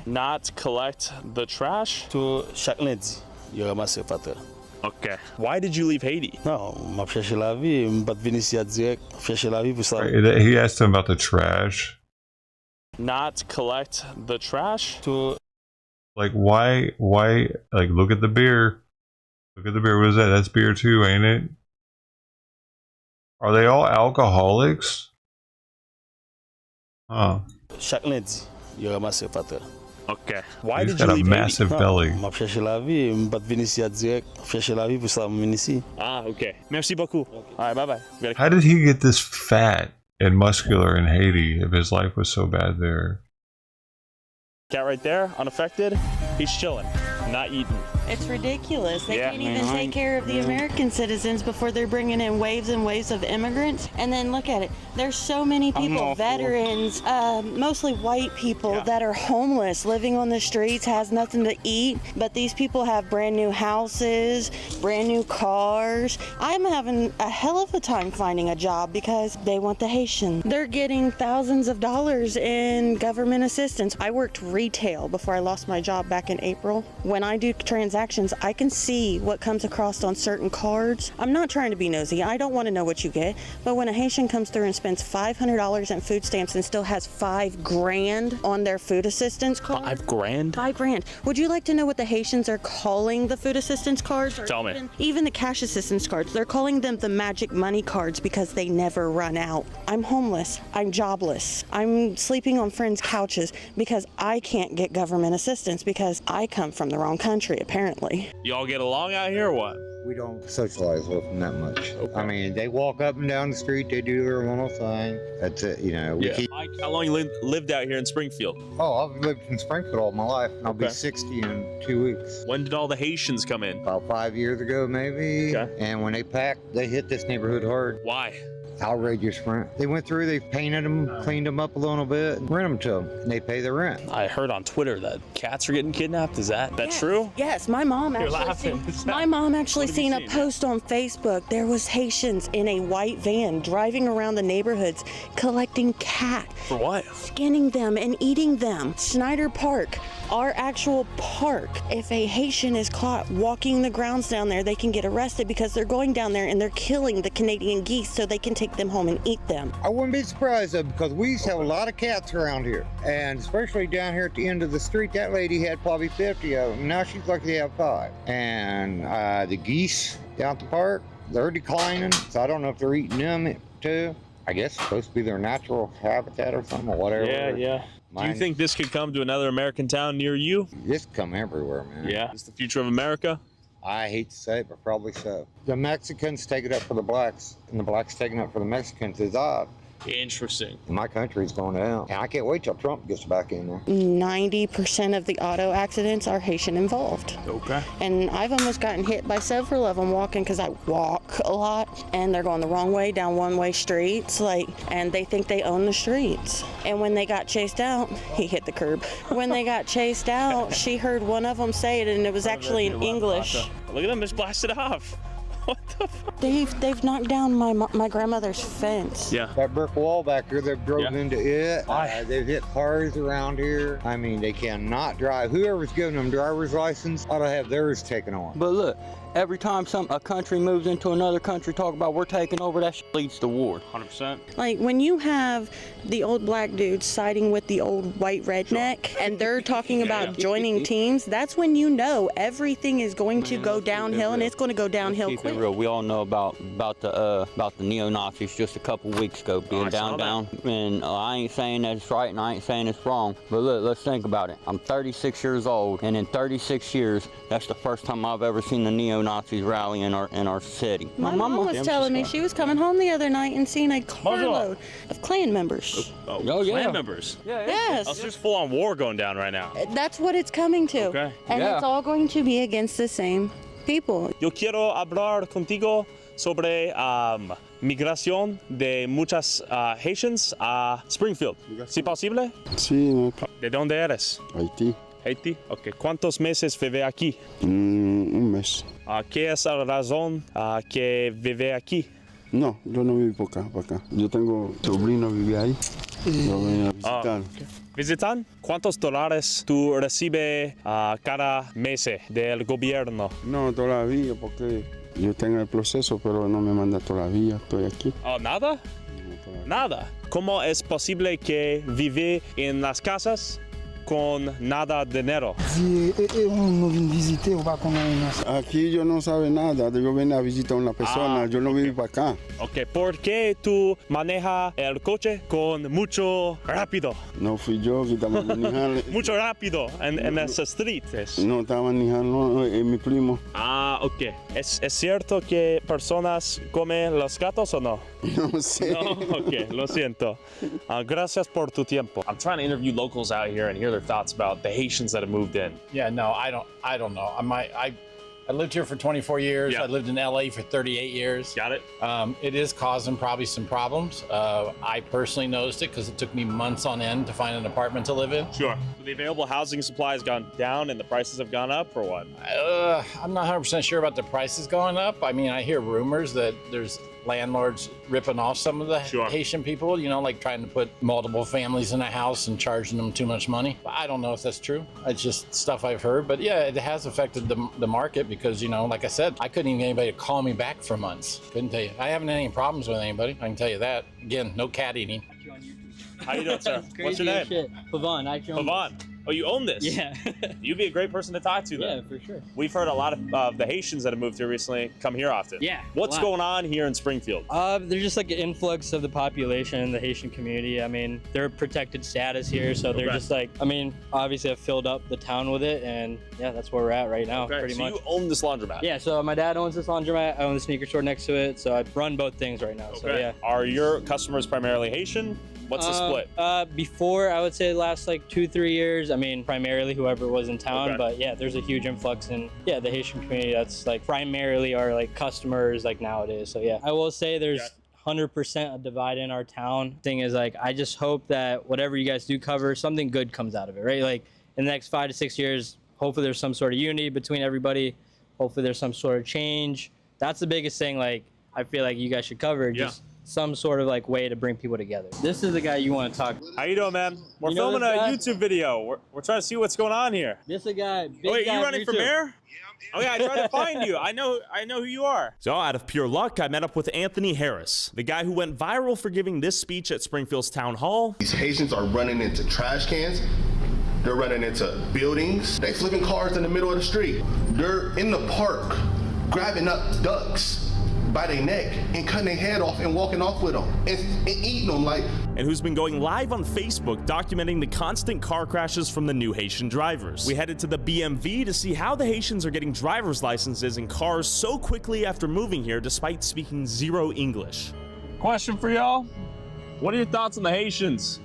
Not collect the trash? To chaque lundi, il ramasse par terre. Okay. Why did you leave Haiti? Non, m'a cherché la vie, m'a pas venu ici direct, chercher la vie pour ça. Right, he asked him about the trash. Not collect the trash? To like why like look at the beer. Look at the beer. What is that? That's beer too, ain't it? Are they all alcoholics? Huh. Chaque lundi, il ramasse par terre. Okay. Why He's did got you a leave massive Haiti? belly. M'a cherché la vie, m'a pas venu ici direct, chercher la vie pour ça, m'a venu ici. Ah, okay. Merci beaucoup. All right, bye-bye. How did he get this fat and muscular in Haiti if his life was so bad there? Cat right there, unaffected. He's chilling, not eating. It's ridiculous. They can't even take care of the American citizens before they're bringing in waves and waves of immigrants. And then look at it. There's so many people, veterans, mostly white people that are homeless, living on the streets, has nothing to eat. But these people have brand new houses, brand new cars. I'm having a hell of a time finding a job because they want the Haitian. They're getting thousands of dollars in government assistance. I worked retail before I lost my job back in April. When I do transactions, I can see what comes across on certain cards. I'm not trying to be nosy. I don't want to know what you get. But when a Haitian comes through and spends $500 in food stamps and still has $5 grand on their food assistance card. $5 grand? $5 grand. Would you like to know what the Haitians are calling the food assistance cards? Tell me. Even the cash assistance cards. They're calling them the magic money cards because they never run out. I'm homeless. I'm jobless. I'm sleeping on friends' couches because I can't get government assistance because I come from the wrong country, apparently. You all get along out here or what? We don't socialize with them that much. I mean, they walk up and down the street, they do their little thing. That's it, you know. Mike, how long you lived out here in Springfield? Oh, I've lived in Springfield all my life. I'll be 60 in 2 weeks. When did all the Haitians come in? About 5 years ago, maybe. Okay. And when they packed, they hit this neighborhood hard. Why? Outrageous rent. They went through, they painted them, cleaned them up a little bit, and rent them to them, and they pay the rent. I heard on Twitter that cats are getting kidnapped. Is that true? Yes, my mom actually seen a post on Facebook. There was Haitians in a white van driving around the neighborhoods collecting cat. For what? Skinning them and eating them. Snyder Park, our actual park. If a Haitian is caught walking the grounds down there, they can get arrested because they're going down there and they're killing the Canadian geese so they can take them home and eat them. I wouldn't be surprised though, because we used to have a lot of cats around here, and especially down here at the end of the street, that lady had probably 50 of them. Now she's lucky to have 5. And the geese down at the park, they're declining, so I don't know if they're eating them too. I guess it's supposed to be their natural habitat or something or whatever. Yeah. Do you think this could come to another American town near you? This could come everywhere, man. Yeah. Is the future of America? I hate to say it, but probably so. The Mexicans take it up for the blacks, and the blacks taking it up for the Mexicans is odd. Interesting. My country's going down, and I can't wait till Trump gets back in there. 90% of the auto accidents are Haitian involved. Okay. And I've almost gotten hit by several of them walking because I walk a lot, and they're going the wrong way down one-way streets, and they think they own the streets. And when they got chased out, he hit the curb. When they got chased out, she heard one of them say it, and it was actually in English. Look at them, just blasted off. What the fuck? They've knocked down my grandmother's fence. Yeah. That brick wall back here, they've drove into it. They've hit cars around here. I mean, they cannot drive. Whoever's giving them driver's license ought to have theirs taken on. But look, every time a country moves into another country, talk about we're taking over, that leads to war. 100%. Like when you have the old black dudes siding with the old white redneck, and they're talking about joining teams, that's when you know everything is going to go downhill, and it's going to go downhill quick. Real. We all know about the neo-Nazis just a couple weeks ago being down. And I ain't saying that it's right and I ain't saying it's wrong. But look, let's think about it. I'm 36 years old, and in 36 years, that's the first time I've ever seen the neo-Nazis rally in our city. My mom was telling me she was coming home the other night and seeing a carload of Klan members. Oh yeah. Klan members? Yes. Oh, so there's full-on war going down right now. That's what it's coming to. Okay. And it's all going to be against the same people. Yo quiero hablar contigo sobre migración de muchas Haitians a Springfield. ¿Sí posible? Sí. ¿De dónde eres? Haití. Haití. Ok. ¿Cuántos meses vive aquí? Un mes. ¿Qué es la razón que vive aquí? No, yo no vivo para acá. Yo tengo sobrino que vive ahí. Lo voy a visitar. ¿Visitan? ¿Cuántos dólares tú recibes cada mes del gobierno? No, todavía, porque yo tengo el proceso, pero no me manda todavía. Estoy aquí. ¿Nada? Nada. ¿Cómo es posible que vive en las casas con nada de dinero? Aquí yo no sabe nada. Yo vengo a visitar a una persona. Yo no vivo para acá. Ok, ¿por qué tú manejas el coche con mucho rápido? No fui yo que estaba manejando. Mucho rápido en esas streets. No, estaba manejando mi primo. Ok. ¿Es cierto que personas comen los gatos o no? No sé. No, ok, lo siento. Gracias por tu tiempo. I'm trying to interview locals out here and hear their other thoughts about the Haitians that have moved in? Yeah, no, I don't know. I lived here for 24 years. Yeah. I lived in LA for 38 years. Got it. It is causing probably some problems. I personally noticed it because it took me months on end to find an apartment to live in. Sure. The available housing supply has gone down and the prices have gone up, or what? I'm not 100% sure about the prices going up. I mean, I hear rumors that there's landlords ripping off some of the Haitian people, you know, like trying to put multiple families in a house and charging them too much money. But I don't know if that's true. It's just stuff I've heard. But yeah, it has affected the market because, you know, like I said, I couldn't even get anybody to call me back for months. Couldn't tell you. I haven't had any problems with anybody. I can tell you that. Again, no cat eating. How you doing, sir? What's your name? Pavon. Pavon. Oh, you own this? Yeah. You'd be a great person to talk to, then. Yeah, for sure. We've heard a lot of the Haitians that have moved here recently come here often. Yeah. What's going on here in Springfield? There's just like an influx of the population in the Haitian community. I mean, they're protected status here, so they're just like, I mean, obviously I've filled up the town with it, and yeah, that's where we're at right now, pretty much. So you own this laundromat? Yeah, so my dad owns this laundromat. I own the sneaker store next to it, so I run both things right now, so yeah. Are your customers primarily Haitian? What's the split? Before, I would say the last like 2-3 years, I mean, primarily whoever was in town, but yeah, there's a huge influx in, yeah, the Haitian community. That's like primarily our like customers like nowadays. So yeah, I will say there's 100% a divide in our town. Thing is, like, I just hope that whatever you guys do cover, something good comes out of it, right? Like in the next 5 to 6 years, hopefully there's some sort of unity between everybody. Hopefully there's some sort of change. That's the biggest thing, like, I feel like you guys should cover. Just some sort of like way to bring people together. This is the guy you want to talk to. How you doing, man? We're filming a YouTube video. We're trying to see what's going on here. This is a guy. Oh, wait, you running for mayor? Oh yeah, I tried to find you. I know who you are. So out of pure luck, I met up with Anthony Harris, the guy who went viral for giving this speech at Springfield's town hall. These Haitians are running into trash cans. They're running into buildings. They flipping cars in the middle of the street. They're in the park grabbing up ducks by their neck and cutting their head off and walking off with them and eating them like. And who's been going live on Facebook documenting the constant car crashes from the new Haitian drivers. We headed to the BMV to see how the Haitians are getting driver's licenses in cars so quickly after moving here despite speaking zero English. Question for y'all. What are your thoughts on the Haitians?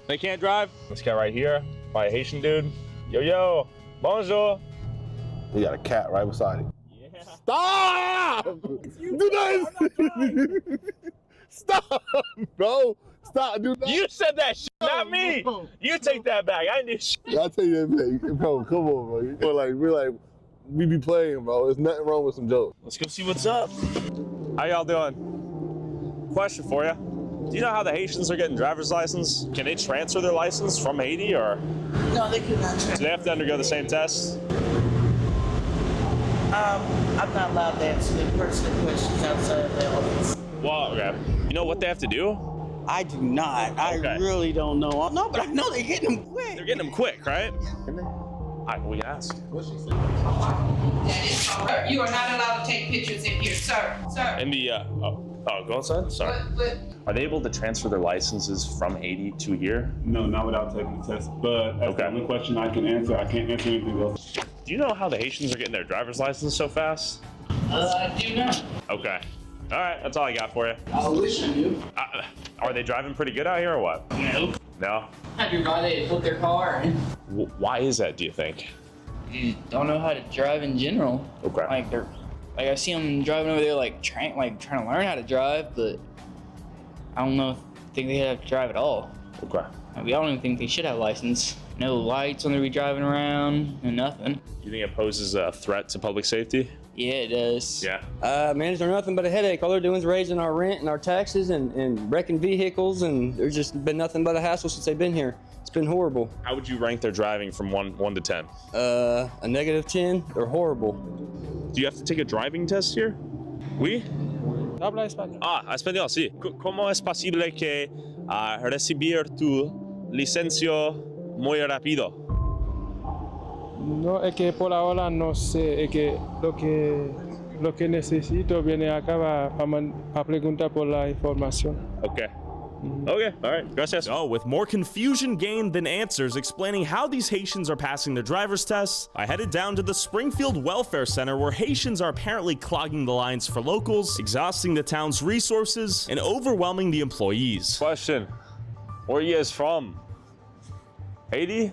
They can't drive? This guy right here, by a Haitian dude. Yo, bonjour. You got a cat right beside him. Stop! Do that! Stop, bro! Stop! Do that! You said that shit, not me. Bro. You take that back. I did shit. I'll tell you that, bro. Come on, bro. We be playing, bro. There's nothing wrong with some jokes. Let's go see what's up. How y'all doing? Question for you. Do you know how the Haitians are getting driver's license? Can they transfer their license from Haiti, or? No, they cannot transfer. Do they have to undergo the same test? I'm not allowed to answer the personal questions outside of the office. Well, okay. You know what they have to do? I do not. I really don't know. No, but I know they're getting them quick. They're getting them quick, right? We can ask. Sir, you are not allowed to take pictures in here, sir. Sir. In the, go outside? Sorry. Are they able to transfer their licenses from Haiti to here? No, not without taking the test. But that's the only question I can answer. I can't answer anything else. Do you know how the Haitians are getting their driver's license so fast? I do not. Okay. All right, that's all I got for you. I wish I knew. Are they driving pretty good out here or what? No. No? I do why they put their car in. Why is that, do you think? You don't know how to drive in general. Okay. Like I see them driving over there trying to learn how to drive, but I don't think they have to drive at all. Okay. I don't even think they should have a license. No lights when they be driving around, and nothing. You think it poses a threat to public safety? Yeah, it does. Yeah. Man, they're nothing but a headache. All they're doing is raising our rent and our taxes and wrecking vehicles, and there's just been nothing but a hassle since they've been here. It's been horrible. How would you rank their driving from 1 to 10? A -10. They're horrible. Do you have to take a driving test here? Oui? Habla español. Español, sí. ¿Cómo es posible que recibir tu licencia muy rápido? No, es que por ahora no sé, es que lo que necesito viene acá para preguntar por la información. Okay. Okay, all right, gracias. So, with more confusion gained than answers explaining how these Haitians are passing their driver's tests, I headed down to the Springfield Welfare Center where Haitians are apparently clogging the lines for locals, exhausting the town's resources, and overwhelming the employees. Question, where are you guys from? 80?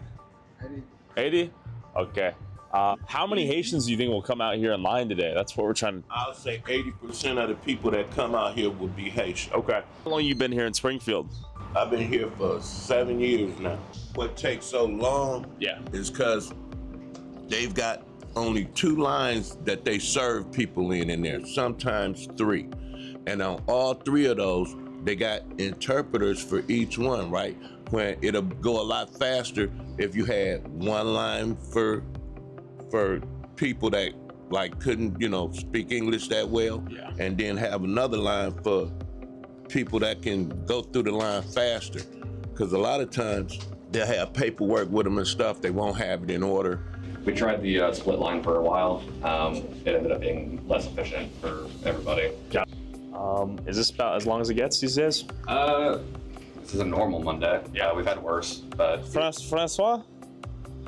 80? Okay. How many Haitians do you think will come out here in line today? That's what we're trying to... I'll say 80% of the people that come out here will be Haitian. Okay. How long you been here in Springfield? I've been here for 7 years now. What takes so long is because they've got only 2 lines that they serve people in there, sometimes 3. And on all 3 of those, they got interpreters for each one, right? When it'll go a lot faster if you had 1 line for people that like couldn't, speak English that well, and then have another line for people that can go through the line faster. Because a lot of times they'll have paperwork with them and stuff, they won't have it in order. We tried the split line for a while. It ended up being less efficient for everybody. Yeah. Is this about as long as it gets these days? This is a normal Monday. Yeah, we've had worse, but... Francois?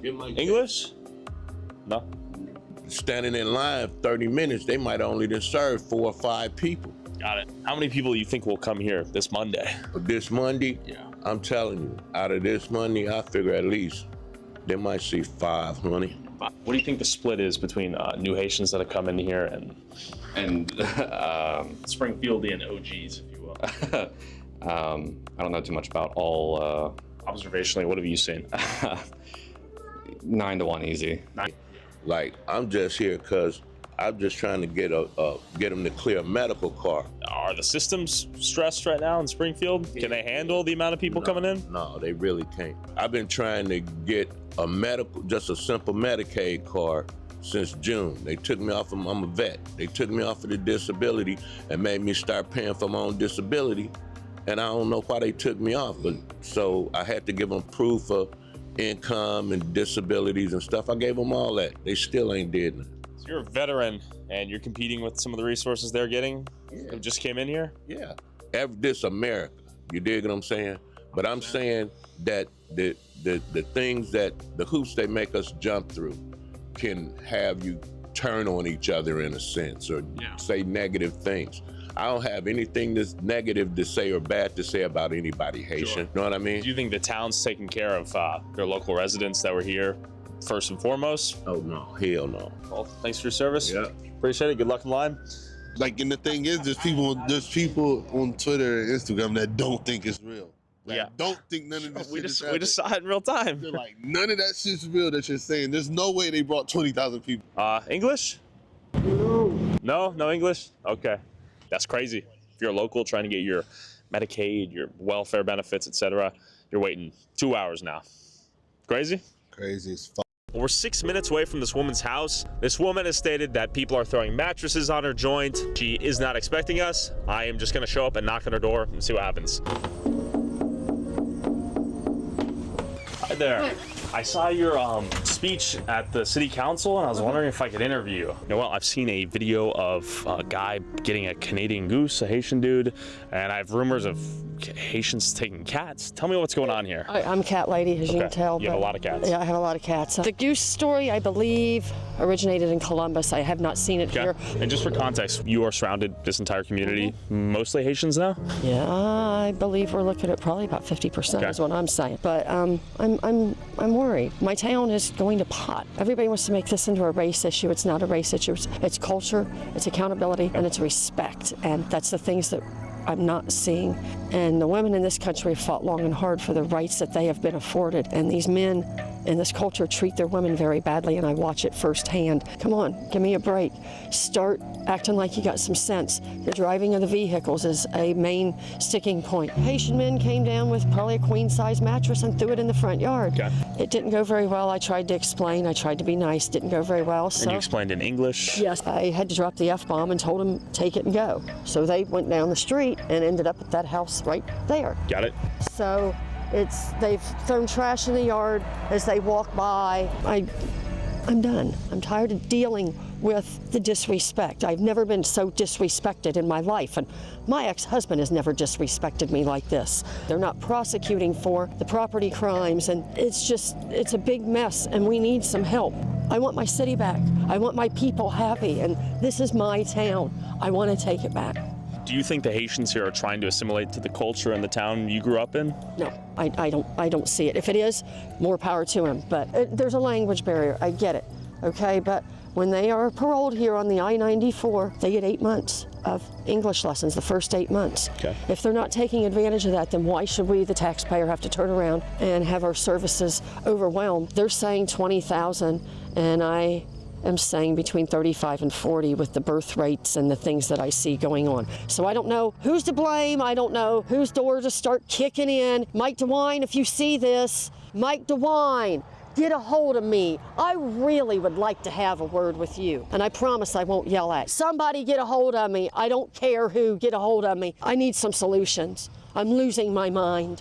English? No. Standing in line 30 minutes, they might only just serve 4 or 5 people. Got it. How many people do you think will come here this Monday? This Monday? Yeah. I'm telling you, out of this Monday, I figure at least they might see 500. What do you think the split is between new Haitians that have come in here and Springfieldian OGs, if you will? I don't know too much about all... Observationally, what have you seen? 9 to 1 easy. Like, I'm just here because I'm just trying to get them to clear a medical card. Are the systems stressed right now in Springfield? Can they handle the amount of people coming in? No, they really can't. I've been trying to get just a simple Medicaid card since June. They took me off of, I'm a vet. They took me off of the disability and made me start paying for my own disability. And I don't know why they took me off, but so I had to give them proof of income and disabilities and stuff. I gave them all that. They still ain't did nothing. So you're a veteran and you're competing with some of the resources they're getting who just came in here? Yeah. This America. You dig what I'm saying? But I'm saying that the things that the hoops they make us jump through can have you turn on each other in a sense or say negative things. I don't have anything that's negative to say or bad to say about anybody Haitian. Sure. You know what I mean? Do you think the town's taking care of their local residents that were here first and foremost? Oh, no. Hell no. Well, thanks for your service. Yeah. Appreciate it. Good luck in line. Like, and the thing is, there's people on Twitter and Instagram that don't think it's real. Like, don't think none of this we shit is we just saw it in real time. They're like, none of that shit's real that you're saying. There's no way they brought 20,000 people. English? No English? Okay. That's crazy. If you're a local trying to get your Medicaid, your welfare benefits, etc., you're waiting 2 hours now. Crazy? Crazy as fuck. We're 6 minutes away from this woman's house. This woman has stated that people are throwing mattresses on her joint. She is not expecting us. I am just gonna show up and knock on her door and see what happens. Hi there. I saw your speech at the city council and I was wondering if I could interview you. You know, well, I've seen a video of a guy getting a Canadian goose, a Haitian dude, and I have rumors of Haitians taking cats. Tell me what's going on here. I'm a cat lady, as you can tell. You have a lot of cats. Yeah, I have a lot of cats. The goose story, I believe, originated in Columbus. I have not seen it here. And just for context, you are surrounded, this entire community, mostly Haitians now? Yeah, I believe we're looking at probably about 50% is what I'm saying. But I'm worried. My town is going to pot. Everybody wants to make this into a race issue. It's not a race issue. It's culture, it's accountability, and it's respect. And that's the things that I'm not seeing. And the women in this country have fought long and hard for the rights that they have been afforded. And these men in this culture treat their women very badly, and I watch it firsthand. Come on, give me a break. Start acting like you got some sense. The driving of the vehicles is a main sticking point. Haitian men came down with probably a queen-size mattress and threw it in the front yard. It didn't go very well. I tried to explain. I tried to be nice. Didn't go very well. So, and you explained in English? Yes. I had to drop the F-bomb and told them, take it and go. So they went down the street and ended up at that house right there. Got it. So they've thrown trash in the yard as they walk by. I'm done. I'm tired of dealing with the disrespect. I've never been so disrespected in my life, and my ex-husband has never disrespected me like this. They're not prosecuting for the property crimes, and it's a big mess, and we need some help. I want my city back. I want my people happy, and this is my town. I want to take it back. Do Do you think the Haitians here are trying to assimilate to the culture in the town you grew up in? No, I don't see it. If it is, more power to him. But there's a language barrier. I get it. Okay, but when they are paroled here on the I-94, they get 8 months of English lessons, the first 8 months. Okay. If they're not taking advantage of that, then why should we, the taxpayer, have to turn around and have our services overwhelmed? They're saying 20,000, and I am saying between 35 and 40 with the birth rates and the things that I see going on. So I don't know who's to blame. I don't know whose door to start kicking in. Mike DeWine, if you see this, Mike DeWine, get a hold of me. I really would like to have a word with you. And I promise I won't yell at. Somebody get a hold of me. I don't care who, get a hold of me. I need some solutions. I'm losing my mind.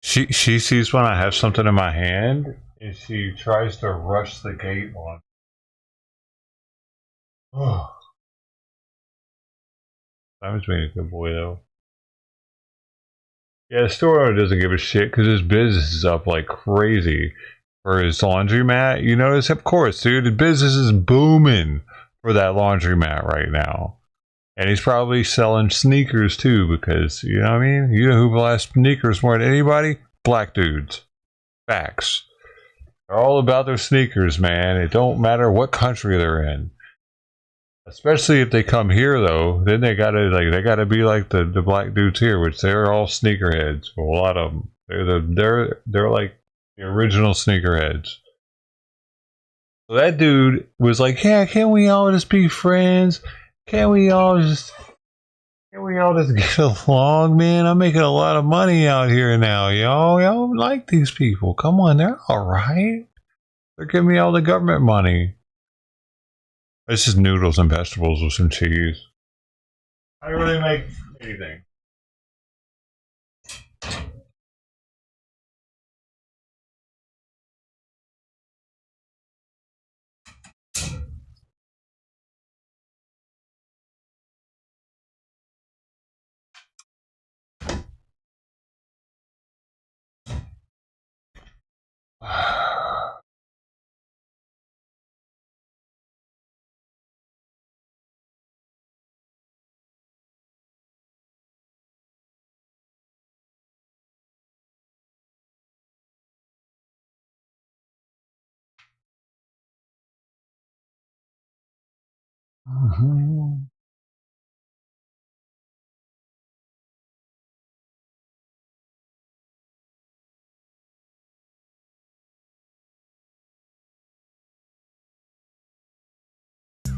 She sees when I have something in my hand, and she tries to rush the gate on. Oh. Simon's being a good boy, though. Yeah, the store owner doesn't give a shit because his business is up like crazy for his laundromat. You notice, of course, dude, the business is booming for that laundromat right now. And he's probably selling sneakers too, because, you know what I mean? You know who buys sneakers more than anybody? Black dudes. Facts. They're all about their sneakers, man. It don't matter what country they're in. Especially if they come here, though, then they gotta be like the black dudes here, which they're all sneakerheads. Well, a lot of them. They're like the original sneakerheads. So that dude was like, "Yeah, can't we all just be friends? Can't we all just get along, man? I'm making a lot of money out here now, y'all. Y'all like these people. Come on, they're all right. They're giving me all the government money." It's just noodles and vegetables with some cheese. I really make anything.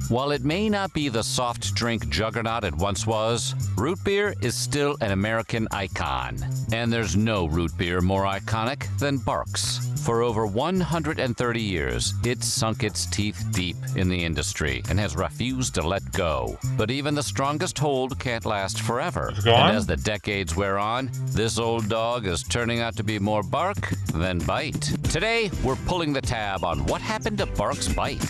While it may not be the soft drink juggernaut it once was, root beer is still an American icon. And there's no root beer more iconic than Barq's. For over 130 years, it's sunk its teeth deep in the industry and has refused to let go. But even the strongest hold can't last forever. And as the decades wear on, this old dog is turning out to be more bark than bite. Today, we're pulling the tab on what happened to Barq's Bite.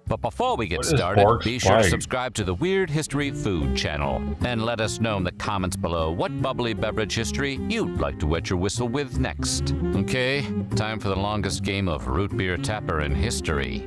But before we get started, be sure to subscribe to the Weird History Food channel and let us know in the comments below what bubbly beverage history you'd like to wet your whistle with next. Okay, time for the longest game of root beer tapper in history.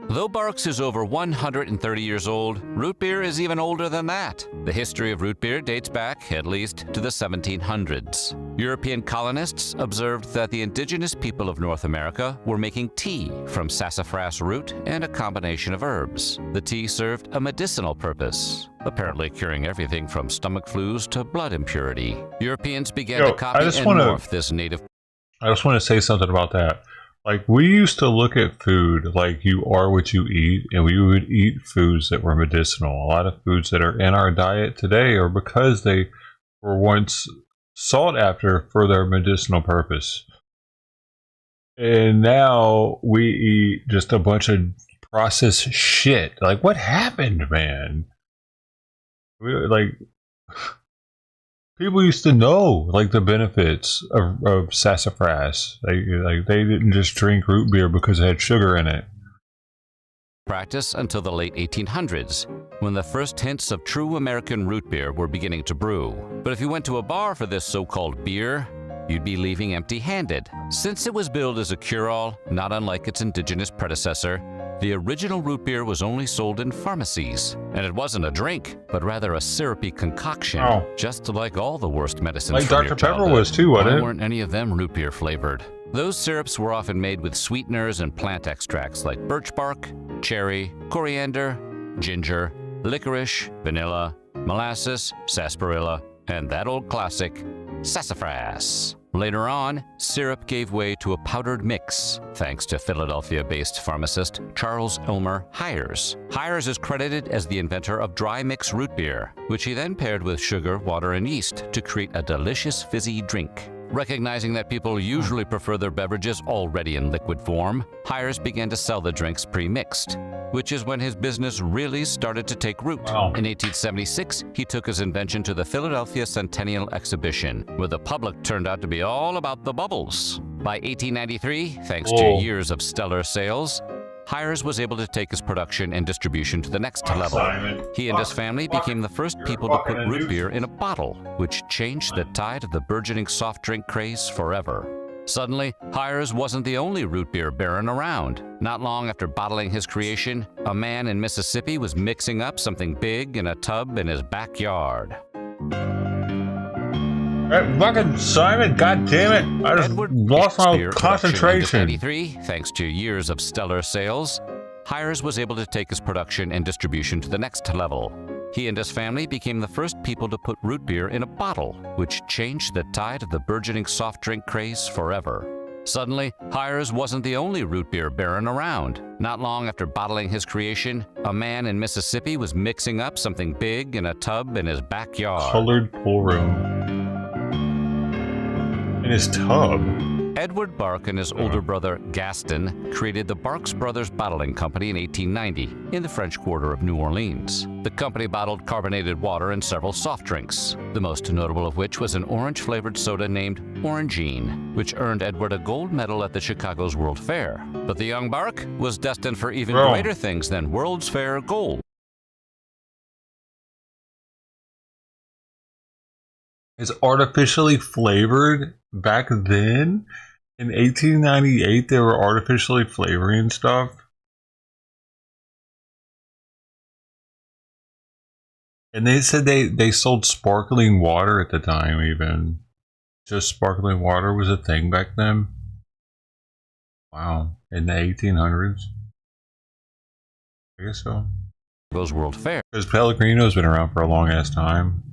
Though Barq's is over 130 years old, root beer is even older than that. The history of root beer dates back, at least, to the 1700s. European colonists observed that the indigenous people of North America were making tea from sassafras root and a combination of herbs. The tea served a medicinal purpose, apparently curing everything from stomach flus to blood impurity. Europeans began to copy and morph this native... I just want to say something about that. Like, we used to look at food like you are what you eat, and we would eat foods that were medicinal. A lot of foods that are in our diet today are because they were once sought after for their medicinal purpose. And now we eat just a bunch of processed shit. Like, what happened, man? Like, people used to know, like, the benefits of sassafras. Like they didn't just drink root beer because it had sugar in it. Practice until the late 1800s, when the first hints of true American root beer were beginning to brew. But if you went to a bar for this so-called beer, you'd be leaving empty-handed. Since it was billed as a cure-all, not unlike its indigenous predecessor, the original root beer was only sold in pharmacies. And it wasn't a drink, but rather a syrupy concoction, just like all the worst medicines like from Dr. your Pepper childhood. was too, wasn't Why it? weren't any of them root beer flavored? Those syrups were often made with sweeteners and plant extracts like birch bark, cherry, coriander, ginger, licorice, vanilla, molasses, sarsaparilla, and that old classic, sassafras. Later on, syrup gave way to a powdered mix, thanks to Philadelphia-based pharmacist Charles Elmer Hires. Hires is credited as the inventor of dry mix root beer, which he then paired with sugar, water, and yeast to create a delicious fizzy drink. Recognizing that people usually prefer their beverages already in liquid form, Hires began to sell the drinks pre-mixed, which is when his business really started to take root. In 1876, he took his invention to the Philadelphia Centennial Exhibition, where the public turned out to be all about the bubbles. By 1893, thanks to years of stellar sales, Hires was able to take his production and distribution to the next level. He and his family became the first people to put root beer in a bottle, which changed the tide of the burgeoning soft drink craze forever. Suddenly, Hires wasn't the only root beer baron around. Not long after bottling his creation, a man in Mississippi was mixing up something big in a tub in his backyard. That fucking Simon, god damn it! I just lost my concentration. In 1993, thanks to years of stellar sales, Hires was able to take his production and distribution to the next level. He and his family became the first people to put root beer in a bottle, which changed the tide of the burgeoning soft drink craze forever. Suddenly, Hires wasn't the only root beer baron around. Not long after bottling his creation, a man in Mississippi was mixing up something big in a tub in his backyard. Colored pool room. In his tub. Edward Bark and his older brother Gaston created the Barks Brothers Bottling Company in 1890 in the French Quarter of New Orleans. The company bottled carbonated water and several soft drinks, the most notable of which was an orange-flavored soda named Orangine, which earned Edward a gold medal at the Chicago's World Fair. But the young Bark was destined for even greater things than World's Fair gold. Is artificially flavored back then? In 1898, they were artificially flavoring stuff. And they said they sold sparkling water at the time, even. Just sparkling water was a thing back then. Wow. In the 1800s? I guess so. World Fair. Because Pellegrino's been around for a long ass time.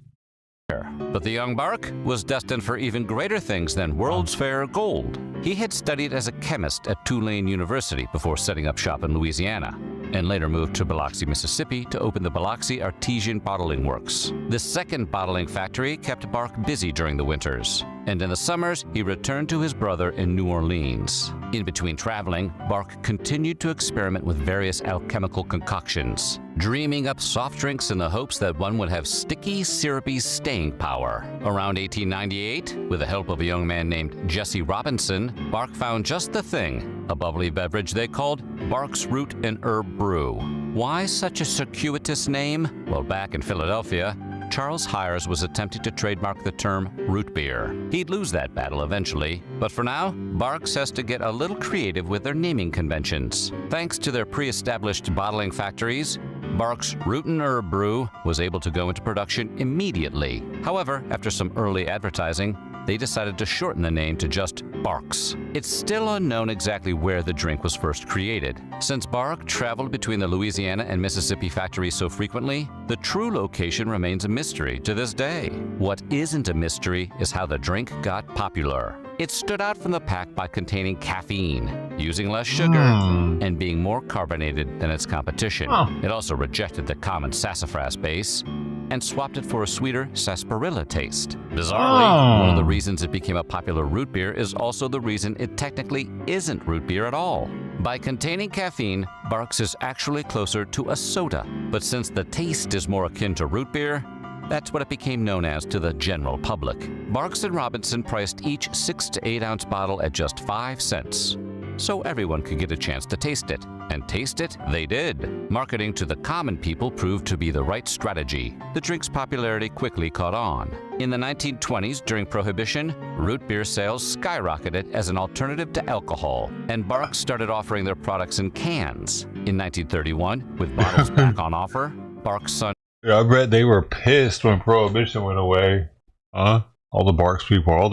But the young Bark was destined for even greater things than World's Fair gold. He had studied as a chemist at Tulane University before setting up shop in Louisiana, and later moved to Biloxi, Mississippi to open the Biloxi Artesian Bottling Works. This second bottling factory kept Bark busy during the winters, and in the summers he returned to his brother in New Orleans. In between traveling, Bark continued to experiment with various alchemical concoctions, dreaming up soft drinks in the hopes that one would have sticky, syrupy staying power. Around 1898, with the help of a young man named Jesse Robinson, Bark found just the thing, a bubbly beverage they called Bark's Root and Herb Brew. Why such a circuitous name? Well, back in Philadelphia, Charles Hires was attempting to trademark the term root beer. He'd lose that battle eventually, but for now, Barks has to get a little creative with their naming conventions. Thanks to their pre-established bottling factories, Bark's Root and Herb Brew was able to go into production immediately. However, after some early advertising, they decided to shorten the name to just Barks. It's still unknown exactly where the drink was first created. Since Bark traveled between the Louisiana and Mississippi factories so frequently, the true location remains a mystery to this day. What isn't a mystery is how the drink got popular. It stood out from the pack by containing caffeine, using less sugar, and being more carbonated than its competition. It also rejected the common sassafras base and swapped it for a sweeter sarsaparilla taste. Bizarrely, one of the reasons it became a popular root beer is also the reason it technically isn't root beer at all. By containing caffeine, Barks is actually closer to a soda. But since the taste is more akin to root beer, that's what it became known as to the general public. Barks and Robinson priced each 6 to 8 ounce bottle at just 5 cents. So everyone could get a chance to taste it. And taste it, they did. Marketing to the common people proved to be the right strategy. The drink's popularity quickly caught on. In the 1920s, during Prohibition, root beer sales skyrocketed as an alternative to alcohol, and Barks started offering their products in cans. In 1931, with bottles back on offer, Barks Sun. Yeah, I bet they were pissed when Prohibition went away. Huh? All the Barks people, all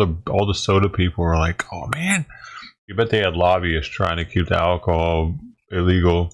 the soda people were like, "Oh man!" You bet they had lobbyists trying to keep the alcohol illegal.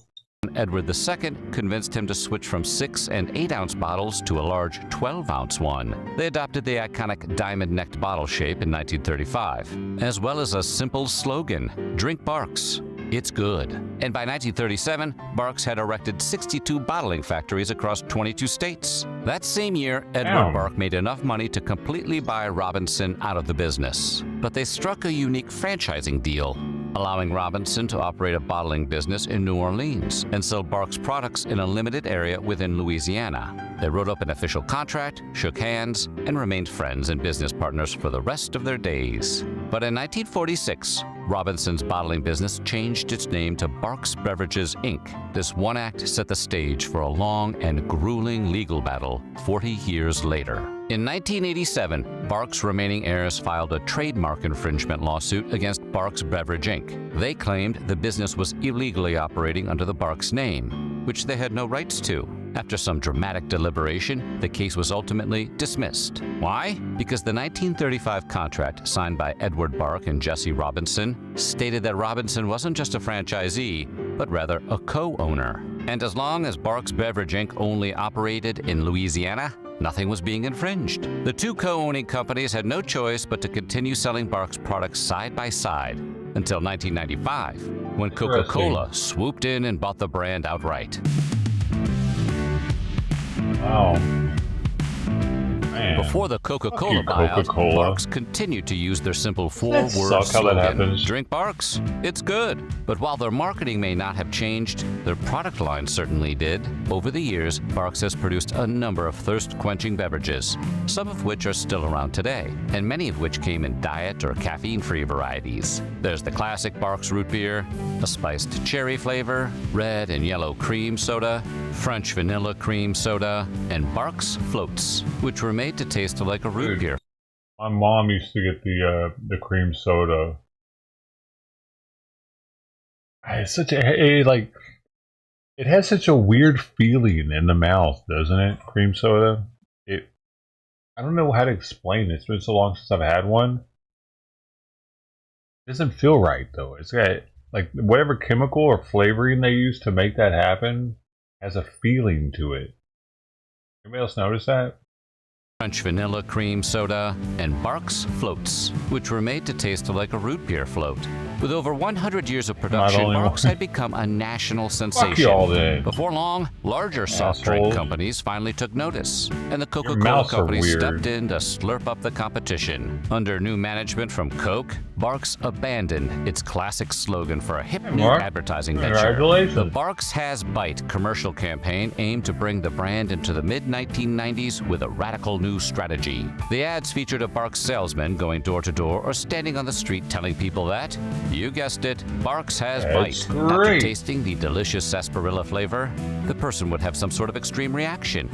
Edward II convinced him to switch from 6 and 8 ounce bottles to a large 12 ounce one. They adopted the iconic diamond-necked bottle shape in 1935, as well as a simple slogan: "Drink Barks. It's good." And by 1937, Barks had erected 62 bottling factories across 22 states. That same year, Edward Bark made enough money to completely buy Robinson out of the business. But they struck a unique franchising deal, allowing Robinson to operate a bottling business in New Orleans and sell Barks products in a limited area within Louisiana. They wrote up an official contract, shook hands, and remained friends and business partners for the rest of their days. But in 1946, Robinson's bottling business changed its name to Barks Beverages, Inc. This one act set the stage for a long and grueling legal battle 40 years later. In 1987, Barks' remaining heirs filed a trademark infringement lawsuit against Barks Beverage, Inc. They claimed the business was illegally operating under the Barks name, which they had no rights to. After some dramatic deliberation, the case was ultimately dismissed. Why? Because the 1935 contract signed by Edward Bark and Jesse Robinson stated that Robinson wasn't just a franchisee, but rather a co-owner. And as long as Barks Beverage, Inc. only operated in Louisiana, nothing was being infringed. The two co-owning companies had no choice but to continue selling Barks products side by side until 1995, when Coca-Cola swooped in and bought the brand outright. Wow. Man. Before the Coca-Cola buyout, Barks continued to use their simple four-word slogan, "Drink Barks, it's good." But while their marketing may not have changed, their product line certainly did. Over the years, Barks has produced a number of thirst-quenching beverages, some of which are still around today, and many of which came in diet or caffeine-free varieties. There's the classic Barks root beer, a spiced cherry flavor, red and yellow cream soda, French vanilla cream soda, and Barks Floats, which were made to taste like a root beer. My mom used to get the cream soda. It's such it has such a weird feeling in the mouth, doesn't it? Cream soda. I don't know how to explain it. It's been so long since I've had one. It doesn't feel right though. It's got like whatever chemical or flavoring they use to make that happen has a feeling to it. Anybody else notice that? French vanilla cream soda, and Barks Floats, which were made to taste like a root beer float. With over 100 years of production, Barks had become a national sensation. Before long, larger soft drink companies finally took notice, and the Coca-Cola Company stepped in to slurp up the competition. Under new management from Coke, Barks abandoned its classic slogan for a hip new advertising venture. The Barks Has Bite commercial campaign aimed to bring the brand into the mid-1990s with a radical new strategy. The ads featured a Barks salesman going door to door or standing on the street telling people that, you guessed it, Barks Has Bite. After tasting the delicious sarsaparilla flavor, the person would have some sort of extreme reaction,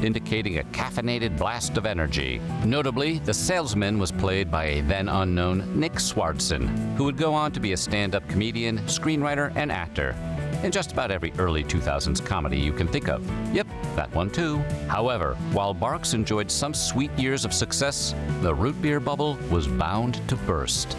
indicating a caffeinated blast of energy. Notably, the salesman was played by a then unknown Nick Swardson, who would go on to be a stand-up comedian, screenwriter, and actor in just about every early 2000s comedy you can think of. Yep, that one too. However, while Barks enjoyed some sweet years of success, the root beer bubble was bound to burst.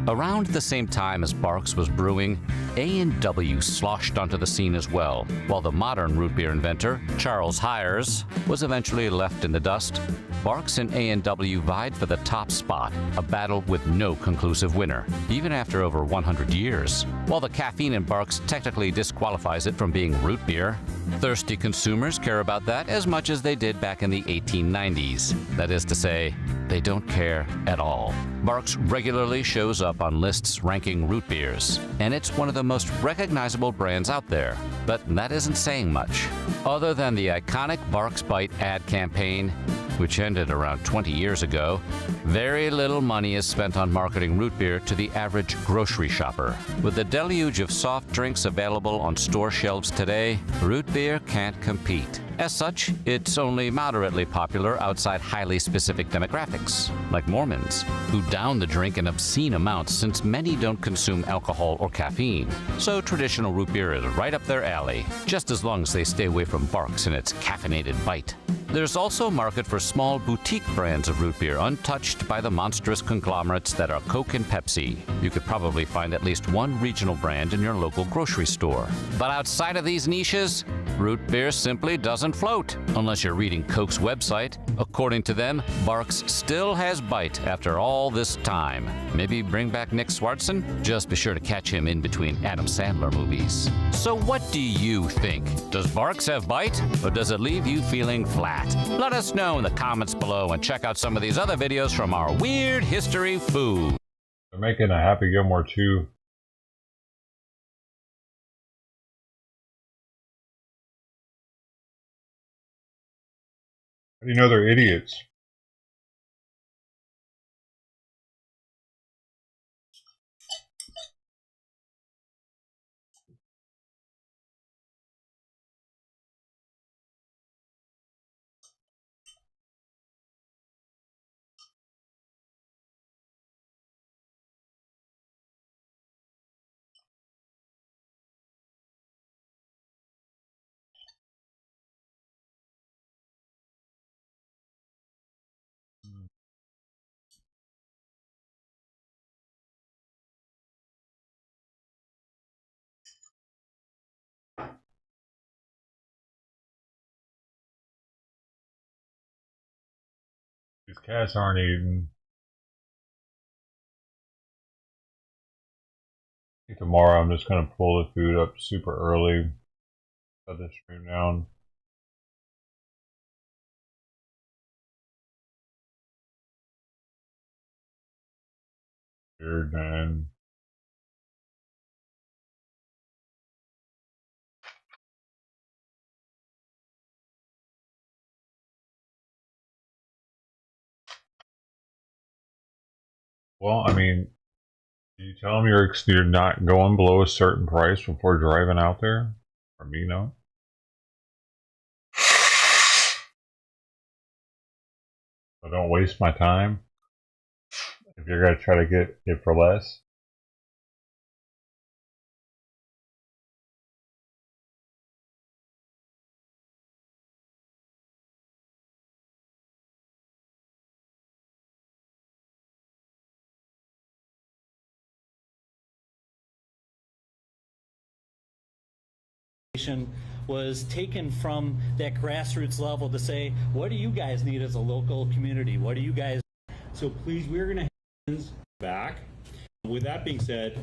Around the same time as Barks was brewing, A&W sloshed onto the scene as well, while the modern root beer inventor, Charles Hires, was eventually left in the dust. Barks and A&W vied for the top spot, a battle with no conclusive winner, even after over 100 years. While the caffeine in Barks technically disqualifies it from being root beer, thirsty consumers care about that as much as they did back in the 1890s. That is to say, they don't care at all. Barks regularly shows up on lists ranking root beers, and it's one of the most recognizable brands out there. But that isn't saying much. Other than the iconic Barks Bite ad campaign, which ended around 20 years ago, very little money is spent on marketing root beer to the average grocery shopper. With the deluge of soft drinks available on store shelves today, root beer can't compete. As such, it's only moderately popular outside highly specific demographics, like Mormons, who down the drink in obscene amounts since many don't consume alcohol or caffeine. So traditional root beer is right up their alley, just as long as they stay away from Barks and its caffeinated bite. There's also a market for small boutique brands of root beer untouched by the monstrous conglomerates that are Coke and Pepsi. You could probably find at least one regional brand in your local grocery store. But outside of these niches, root beer simply doesn't float, unless you're reading Coke's website. According to them, Barks still has bite after all this time. Maybe bring back Nick Swartzen? Just be sure to catch him in between Adam Sandler movies. So what do you think? Does Barks have bite, or does it leave you feeling flat? Let us know in the comments below, and check out some of these other videos from our Weird History Food. They're making a Happy Gilmore 2. How do you know they're idiots? These cats aren't eating. I think tomorrow I'm just going to pull the food up super early. Shut the stream down. Weird, man. Well, I mean, you tell them you're not going below a certain price before driving out there? Or me, no? So don't waste my time if you're going to try to get it for less. Was taken from that grassroots level to say, what do you guys need as a local community? What do you guys? So please, we're going to hands back. With that being said,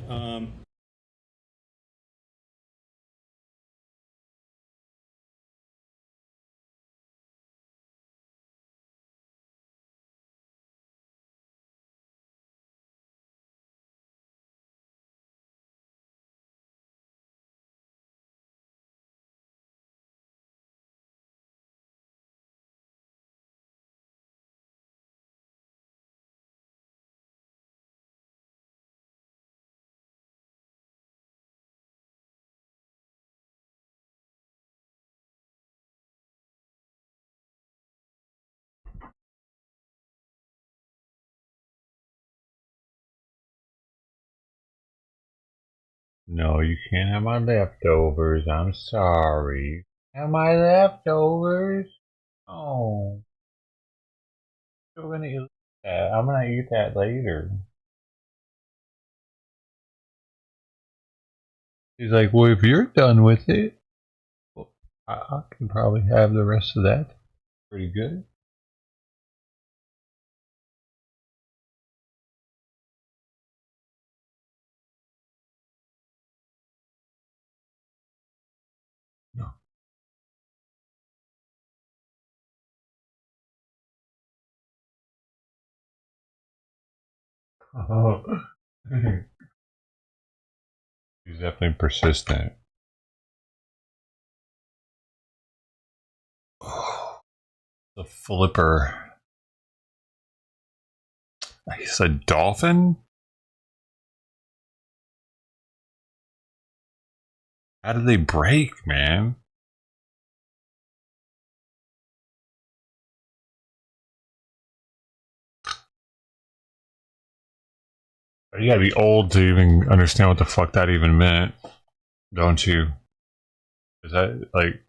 No, you can't have my leftovers. I'm sorry. Have my leftovers? Oh. Still gonna eat that. I'm gonna eat that later. He's like, well, if you're done with it, well, I can probably have the rest of that. Pretty good. No. Oh. He's definitely persistent. Oh, the flipper. He's a dolphin? How did they break, man? You gotta be old to even understand what the fuck that even meant, don't you? Is that like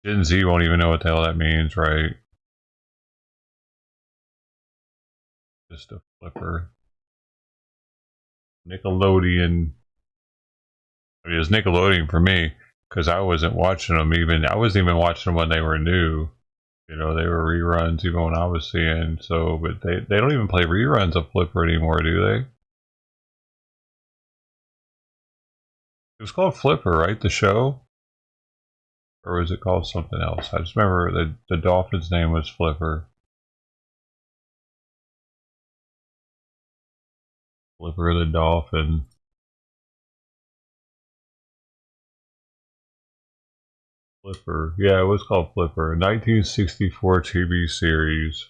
Gen Z won't even know what the hell that means, right? Just a flipper. Nickelodeon. I mean, it was Nickelodeon for me because I wasn't watching them even. I wasn't even watching them when they were new. You know, they were reruns even when I was seeing. So, but they don't even play reruns of Flipper anymore, do they? It was called Flipper, right? The show, or was it called something else? I just remember the dolphin's name was Flipper. Flipper the dolphin. Flipper. Yeah, it was called Flipper. 1964 TV series.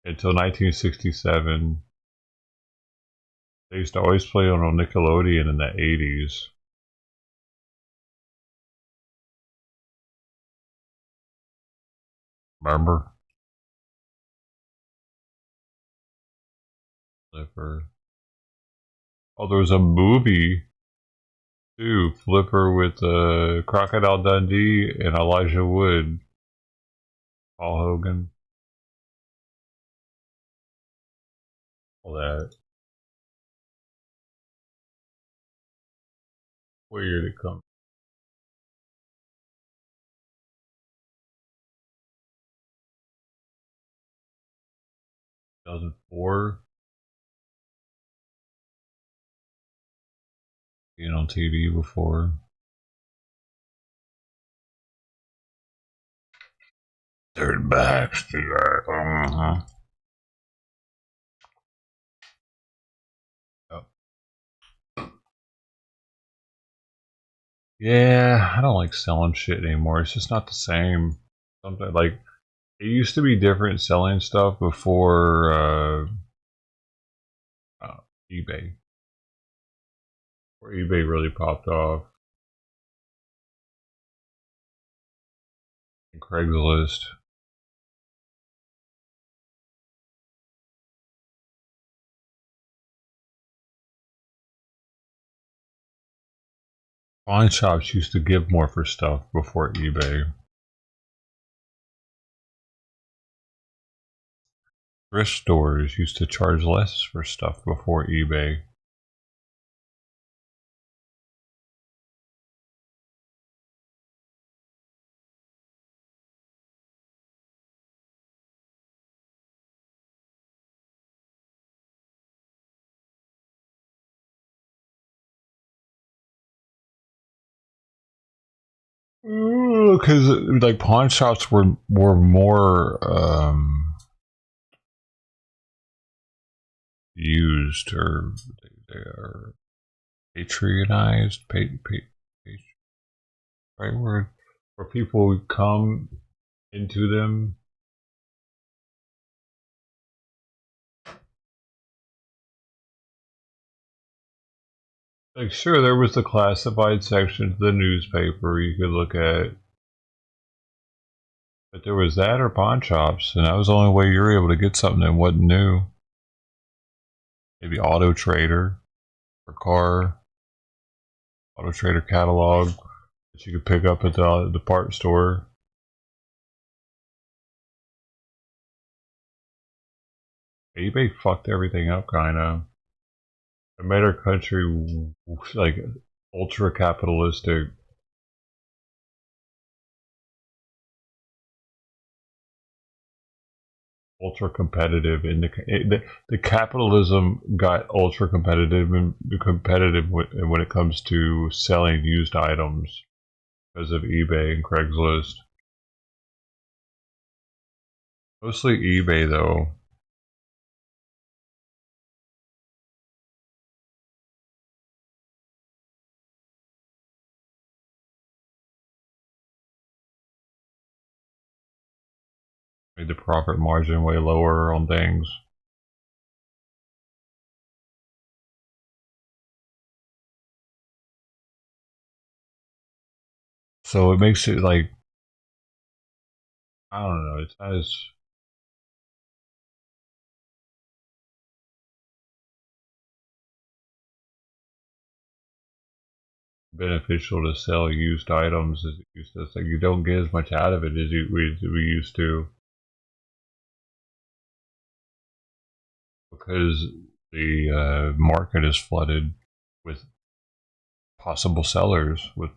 Until 1967. They used to always play on Nickelodeon in the 80s. Remember? Flipper. Oh, there was a movie too. Flipper with Crocodile Dundee and Elijah Wood. Paul Hogan. All that. What year did it come? 2004. Being on TV before. Third backs to that. Yeah, I don't like selling shit anymore. It's just not the same. Something like it used to be different selling stuff before eBay. Where eBay really popped off. And Craigslist. Pawn shops used to give more for stuff before eBay. Thrift stores used to charge less for stuff before eBay. Because like pawn shops were more used, or they are patronized, right word, where people would come into them. Like, sure, there was the classified section of the newspaper you could look at, but there was that or pawn shops, and that was the only way you were able to get something that wasn't new. Maybe Auto Trader or car. Auto Trader catalog that you could pick up at the part store. eBay fucked everything up, kind of. It made our country like ultra capitalistic. Ultra competitive, and the capitalism got ultra competitive and competitive when it comes to selling used items because of eBay and Craigslist. Mostly eBay though. made the profit margin way lower on things. So it makes it like, I don't know, it's not as beneficial to sell used items as it used to. It's like you don't get as much out of it as we used to, because the market is flooded with possible sellers with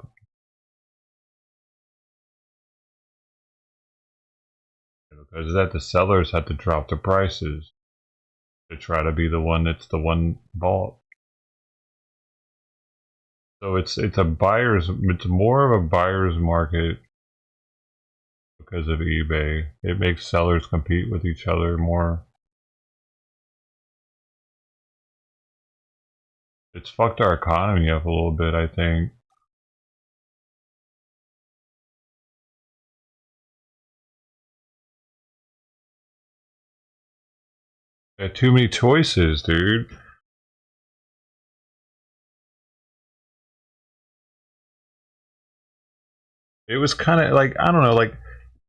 because that the sellers have to drop the prices to try to be the one that's the one bought. So it's more of a buyer's market because of eBay. It makes sellers compete with each other more. It's fucked our economy up a little bit, I think. Got too many choices, dude. It was kind of like, I don't know, like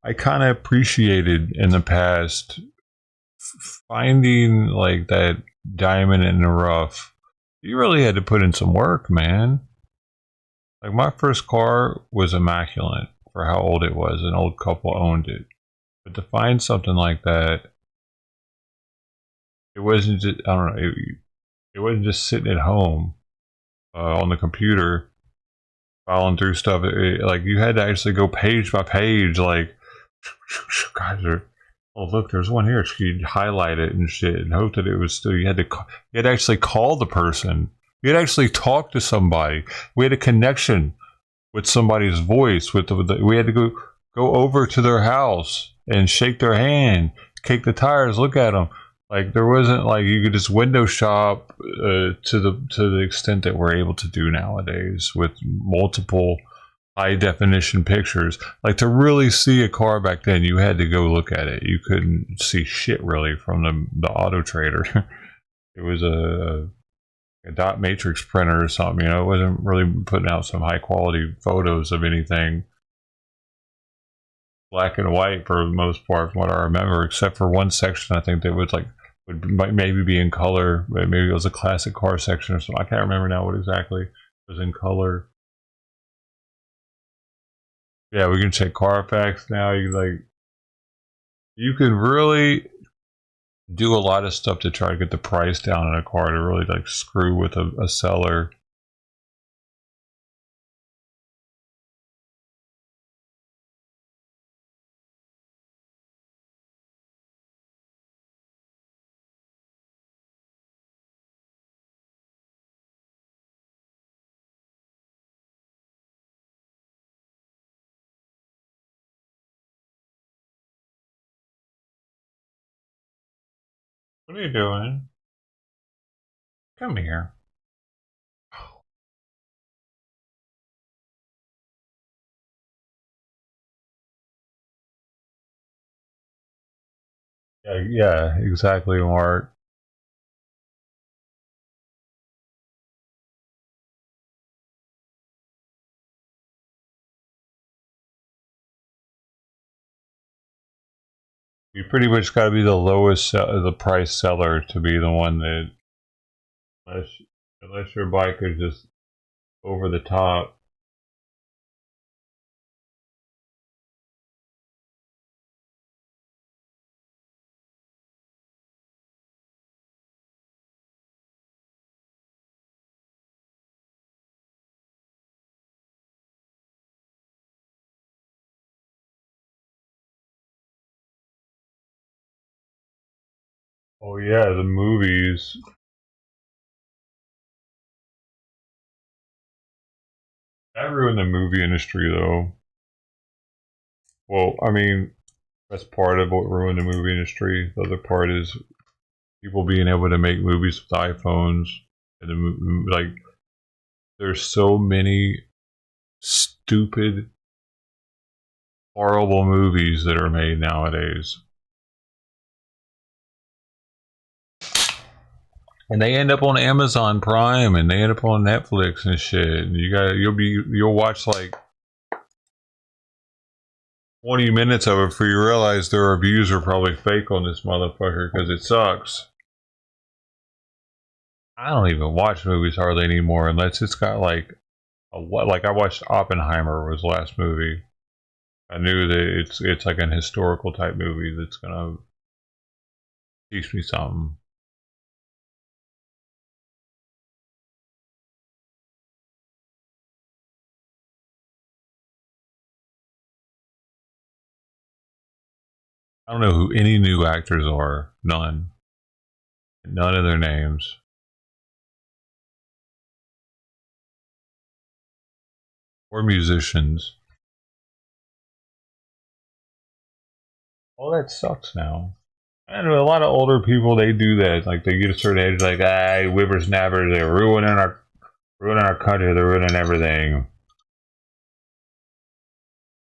I kind of appreciated in the past finding like that diamond in the rough. You really had to put in some work, man. Like my first car was immaculate for how old it was. An old couple owned it. But to find something like that, it wasn't just, I don't know, it wasn't just sitting at home on the computer filing through stuff. Like you had to actually go page by page, like, guys are, oh look, there's one here. So you'd highlight it and shit and hope that it was still, you had to actually call the person. You had to actually talk to somebody. We had a connection with somebody's voice. We had to go over to their house and shake their hand, kick the tires, look at them. Like there wasn't like you could just window shop to the extent that we're able to do nowadays with multiple high definition pictures. Like to really see a car back then, you had to go look at it. You couldn't see shit really from the auto trader. It was a dot matrix printer or something. You know, it wasn't really putting out some high quality photos of anything. Black and white for the most part, from what I remember, except for one section I think that was like might maybe be in color. Maybe it was a classic car section or something. I can't remember now what exactly was in color. Yeah, we can check Carfax now. You can really do a lot of stuff to try to get the price down in a car to really like screw with a seller. What are you doing? Come here. Yeah, exactly, Mark. You pretty much got to be the lowest the price seller to be the one that, unless your bike is just over the top. Oh yeah, the movies. That ruined the movie industry though. Well, I mean, that's part of what ruined the movie industry. The other part is people being able to make movies with iPhones. And like, there's so many stupid, horrible movies that are made nowadays. and they end up on Amazon Prime, and they end up on Netflix and shit. And you'll watch like 20 minutes of it before you realize the reviews are probably fake on this motherfucker because it sucks. I don't even watch movies hardly anymore unless it's got like like I watched Oppenheimer was the last movie. I knew that it's like an historical type movie that's gonna teach me something. I don't know who any new actors are. None. None of their names. Or musicians. All that sucks now. I know a lot of older people, they do that. Like they get a certain age, like whippersnappers, they're ruining our country, they're ruining everything.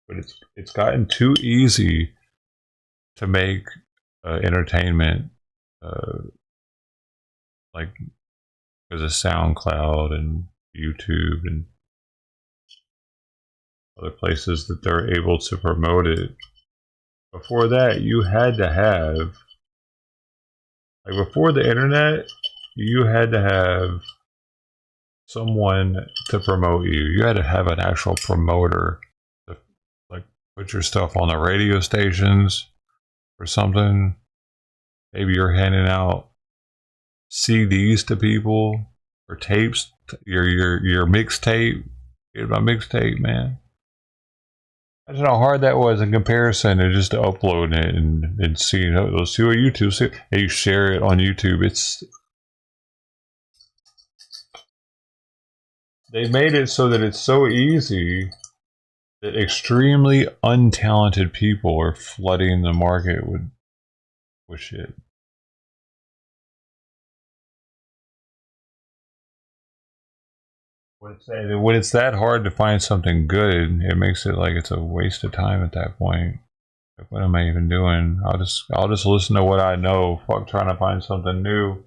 But it's gotten too easy to make entertainment, like because of SoundCloud and YouTube and other places that they're able to promote it. Before that, you had to have, like before the internet, you had to have someone to promote you. You had to have an actual promoter to like put your stuff on the radio stations or something. Maybe you're handing out CDs to people or tapes. Your mixtape. Get my mixtape, man. Imagine how hard that was in comparison to just uploading it and seeing it. Let's see what YouTube see. And you share it on YouTube. They made it so that it's so easy that extremely untalented people are flooding the market with shit. When it's that hard to find something good, it makes it like it's a waste of time at that point. Like, what am I even doing? I'll just listen to what I know. Fuck trying to find something new.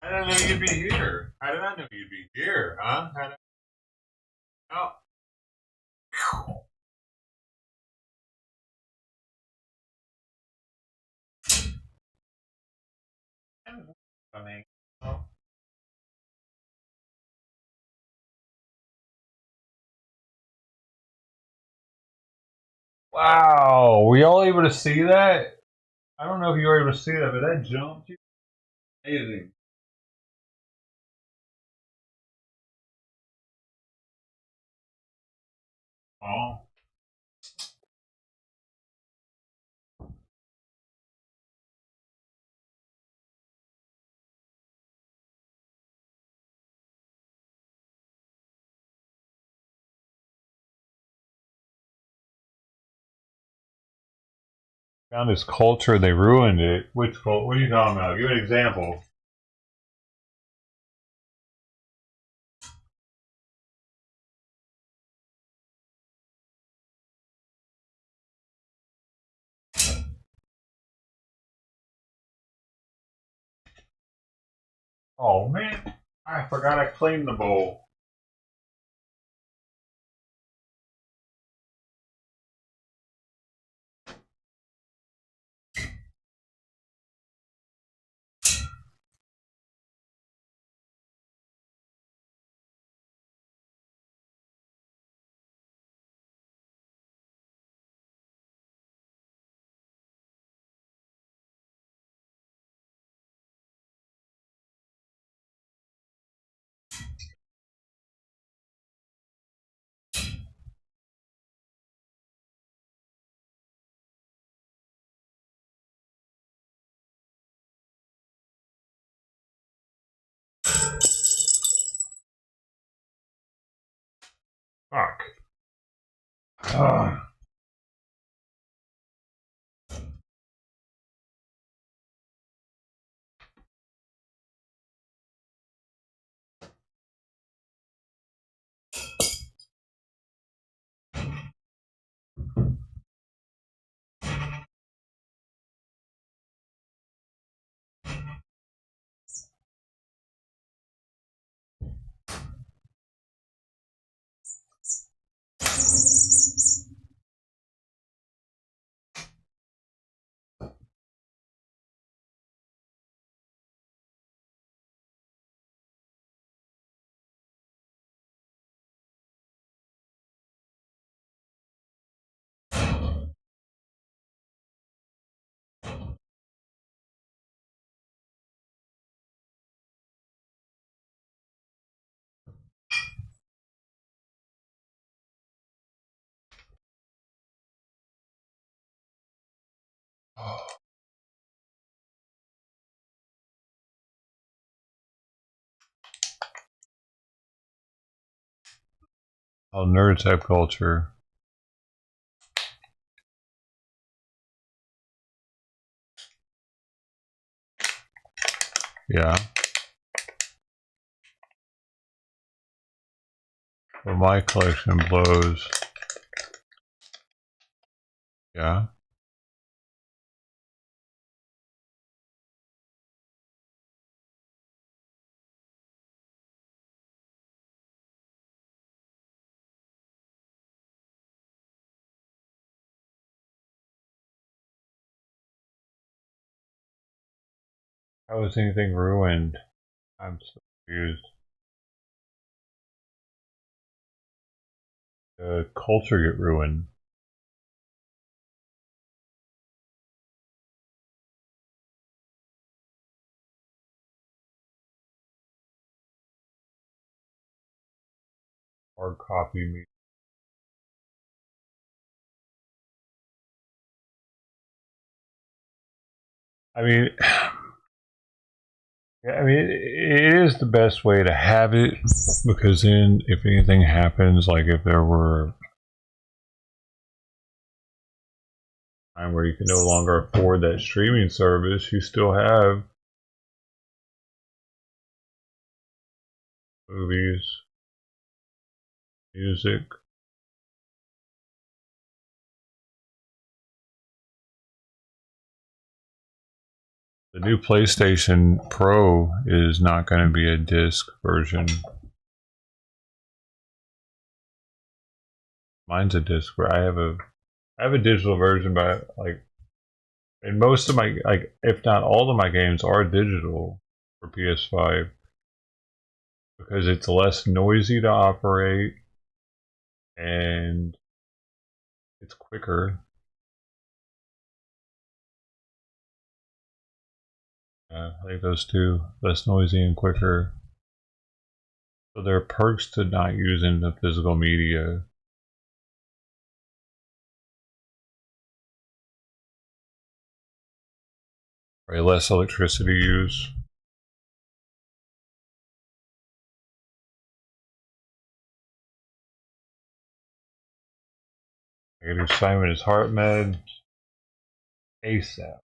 I didn't know you'd be here. How did I know you'd be here, huh? Oh. Wow, were y'all able to see that? I don't know if you were able to see that, but that jumped you. Amazing. Oh. Found this culture, they ruined it. Which culture? What are you talking about? Give an example. Oh man, I forgot I cleaned the bowl. Fuck. Ah. Oh, nerd type culture. Yeah. Well, my collection blows. Yeah. How is anything ruined? I'm so confused. The culture get ruined. Hard copy me. I mean, yeah, I mean, it is the best way to have it because then, if anything happens, like if there were a time where you can no longer afford that streaming service, you still have movies, music. The new PlayStation Pro is not going to be a disc version. Mine's a disc. Where I have a digital version, but like, and most of my, like, if not all of my games are digital for PS5 because it's less noisy to operate and it's quicker. I think those two, less noisy and quicker. So there are perks to not using the physical media. Right, less electricity use. I gotta do Simon his heart med ASAP.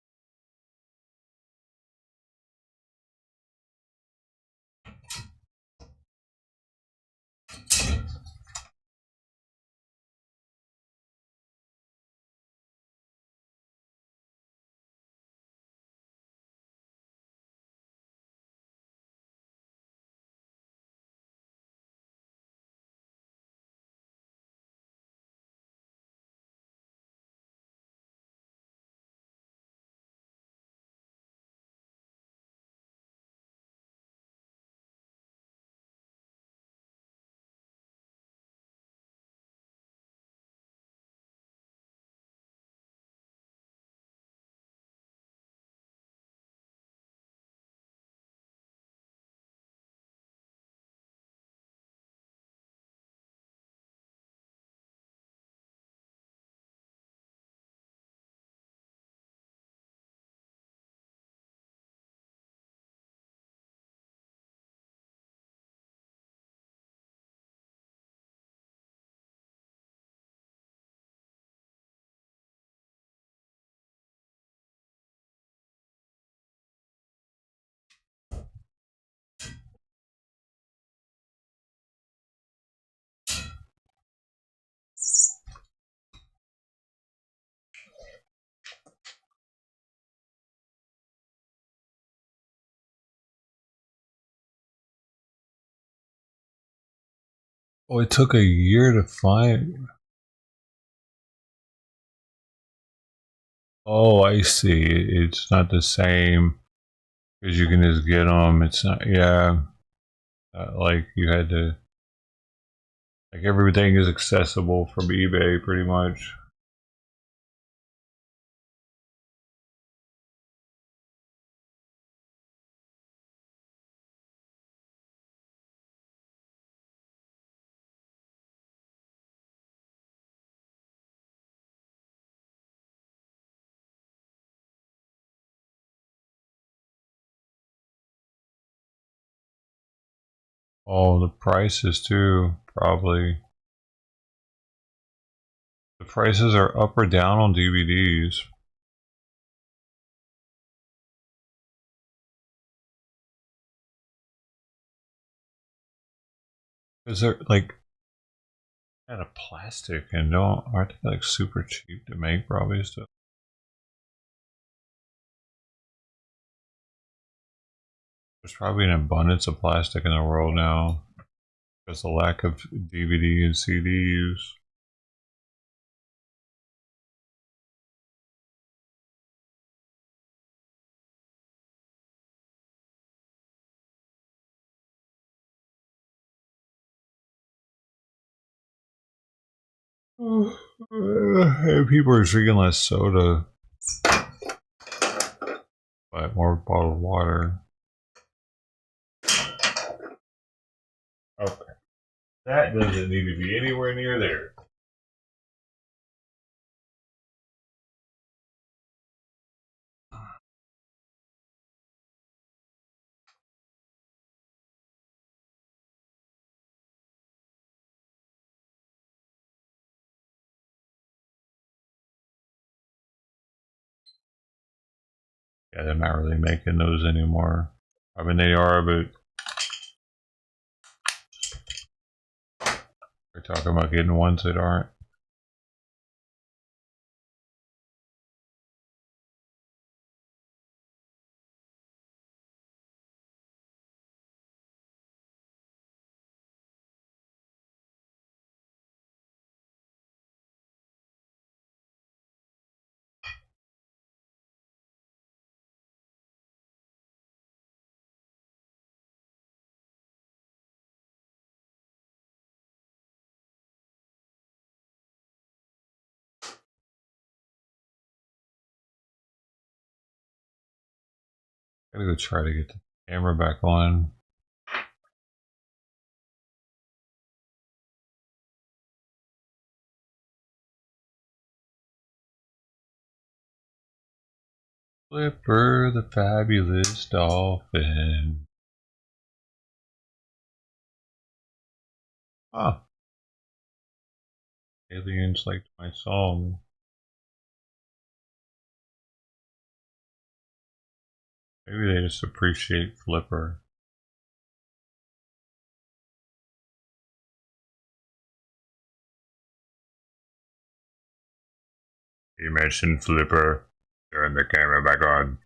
Oh, it took a year to find. Oh, I see. It's not the same because you can just get them. It's not. Yeah, like you had to. Like everything is accessible from eBay, pretty much. Oh, the prices too, probably. The prices are up or down on DVDs. Because they're like out of plastic and aren't they like super cheap to make probably stuff. There's probably an abundance of plastic in the world now because the lack of DVD and CD use. And people are drinking less soda, but more bottled water. Okay, that doesn't need to be anywhere near there. Yeah, they're not really making those anymore. I mean, they are, but we're talking about getting ones that aren't. Gotta go try to get the camera back on. Flipper the fabulous dolphin. Ah, aliens liked my song. Maybe they just appreciate Flipper. You mentioned Flipper. Turn the camera back on.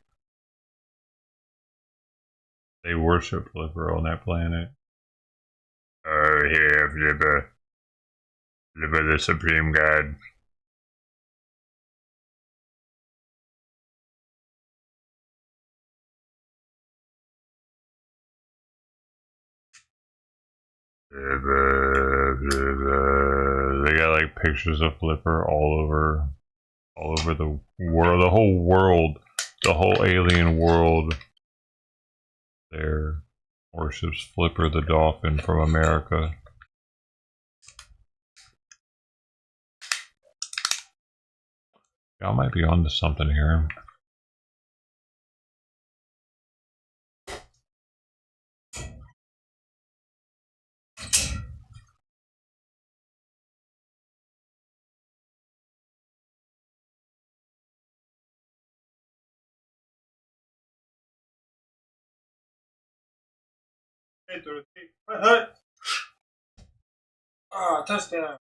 They worship Flipper on that planet. Oh, yeah, Flipper. Flipper the supreme god. Flipper, Flipper. They got like pictures of Flipper all over the world, the whole alien world. There worships Flipper the dolphin from America. Y'all might be onto something here. Ah, touchdown.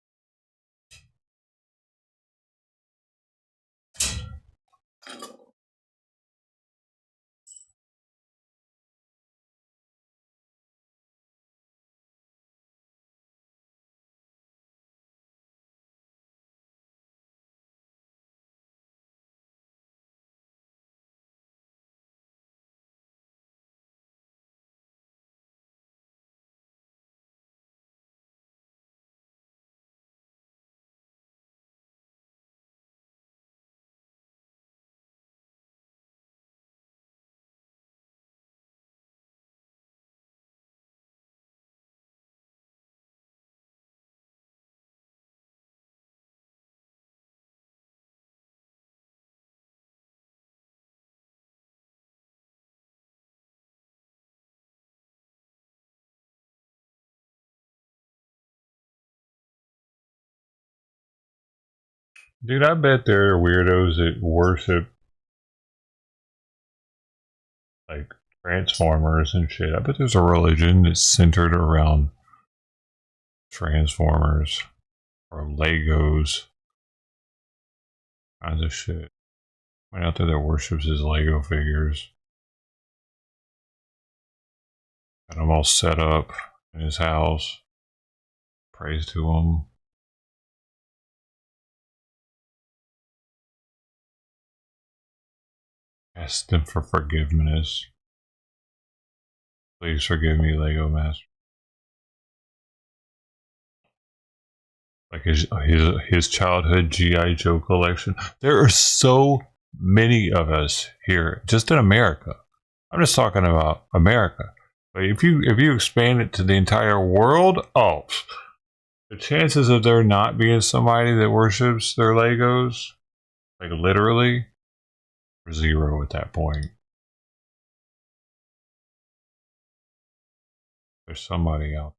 Dude, I bet there are weirdos that worship like Transformers and shit. I bet there's a religion that's centered around Transformers or Legos, kinds of shit. Right out there that worships his Lego figures. Got them all set up in his house. Praise to him. Ask them for forgiveness. Please forgive me, Lego Master. Like his childhood G.I. Joe collection. There are so many of us here, just in America. I'm just talking about America. But if you expand it to the entire world, oh, the chances of there not being somebody that worships their Legos, like literally, are zero at that point. There's somebody out.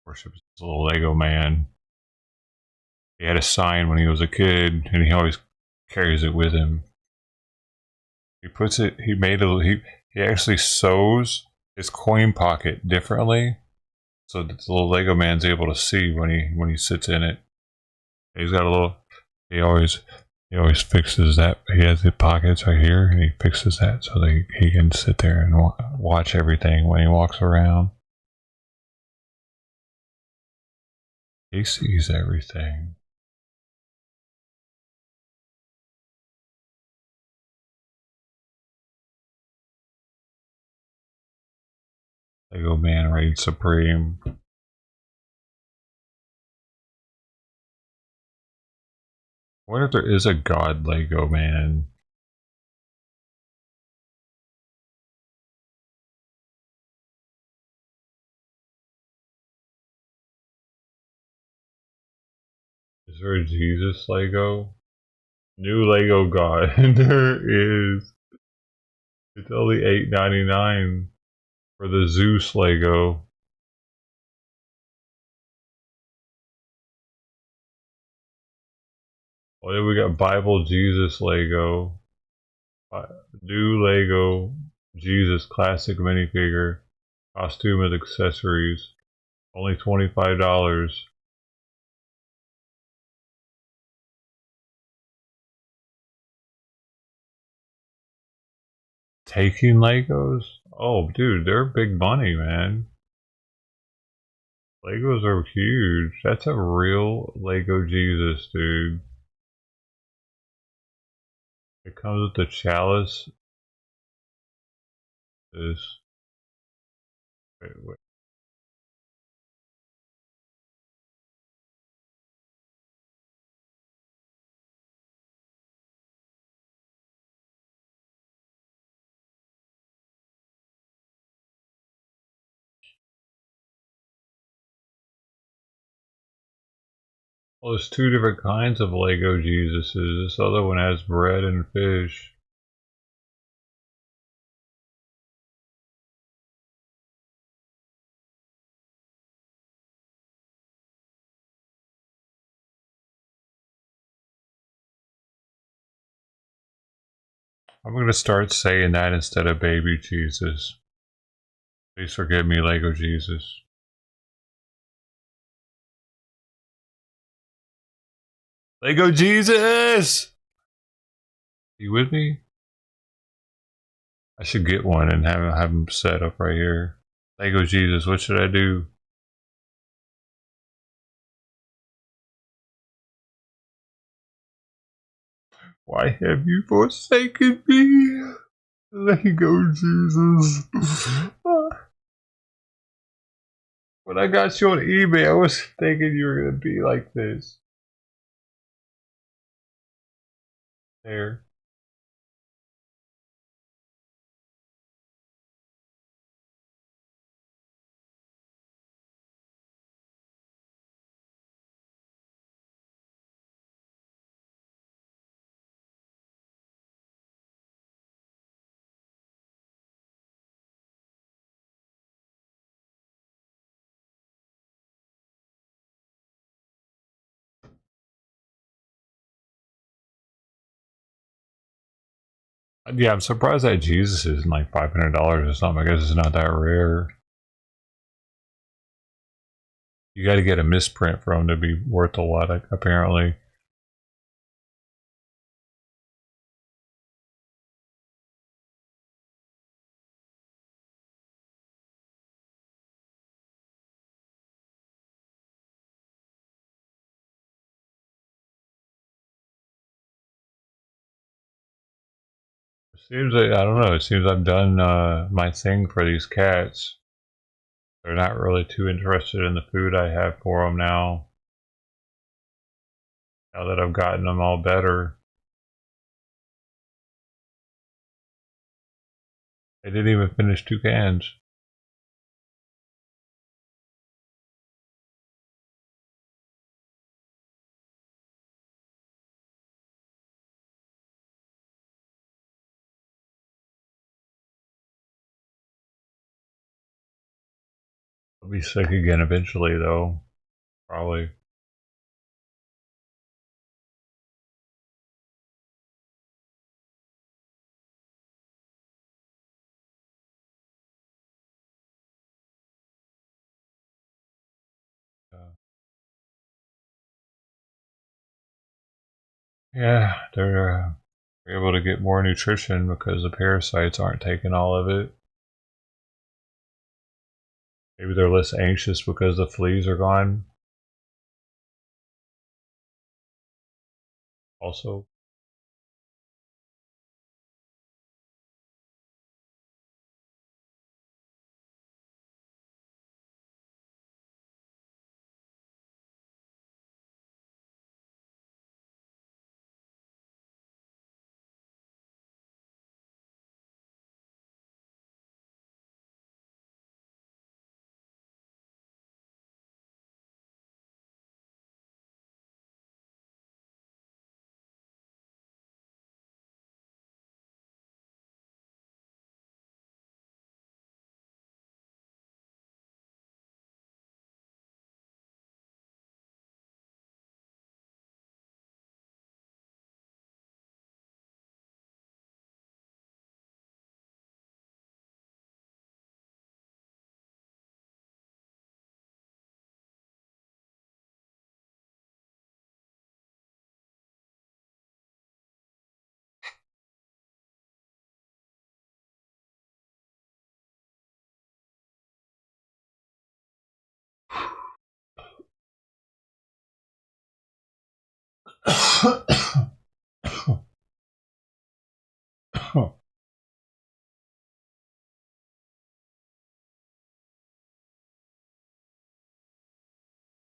Worships this little Lego man. He had a sign when he was a kid, and he always carries it with him. He puts it. He actually sews his coin pocket differently, so that the little Lego man's able to see when he sits in it. He's got a little. He always fixes that. He has the pockets right here, and he fixes that so that he can sit there and watch everything when he walks around. He sees everything. Lego man reigns supreme. What if there is a god Lego man? Is there a Jesus Lego? New Lego god. There is. It's only $8.99 for the Zeus Lego. Oh, then we got Bible Jesus Lego. New Lego Jesus classic minifigure. Costume and accessories. Only $25. Taking Legos? Oh, dude, they're big money, man. Legos are huge. That's a real Lego Jesus, dude. It comes with the chalice. This. Wait. Well, there's two different kinds of Lego Jesuses. This other one has bread and fish. I'm going to start saying that instead of baby Jesus. Please forgive me, Lego Jesus. Lego Jesus! You with me? I should get one and have him set up right here. Lego Jesus, what should I do? Why have you forsaken me? Lego Jesus. When I got you on eBay, I was thinking you were going to be like this. There. Yeah, I'm surprised that Jesus is like $500 or something. I guess it's not that rare. You got to get a misprint for them to be worth a lot, apparently. Seems like, I don't know, it seems I've done my thing for these cats. They're not really too interested in the food I have for them now. Now that I've gotten them all better. They didn't even finish 2 cans. I'll be sick again eventually, though. Probably. Yeah, they're able to get more nutrition because the parasites aren't taking all of it. Maybe they're less anxious because the fleas are gone. Also.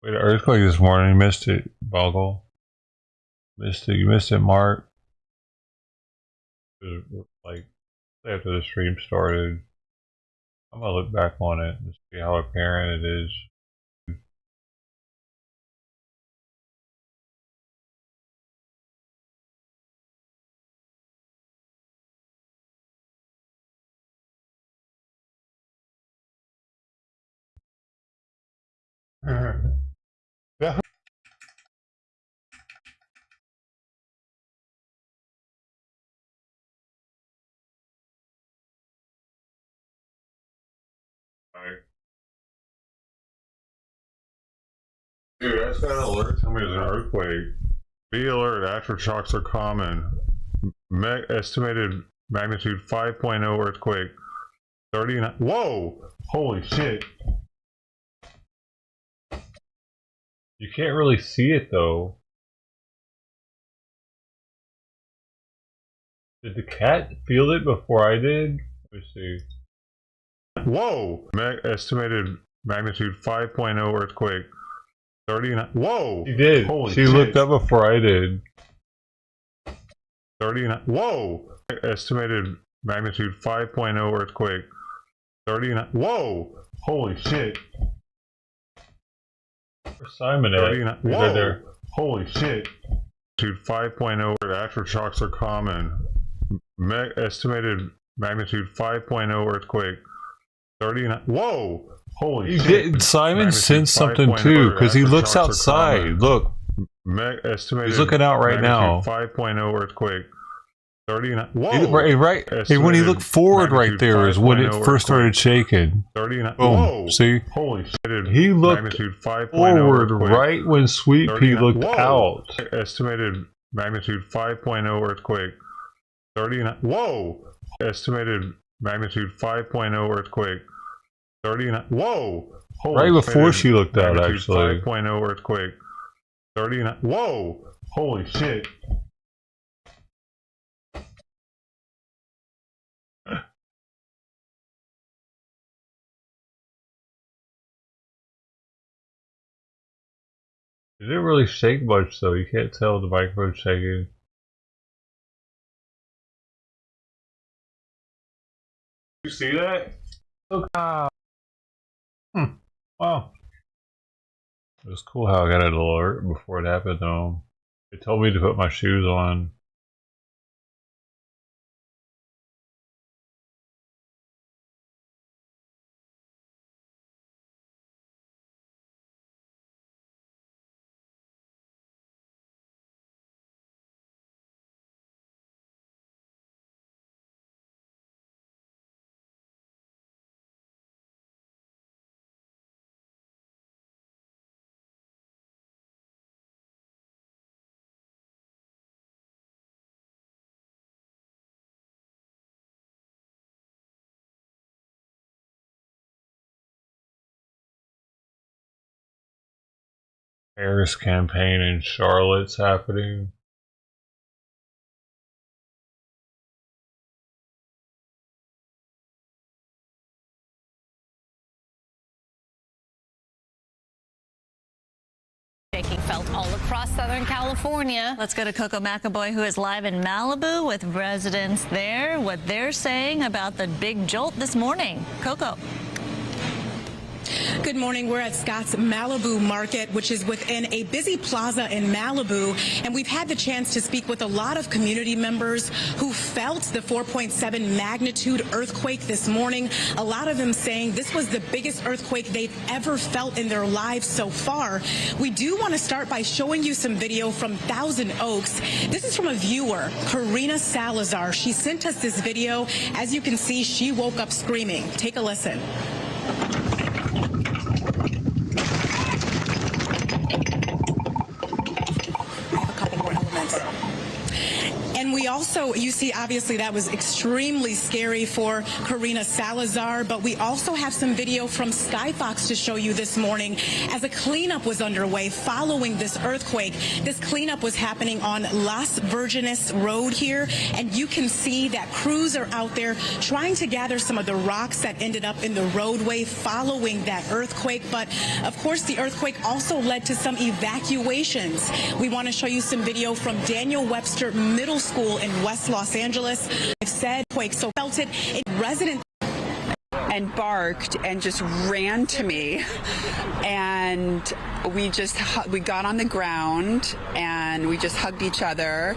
Wait, an earthquake this morning. You missed it, Boggle. Missed it. You missed it, Mark. It was like after the stream started. I'm gonna look back on it and see how apparent it is. Yeah. Dude, that's got an alert. Tell me there's an earthquake. Be alert. Aftershocks are common. Estimated magnitude 5.0 earthquake. 39. Whoa! Holy shit. You can't really see it though. Did the cat feel it before I did? Let me see. Whoa! Estimated magnitude 5.0 earthquake. 39. Whoa! She did. Holy she shit. Looked up before I did. 39. Whoa! Estimated magnitude 5.0 earthquake. 39. Whoa! Holy shit. Where's Simon at? 39. Whoa! Right there. Holy shit. Magnitude 5.0 aftershocks are common. Estimated magnitude 5.0 earthquake. 39. Whoa! Holy shit. Simon sensed something too, because he looks outside. Look. Estimated he's looking out right now. 5.0 earthquake. 39. Whoa! Right. Hey, when he looked forward right there is when it first started shaking. 39. Boom. Whoa! See? Holy shit. He looked magnitude 5.0 forward earthquake. right when Sweet Pea 39. looked Whoa! out. Estimated magnitude 5.0 earthquake. 39. Whoa! Estimated magnitude 5.0 earthquake. 39. Whoa! Holy Right before shit. she looked out, Magnitude actually. 5.0 earthquake. 39. Whoa! Holy shit. It didn't really shake much, though. You can't tell the microphone's shaking. You see that? Look how. Wow. It was cool how I got an alert before it happened, though. It told me to put my shoes on. Harris campaign in Charlotte's happening. Shaking felt all across Southern California. Let's go to Coco McAvoy, who is live in Malibu with residents there. What they're saying about the big jolt this morning. Coco. Good morning. We're at Scott's Malibu Market, which is within a busy plaza in Malibu. And we've had the chance to speak with a lot of community members who felt the 4.7 magnitude earthquake this morning. A lot of them saying this was the biggest earthquake they've ever felt in their lives so far. We do want to start by showing you some video from Thousand Oaks. This is from a viewer, Karina Salazar. She sent us this video. As you can see, she woke up screaming. Take a listen. And we also, you see, obviously that was extremely scary for Karina Salazar, but we also have some video from Skyfox to show you this morning as a cleanup was underway following this earthquake. This cleanup was happening on Las Virgenes Road here, and you can see that crews are out there trying to gather some of the rocks that ended up in the roadway following that earthquake. But of course, the earthquake also led to some evacuations. We want to show you some video from Daniel Webster Middle School in West Los Angeles. I've said quake, so felt it. Resident and barked and just ran to me, and we got on the ground and we just hugged each other,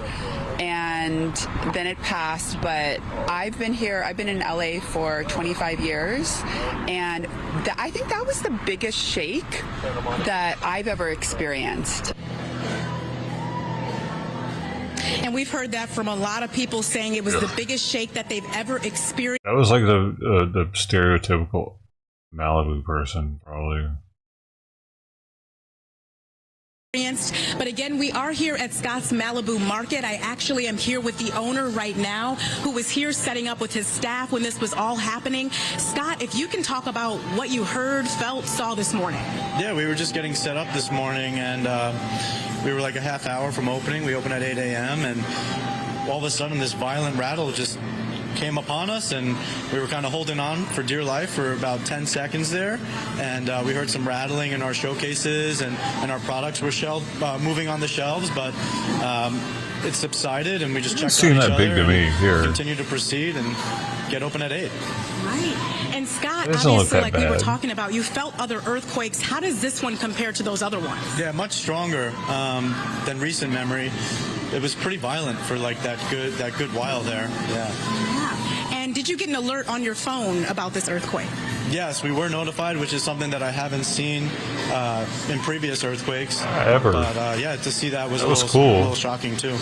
and then it passed. But I've been in LA for 25 years, and I think that was the biggest shake that I've ever experienced. And we've heard that from a lot of people saying it was the biggest shake that they've ever experienced. That was like the stereotypical Malibu person, probably. But again, we are here at Scott's Malibu Market. I actually am here with the owner right now, who was here setting up with his staff when this was all happening. Scott, if you can talk about what you heard, felt, saw this morning. Yeah, we were just getting set up this morning, and we were like a half hour from opening. We opened at 8 a.m. and all of a sudden this violent rattle just came upon us, and we were kind of holding on for dear life for about 10 seconds there, and we heard some rattling in our showcases, and our products were moving on the shelves, but it subsided, and we just checked on each other. Big to me here. Continue to proceed and get open at 8. Right. And Scott, It doesn't look obviously, that like we were bad. talking about, you felt other earthquakes. How does this one compare to those other ones? Yeah, much stronger than recent memory. It was pretty violent for like that good while there. Yeah. And did you get an alert on your phone about this earthquake? Yes, we were notified, which is something that I haven't seen in previous earthquakes. Ever. But yeah, to see that was, That was a cool. Mm-hmm. little shocking too.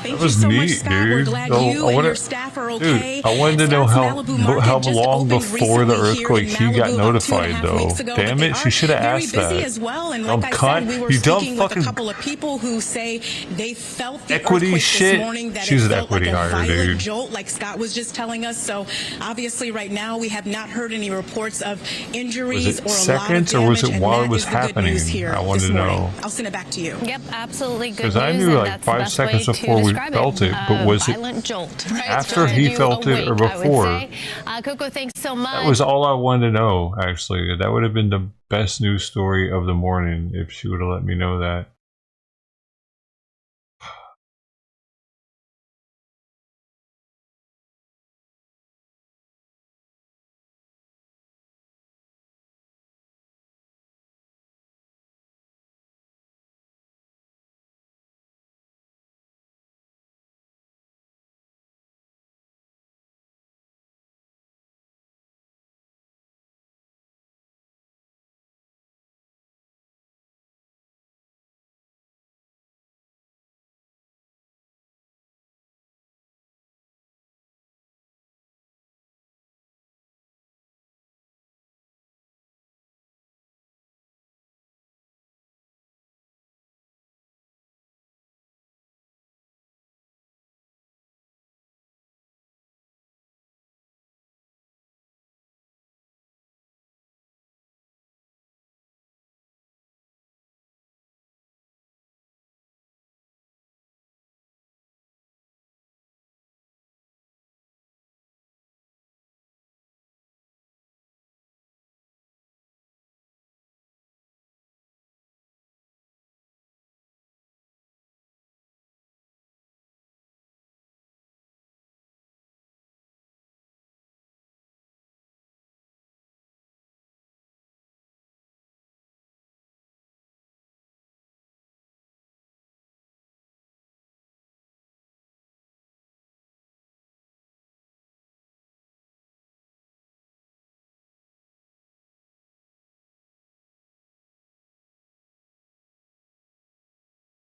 Thank That was you so neat, much, Scott. We're dude. glad Oh, you and your staff are okay. Dude, I wanted to know Scott's Malibu Market just long opened before the recently here in earthquake he got Malibu about notified, 2.5 though. weeks ago, Damn but it, they she should have are asked very busy that. as well. And Dumb like I said, we were You dumb speaking with a fucking couple of people who say they felt the equity earthquake shit. this morning, that She's it an felt like equity a hire, violent dude. jolt, like Scott was just telling us. So obviously right now we have not heard any reports of injuries Was it or a lot of seconds or was damage, it and while that it was is the good happening? news here I wanted this to morning. know. I'll send it back to you. Yep, absolutely good Because news. I knew and like that's the 5 best seconds way to before we describe felt it, but was it violent jolt, right? after he felt it or before? Coco, thanks so much. That was all I wanted to know, actually. That would have been the best news story of the morning if she would have let me know that.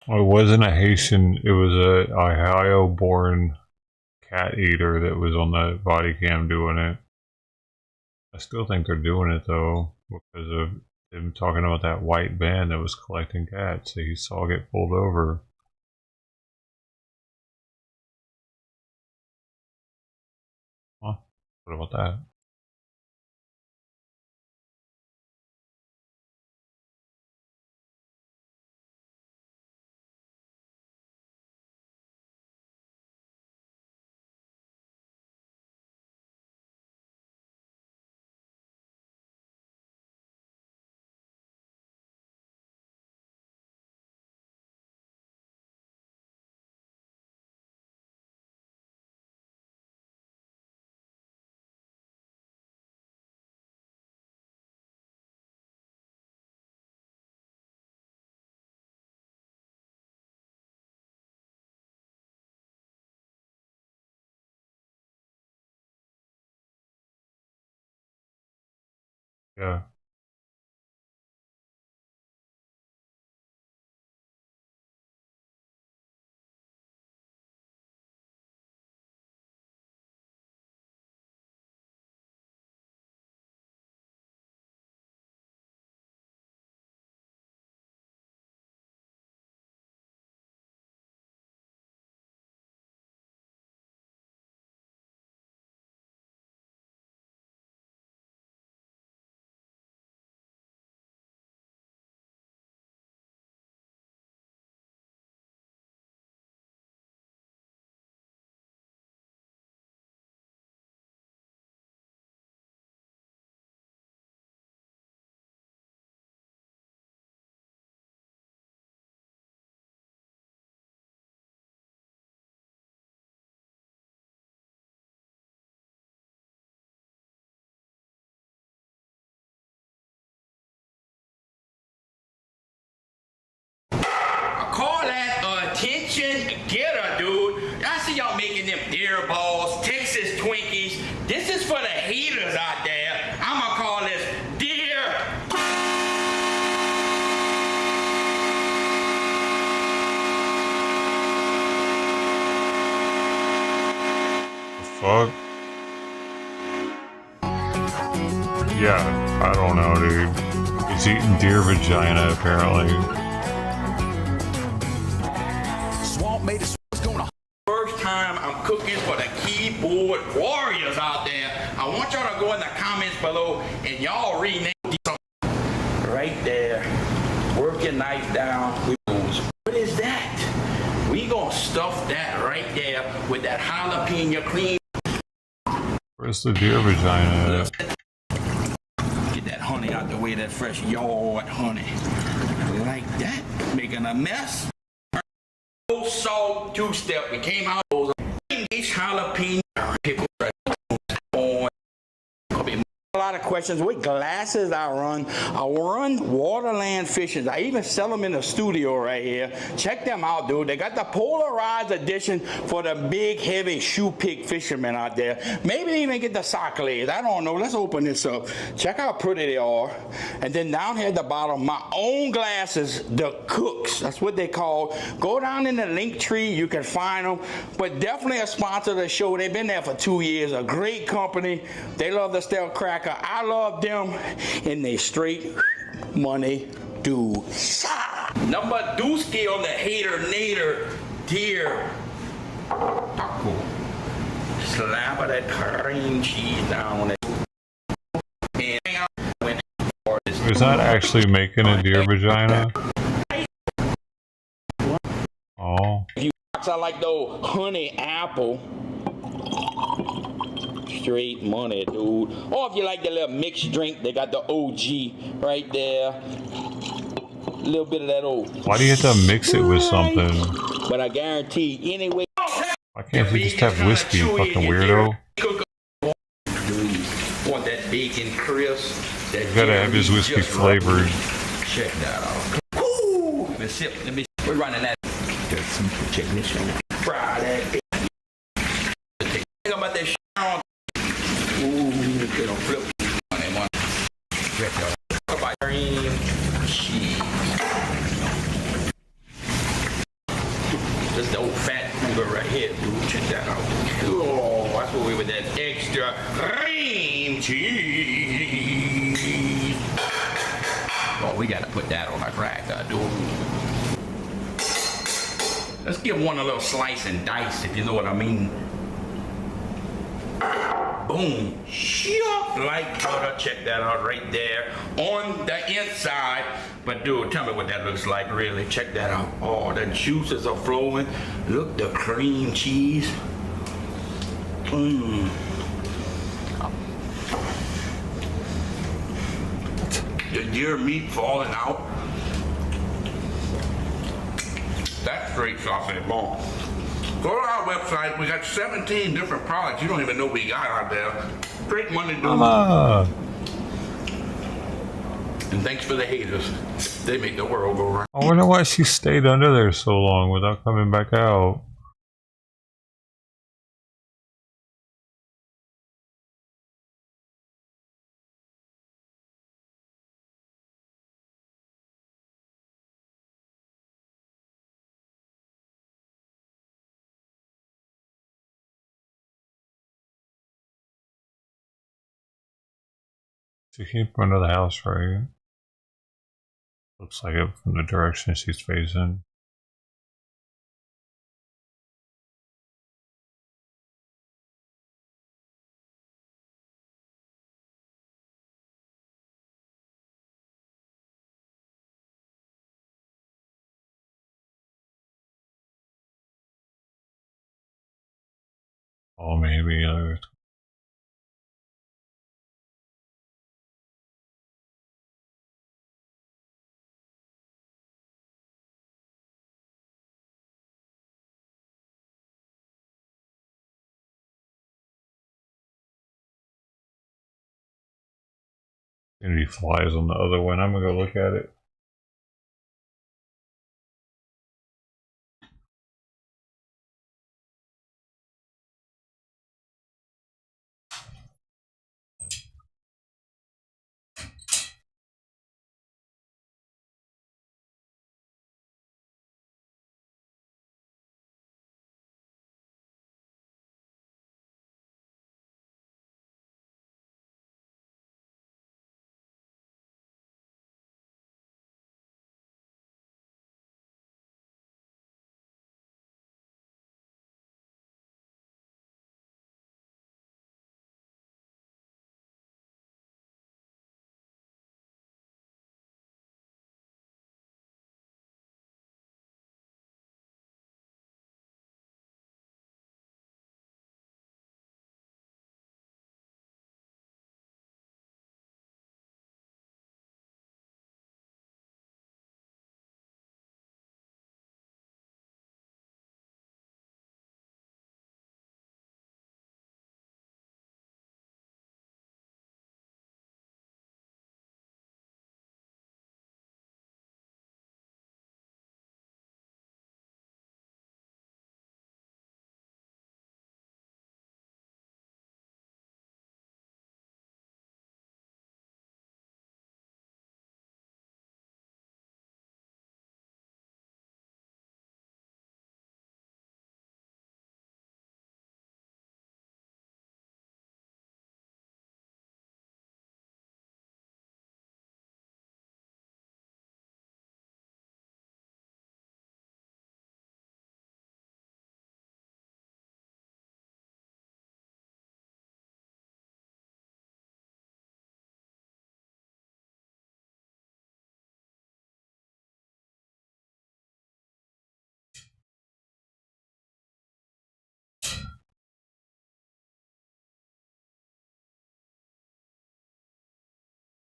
Well, it wasn't a Haitian, it was a Ohio-born cat eater that was on the body cam doing it. I still think they're doing it though, because of him talking about that white van that was collecting cats that he saw get pulled over. Huh? What about that? Yeah. Yeah, I don't know, dude. He's eating deer vagina, apparently. Swamp made it gonna. First time I'm cooking for the keyboard warriors out there. I want y'all to go in the comments below and y'all rename right there. Work your knife down. What is that? We gonna stuff that right there with that jalapeno cream. Where's the deer vagina? Get that honey out the way, that fresh yard honey. Like that. Making a mess. No salt, two-step. We came out those jalapeno pickle. A lot of questions. What glasses I run? I run Waterland Fishing. I even sell them in the studio right here. Check them out, dude. They got the polarized edition for the big, heavy shoe pick fishermen out there. Maybe even get the sock legs. I don't know. Let's open this up. Check how pretty they are. And then down here at the bottom, my own glasses, the Cooks. That's what they call. Go down in the link tree. You can find them. But definitely a sponsor of the show. They've been there for 2 years. A great company. They love the Stale Cracker. I love them, and they straight money do. Number dooski on the hater nader deer. Taco. Slap of that cream cheese down on it. Is that actually making a deer vagina? Oh. You I like those honey apple. Straight money, dude. Or if you like the little mixed drink, they got the OG right there. A little bit of that old. Why do you have to mix it with something? But I guarantee, anyway. Why can't you just have whiskey, you fucking weirdo? Dude, want that bacon crisp? You gotta have his whiskey flavored. Check that out. Ooh, let me. We're running that. Check this out. Fry that bacon. Think about that shit on. Ooh, they don't flip on that one. How about cream cheese? This is the old fat cooler right here, dude. Check that out. Oh, that's what we with that extra cream cheese. Oh, we gotta put that on our cracker, dude. Let's give one a little slice and dice, if you know what I mean. Boom. Like butter. Check that out right there on the inside. But dude, tell me what that looks like really. Check that out. Oh, the juices are flowing. Look, the cream cheese. Mmm. The deer meat falling out. That's straight sausage bone. Go to our website. We got 17 different products. You don't even know we got out there. Great money, dude. Mama. And thanks for the haters. They make the world go round. I wonder why she stayed under there so long without coming back out. She came from under the house, right? Looks like it from the direction she's facing. Oh, maybe. Gonna be flies on the other one. I'm gonna go look at it.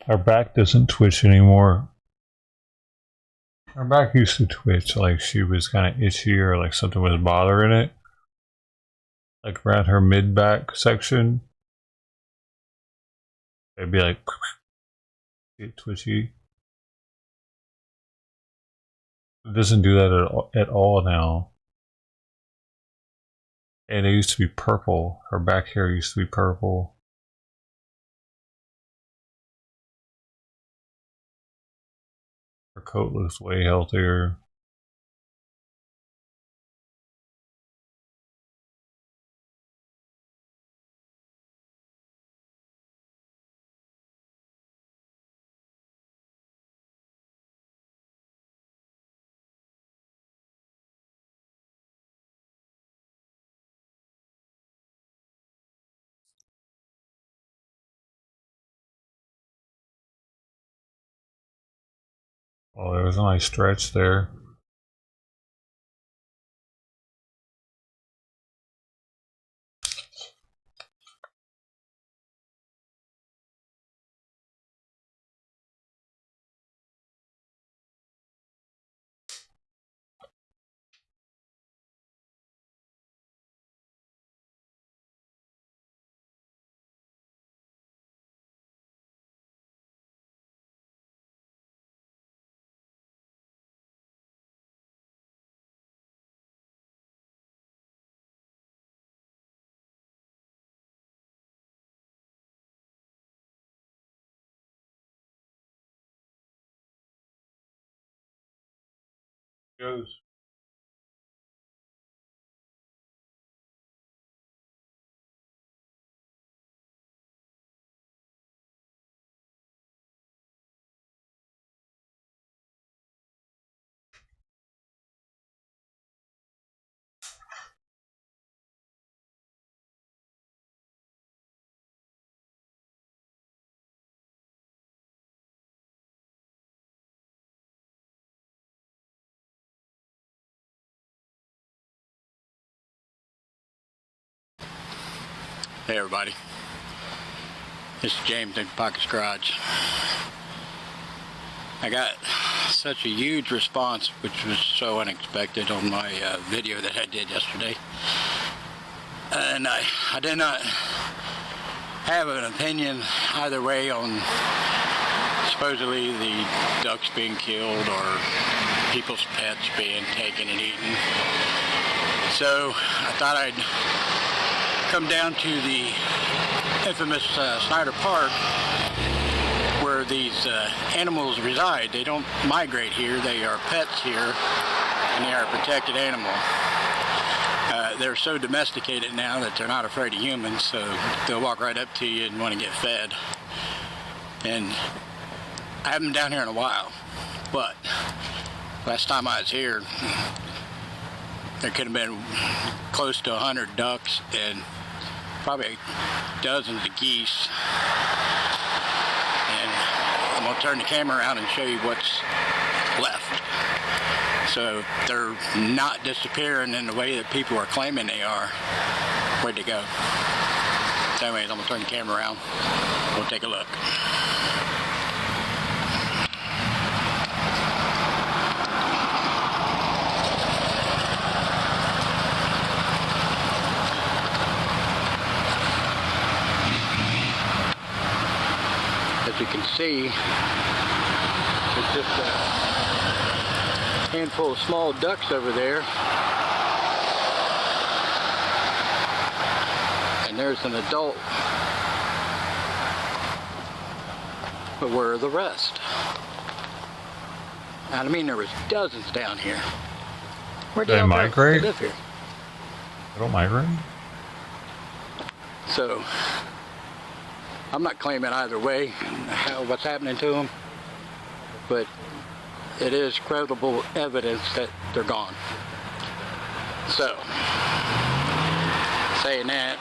Her back doesn't twitch anymore. Her back used to twitch, like she was kind of itchy or like something was bothering it. Like around her mid-back section. It'd be like get twitchy. It doesn't do that at all now. And it used to be purple. Her back hair used to be purple. Her coat looks way healthier. Oh, there was a nice stretch there. Goes. Hey everybody, this is James in Pockets Garage. I got such a huge response, which was so unexpected, on my video that I did yesterday. And I did not have an opinion either way on supposedly the ducks being killed or people's pets being taken and eaten. So I thought I'd come down to the infamous Snyder Park, where these animals reside. They don't migrate here, they are pets here, and they are a protected animal. They're so domesticated now that they're not afraid of humans, so they'll walk right up to you and want to get fed. And I haven't been down here in a while, but last time I was here, there could have been close to 100 ducks and probably dozens of geese. And I'm going to turn the camera around and show you what's left. So they're not disappearing in the way that people are claiming they are. Where'd they go? So anyways, I'm going to turn the camera around. We'll take a look. As you can see, it's just a handful of small ducks over there. And there's an adult. But where are the rest? I mean, there was dozens down here. Where do they migrate? Live here? They don't migrate? So, I'm not claiming either way what's happening to them, but it is credible evidence that they're gone. So, saying that,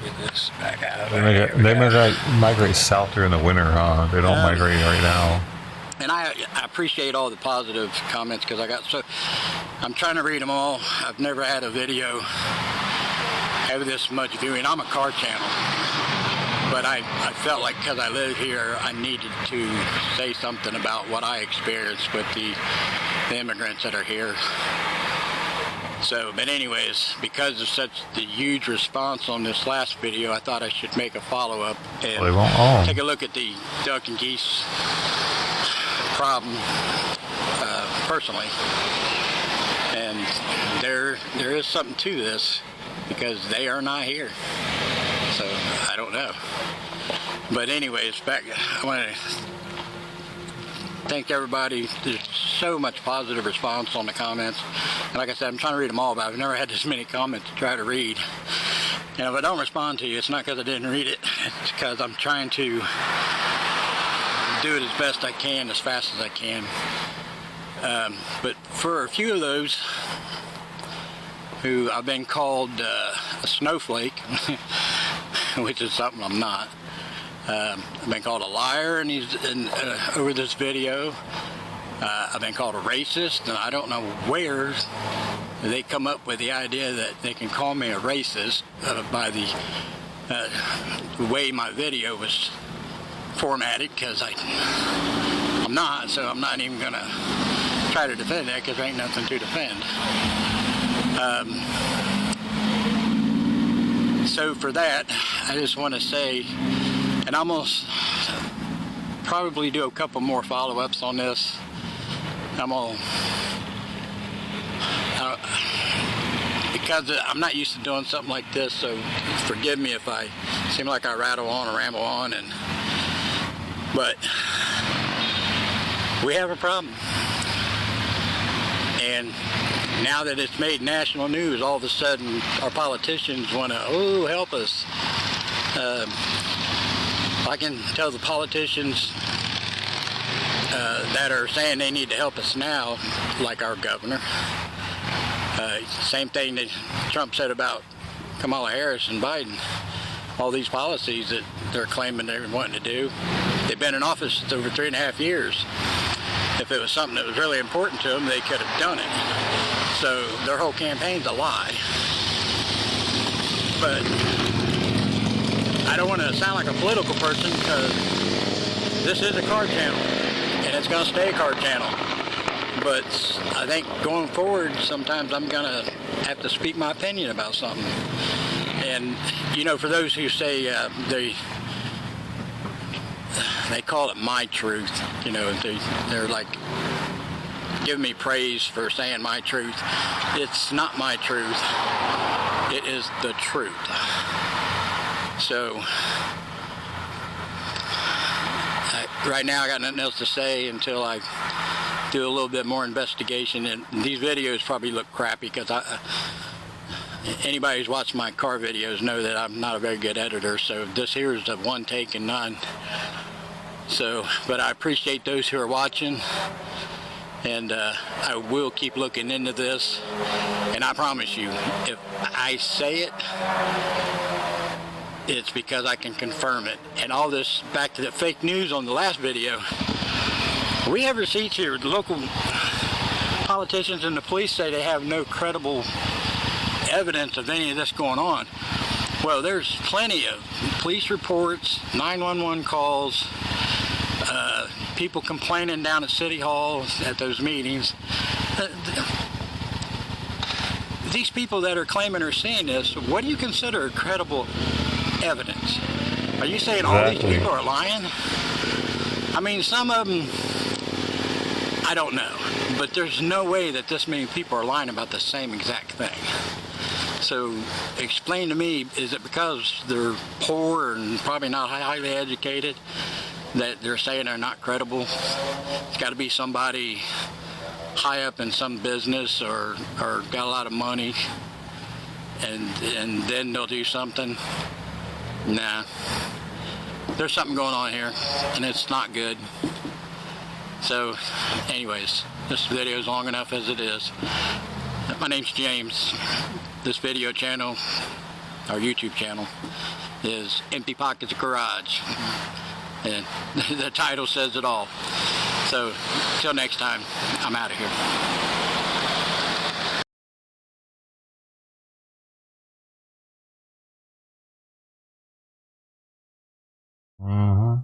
get this back out. They migrate south during the winter, huh? They don't migrate right now. And I appreciate all the positive comments because I'm trying to read them all. I've never had a video have this much viewing. I'm a car channel, but I felt like because I live here, I needed to say something about what I experienced with the immigrants that are here. So, but anyways, because of such the huge response on this last video, I thought I should make a follow-up and take a look at the duck and geese problem personally. And there is something to this because they are not here. So I don't know. But anyways, I want to thank everybody. There's so much positive response on the comments. And like I said, I'm trying to read them all, but I've never had this many comments to try to read. And if I don't respond to you, it's not because I didn't read it. It's because I'm trying to do it as best I can, as fast as I can. But for a few of those who I've been called a snowflake, which is something I'm not. I've been called a liar over this video. I've been called a racist, and I don't know where they come up with the idea that they can call me a racist by the way my video was formatted, because I'm not, so I'm not even going to try to defend that because there ain't nothing to defend. So for that, I just want to say, and I'm going to probably do a couple more follow-ups on this. Because I'm not used to doing something like this, so forgive me if I seem like I rattle on or ramble on, but we have a problem. And now that it's made national news, all of a sudden our politicians want to, help us. I can tell the politicians that are saying they need to help us now, like our governor. Same thing that Trump said about Kamala Harris and Biden. All these policies that they're claiming they're wanting to do, they've been in office over 3.5 years. If it was something that was really important to them, they could have done it. So their whole campaign's a lie. But I don't want to sound like a political person because this is a car channel and it's going to stay a car channel. But I think going forward, sometimes I'm going to have to speak my opinion about something. And, for those who say they call it my truth, they're like giving me praise for saying my truth. It's not my truth. It is the truth. So right now I got nothing else to say until I do a little bit more investigation. And these videos probably look crappy because anybody who's watched my car videos know that I'm not a very good editor. So this here is a one take and none. So, but I appreciate those who are watching, and I will keep looking into this. And I promise you, if I say it, it's because I can confirm it. And all this, back to the fake news on the last video, we have receipts here. The local politicians and the police say they have no credible evidence of any of this going on. Well, there's plenty of police reports, 911 calls, people complaining down at City Hall at those meetings. These people that are claiming or seeing this, what do you consider credible evidence? Are you saying all these people are lying? I mean, some of them, I don't know, but there's no way that this many people are lying about the same exact thing. So explain to me, is it because they're poor and probably not highly educated that they're saying they're not credible? It's got to be somebody high up in some business or got a lot of money, and then they'll do something. Nah, there's something going on here, and it's not good. So anyways, this video is long enough as it is. My name's James. This video channel, our YouTube channel, is Empty Pockets Garage, and the title says it all. So, till next time, I'm out of here. Mm-hmm.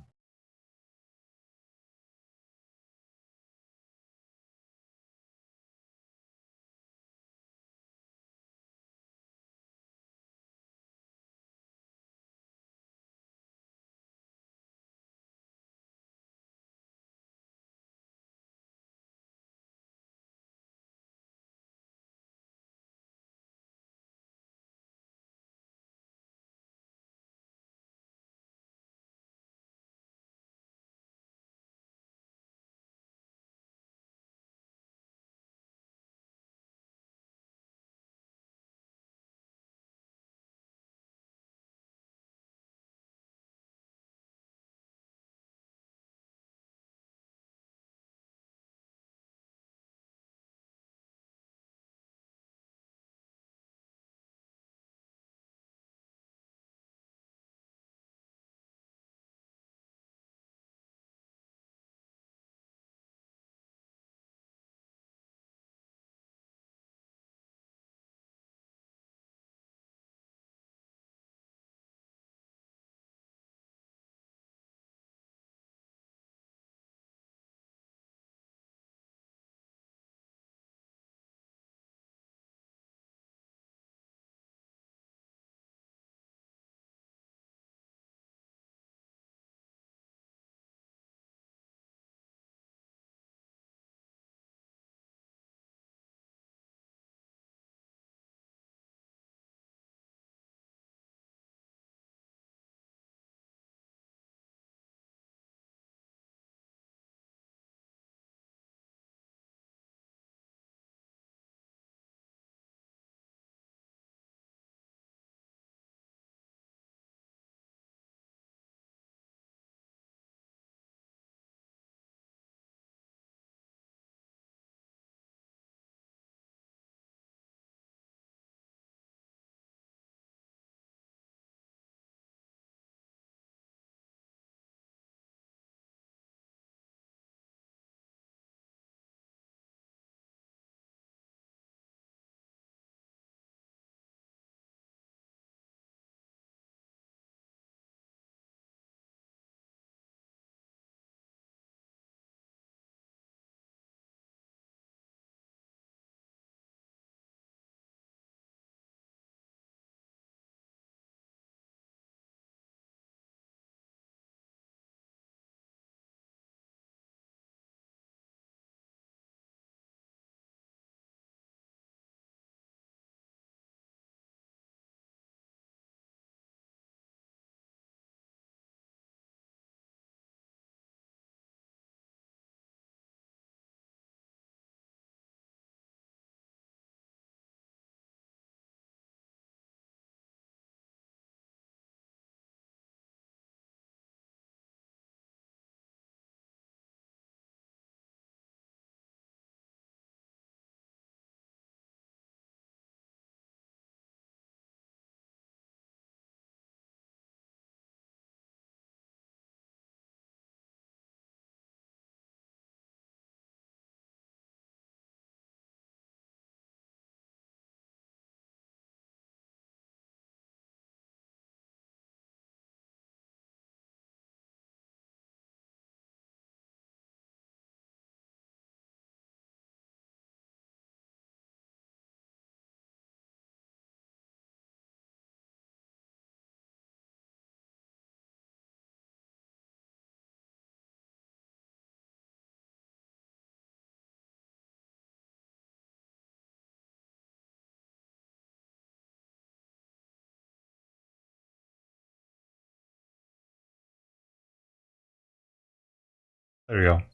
There you go.